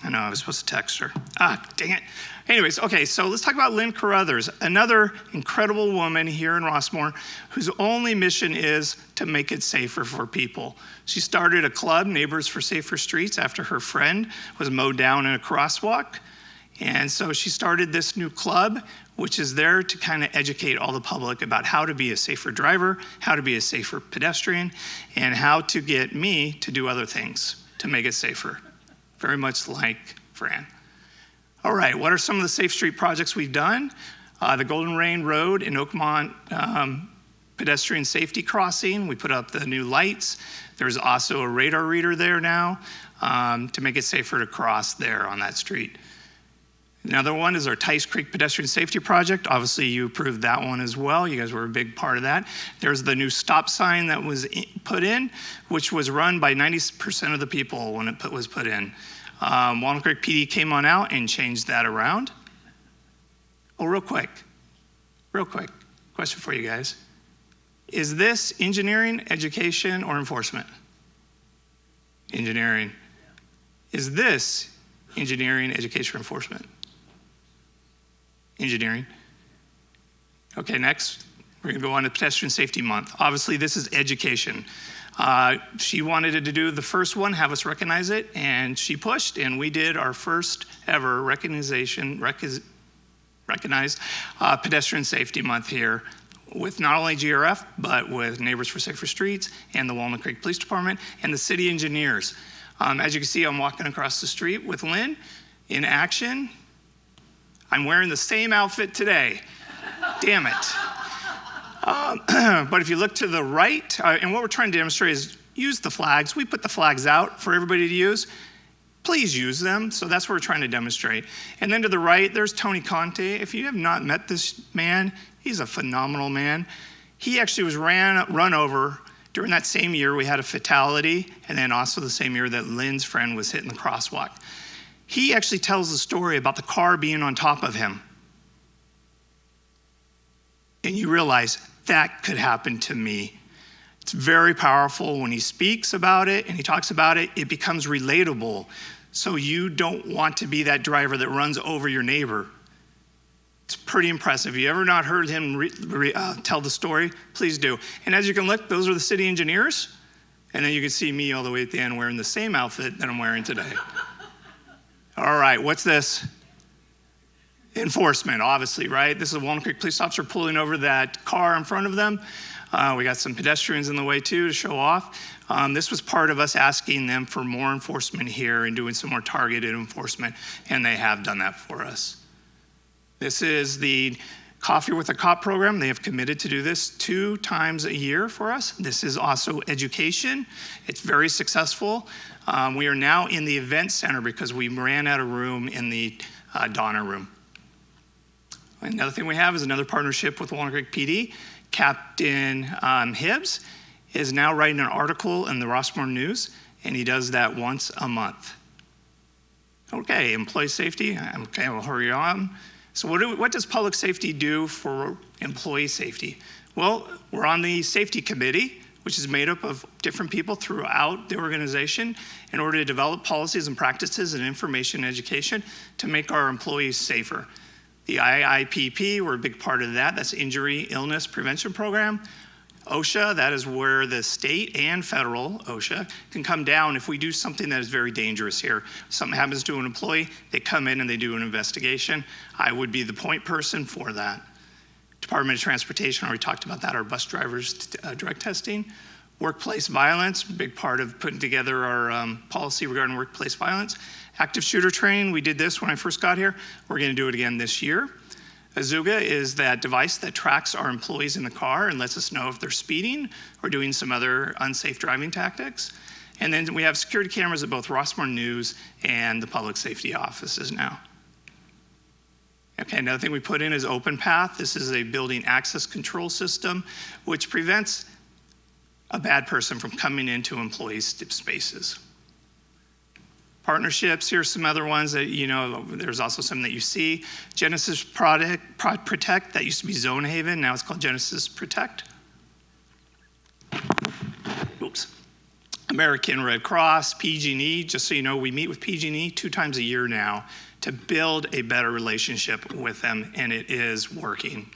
I know, I was supposed to text her. Dang it. Anyways, okay, so let's talk about Lynn Carruthers, another incredible woman here in Rossmore whose only mission is to make it safer for people. She started a club, Neighbors for Safer Streets, after her friend was mowed down in a crosswalk. And so she started this new club, which is there to kind of educate all the public about how to be a safer driver, how to be a safer pedestrian, and how to get me to do other things to make it safer. Very much like Fran. All right, what are some of the safe street projects we've done? The Golden Rain Road in Oakmont pedestrian safety crossing. We put up the new lights. There's also a radar reader there now to make it safer to cross there on that street. Another one is our Tice Creek Pedestrian Safety Project. Obviously, you approved that one as well. You guys were a big part of that. There's the new stop sign that was put in, which was run by 90% of the people when it was put in. Walnut Creek PD came on out and changed that around. Oh, real quick, question for you guys. Is this engineering, education, or enforcement? Engineering. Is this engineering, education, or enforcement? Engineering. Okay, next, we're gonna go on to Pedestrian Safety Month. Obviously, this is education. She wanted to do the first one, have us recognize it, and she pushed, and we did our first ever recognized Pedestrian Safety Month here with not only GRF, but with Neighbors for Safer Streets and the Walnut Creek Police Department and the city engineers. As you can see, I'm walking across the street with Lynn in action. I'm wearing the same outfit today. Damn it. But if you look to the right, and what we're trying to demonstrate is use the flags. We put the flags out for everybody to use. Please use them. So that's what we're trying to demonstrate. And then to the right, there's Tony Conte. If you have not met this man, he's a phenomenal man. He actually was run over during that same year. We had a fatality, and then also the same year that Lynn's friend was hit in the crosswalk. He actually tells the story about the car being on top of him. And you realize that could happen to me. It's very powerful when he speaks about it and he talks about it, it becomes relatable. So you don't want to be that driver that runs over your neighbor. It's pretty impressive. You ever not heard him tell the story? Please do. And as you can look, those are the city engineers. And then you can see me all the way at the end wearing the same outfit that I'm wearing today. All right, what's this? Enforcement, obviously, right? This is a Walnut Creek police officer pulling over that car in front of them. We got some pedestrians in the way too to show off. This was part of us asking them for more enforcement here and doing some more targeted enforcement, and they have done that for us. This is the Coffee with a Cop program. They have committed to do this 2 times a year for us. This is also education. It's very successful. We are now in the event center because we ran out of room in the Donner room. Another thing we have is another partnership with Walnut Creek PD. Captain Hibbs is now writing an article in the Rossmore News, and he does that once a month. Okay, employee safety. Okay, we'll hurry on. So what does public safety do for employee safety? Well, we're on the safety committee, which is made up of different people throughout the organization in order to develop policies and practices and information and education to make our employees safer. The IIPP, we're a big part of that. That's Injury Illness Prevention Program. OSHA, that is where the state and federal OSHA can come down if we do something that is very dangerous here. Something happens to an employee, they come in and they do an investigation. I would be the point person for that. Department of Transportation, already talked about that, our bus drivers drug testing. Workplace violence, big part of putting together our policy regarding workplace violence. Active shooter training, we did this when I first got here. We're gonna do it again this year. Azuga is that device that tracks our employees in the car and lets us know if they're speeding or doing some other unsafe driving tactics. And then we have security cameras at both Rossmore News and the public safety offices now. Okay, another thing we put in is Open Path. This is a building access control system, which prevents a bad person from coming into employees' spaces. Partnerships, here's some other ones that, you know, there's also some that you see. Genesis Protect, that used to be Zone Haven, now it's called Genesis Protect. Oops. American Red Cross, PG&E, just so you know, we meet with PG&E 2 times a year now to build a better relationship with them, and it is working.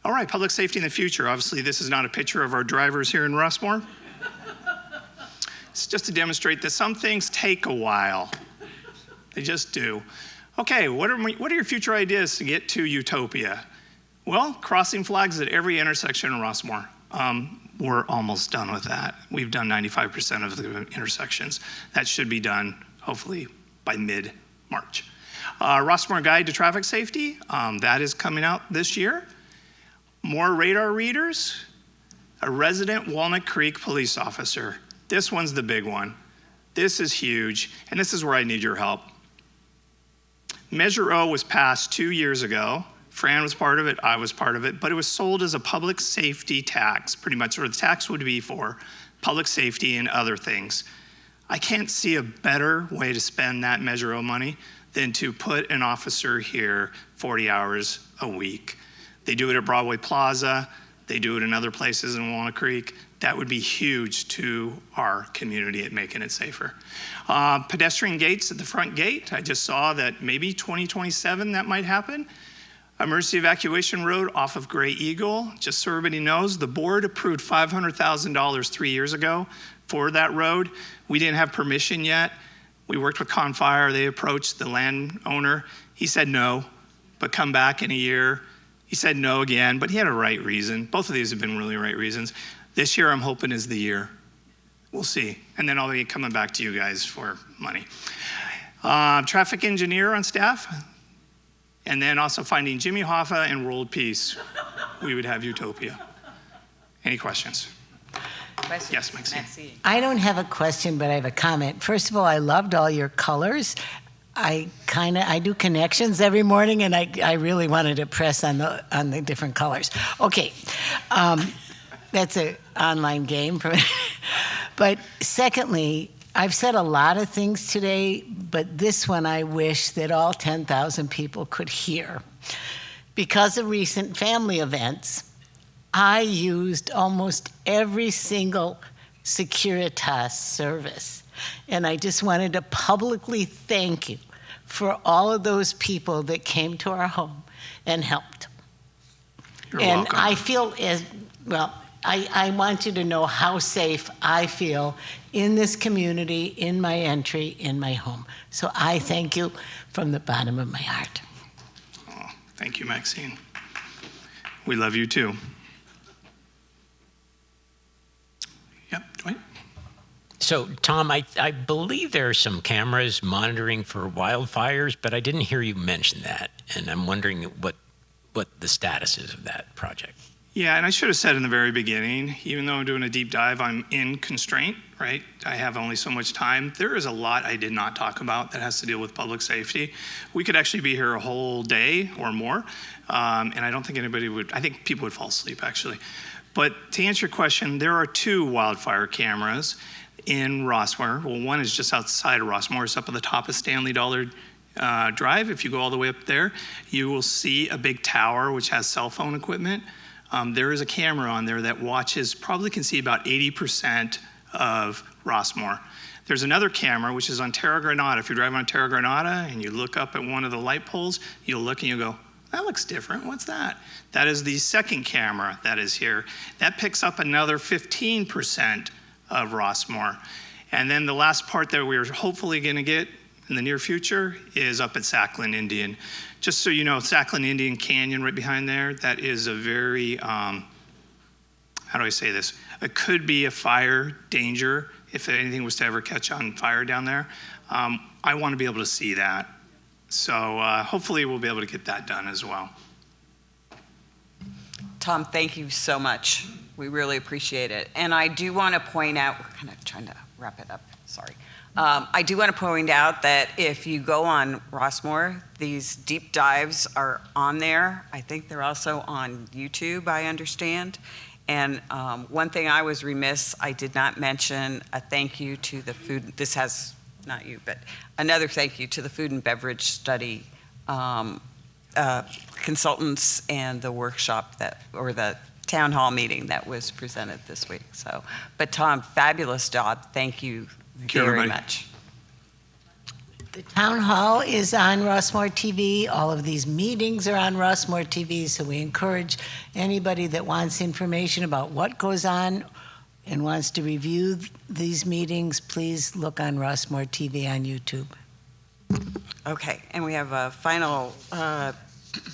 All right, public safety in the future. Obviously, this is not a picture of our drivers here in Rossmore. It's just to demonstrate that some things take a while. They just do. Okay, what are your future ideas to get to utopia? Well, crossing flags at every intersection in Rossmore. We're almost done with that. We've done 95% of the intersections. That should be done, hopefully, by mid-March. Rossmore Guide to Traffic Safety, that is coming out this year. More radar readers, a resident Walnut Creek police officer. This one's the big one. This is huge, and this is where I need your help. Measure O was passed 2 years ago. Fran was part of it, I was part of it, but it was sold as a public safety tax, pretty much, or the tax would be for public safety and other things. I can't see a better way to spend that Measure O money than to put an officer here 40 hours a week. They do it at Broadway Plaza, they do it in other places in Walnut Creek. That would be huge to our community at making it safer. Pedestrian gates at the front gate. I just saw that maybe 2027 that might happen. Emergency evacuation road off of Gray Eagle. Just so everybody knows, the board approved $500,000 3 years ago for that road. We didn't have permission yet. We worked with Confire. They approached the landowner. He said no, but come back in a year. He said no again, but he had a right reason. Both of these have been really right reasons. This year, I'm hoping is the year. We'll see. And then I'll be coming back to you guys for money. Traffic engineer on staff. And then also finding Jimmy Hoffa and World Peace. We would have utopia. Any questions? Yes, Maxine. I don't have a question, but I have a comment. First of all, I loved all your colors. I do connections every morning, and I really wanted to press on the different colors. Okay. That's an online game. But secondly, I've said a lot of things today, but this one I wish that all 10,000 people could hear. Because of recent family events, I used almost every single Securitas service. And I just wanted to publicly thank you for all of those people that came to our home and helped. You're and welcome. I feel as well, I want you to know how safe I feel in this community, in my entry, in my home. So I thank you from the bottom of my heart. Oh, thank you, Maxine. We love you too. Yep, Dwight? So, Tom, I believe there are some cameras monitoring for wildfires, but I didn't hear you mention that. And I'm wondering what the status is of that project. Yeah, and I should have said in the very beginning, even though I'm doing a deep dive, I'm in constraint, right? I have only so much time. There is a lot I did not talk about that has to deal with public safety. We could actually be here a whole day or more, and I don't think anybody would, I think people would fall asleep actually. But to answer your question, there are 2 wildfire cameras in Rossmore. Well, one is just outside of Rossmore. It's up at the top of Stanley Dollar Drive. If you go all the way up there, you will see a big tower which has cell phone equipment. There is a camera on there that watches, probably can see about 80% of Rossmore. There's another camera which is on Terra Granada. If you're driving on Terra Granada and you look up at one of the light poles, you'll look and you go, that looks different. What's that? That is the second camera that is here. That picks up another 15% of Rossmore. And then the last part that we're hopefully going to get in the near future is up at Sakhalin Indian. Just so you know, Sakhalin Indian Canyon right behind there, that is a very, how do I say this? It could be a fire danger if anything was to ever catch on fire down there. I want to be able to see that. So hopefully we'll be able to get that done as well. Tom, thank you so much. We really appreciate it. And I do want to point out, we're kind of trying to wrap it up, sorry. I do want to point out that if you go on Rossmore, these deep dives are on there. I think they're also on YouTube, I understand. And one thing I was remiss, I did not mention a thank you to the food, this has, not you, but another thank you to the food and beverage study consultants and the workshop that, or the town hall meeting that was presented this week. So, but Tom, fabulous job. Thank you very much. The town hall is on Rossmore TV. All of these meetings are on Rossmore TV, so we encourage anybody that wants information about what goes on and wants to review these meetings, please look on Rossmore TV on YouTube. Okay, and we have a final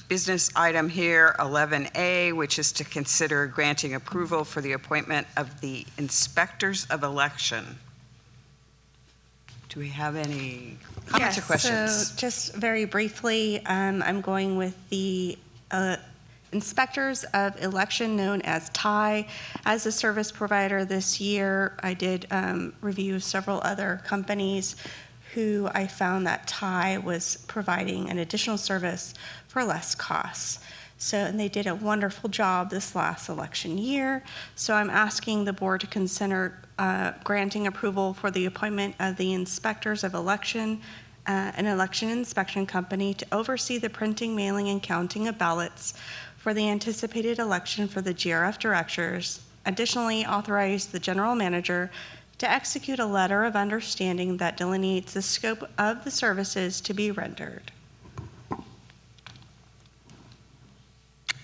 business item here, 11A, which is to consider granting approval for the appointment of the inspectors of election. Do we have any comments or questions? So just very briefly, I'm going with the inspectors of election known as TIE. As a service provider this year, I did review several other companies who I found that TIE was providing an additional service for less costs. So, and they did a wonderful job this last election year. So I'm asking the board to consider granting approval for the appointment of the inspectors of election, an election inspection company to oversee the printing, mailing, and counting of ballots for the anticipated election for the GRF directors. Additionally, authorize the general manager to execute a letter of understanding that delineates the scope of the services to be rendered.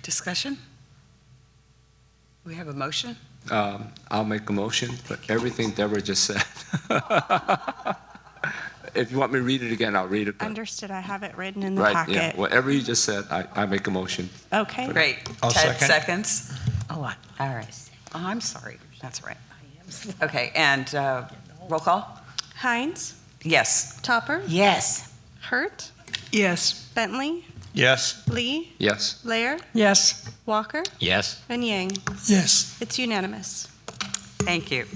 Discussion? We have a motion? I'll make a motion for everything Deborah just said. If you want me to read it again, I'll read it. Understood. I have it written in the Right, packet. yeah. Whatever you just said, I make a motion. Okay. Great. I'll 10 second. seconds. Oh, what? All right. Oh, I'm sorry. That's right. Okay, and roll call? Hines, Yes. Topper, Yes. Hurt, Yes. Bentley, Yes. Lee, Yes. Lair, Yes. Walker, Yes? and Yang. Yes. It's unanimous. Thank you.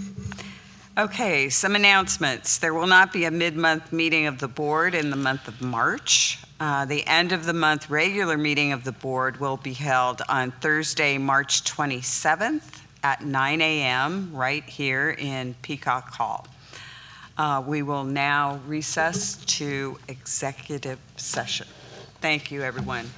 Okay, some announcements. There will not be a mid-month meeting of the board in the month of March. The end of the month regular meeting of the board will be held on Thursday, March 27th at 9 a.m. right here in Peacock Hall. We will now recess to executive session. Thank you, everyone.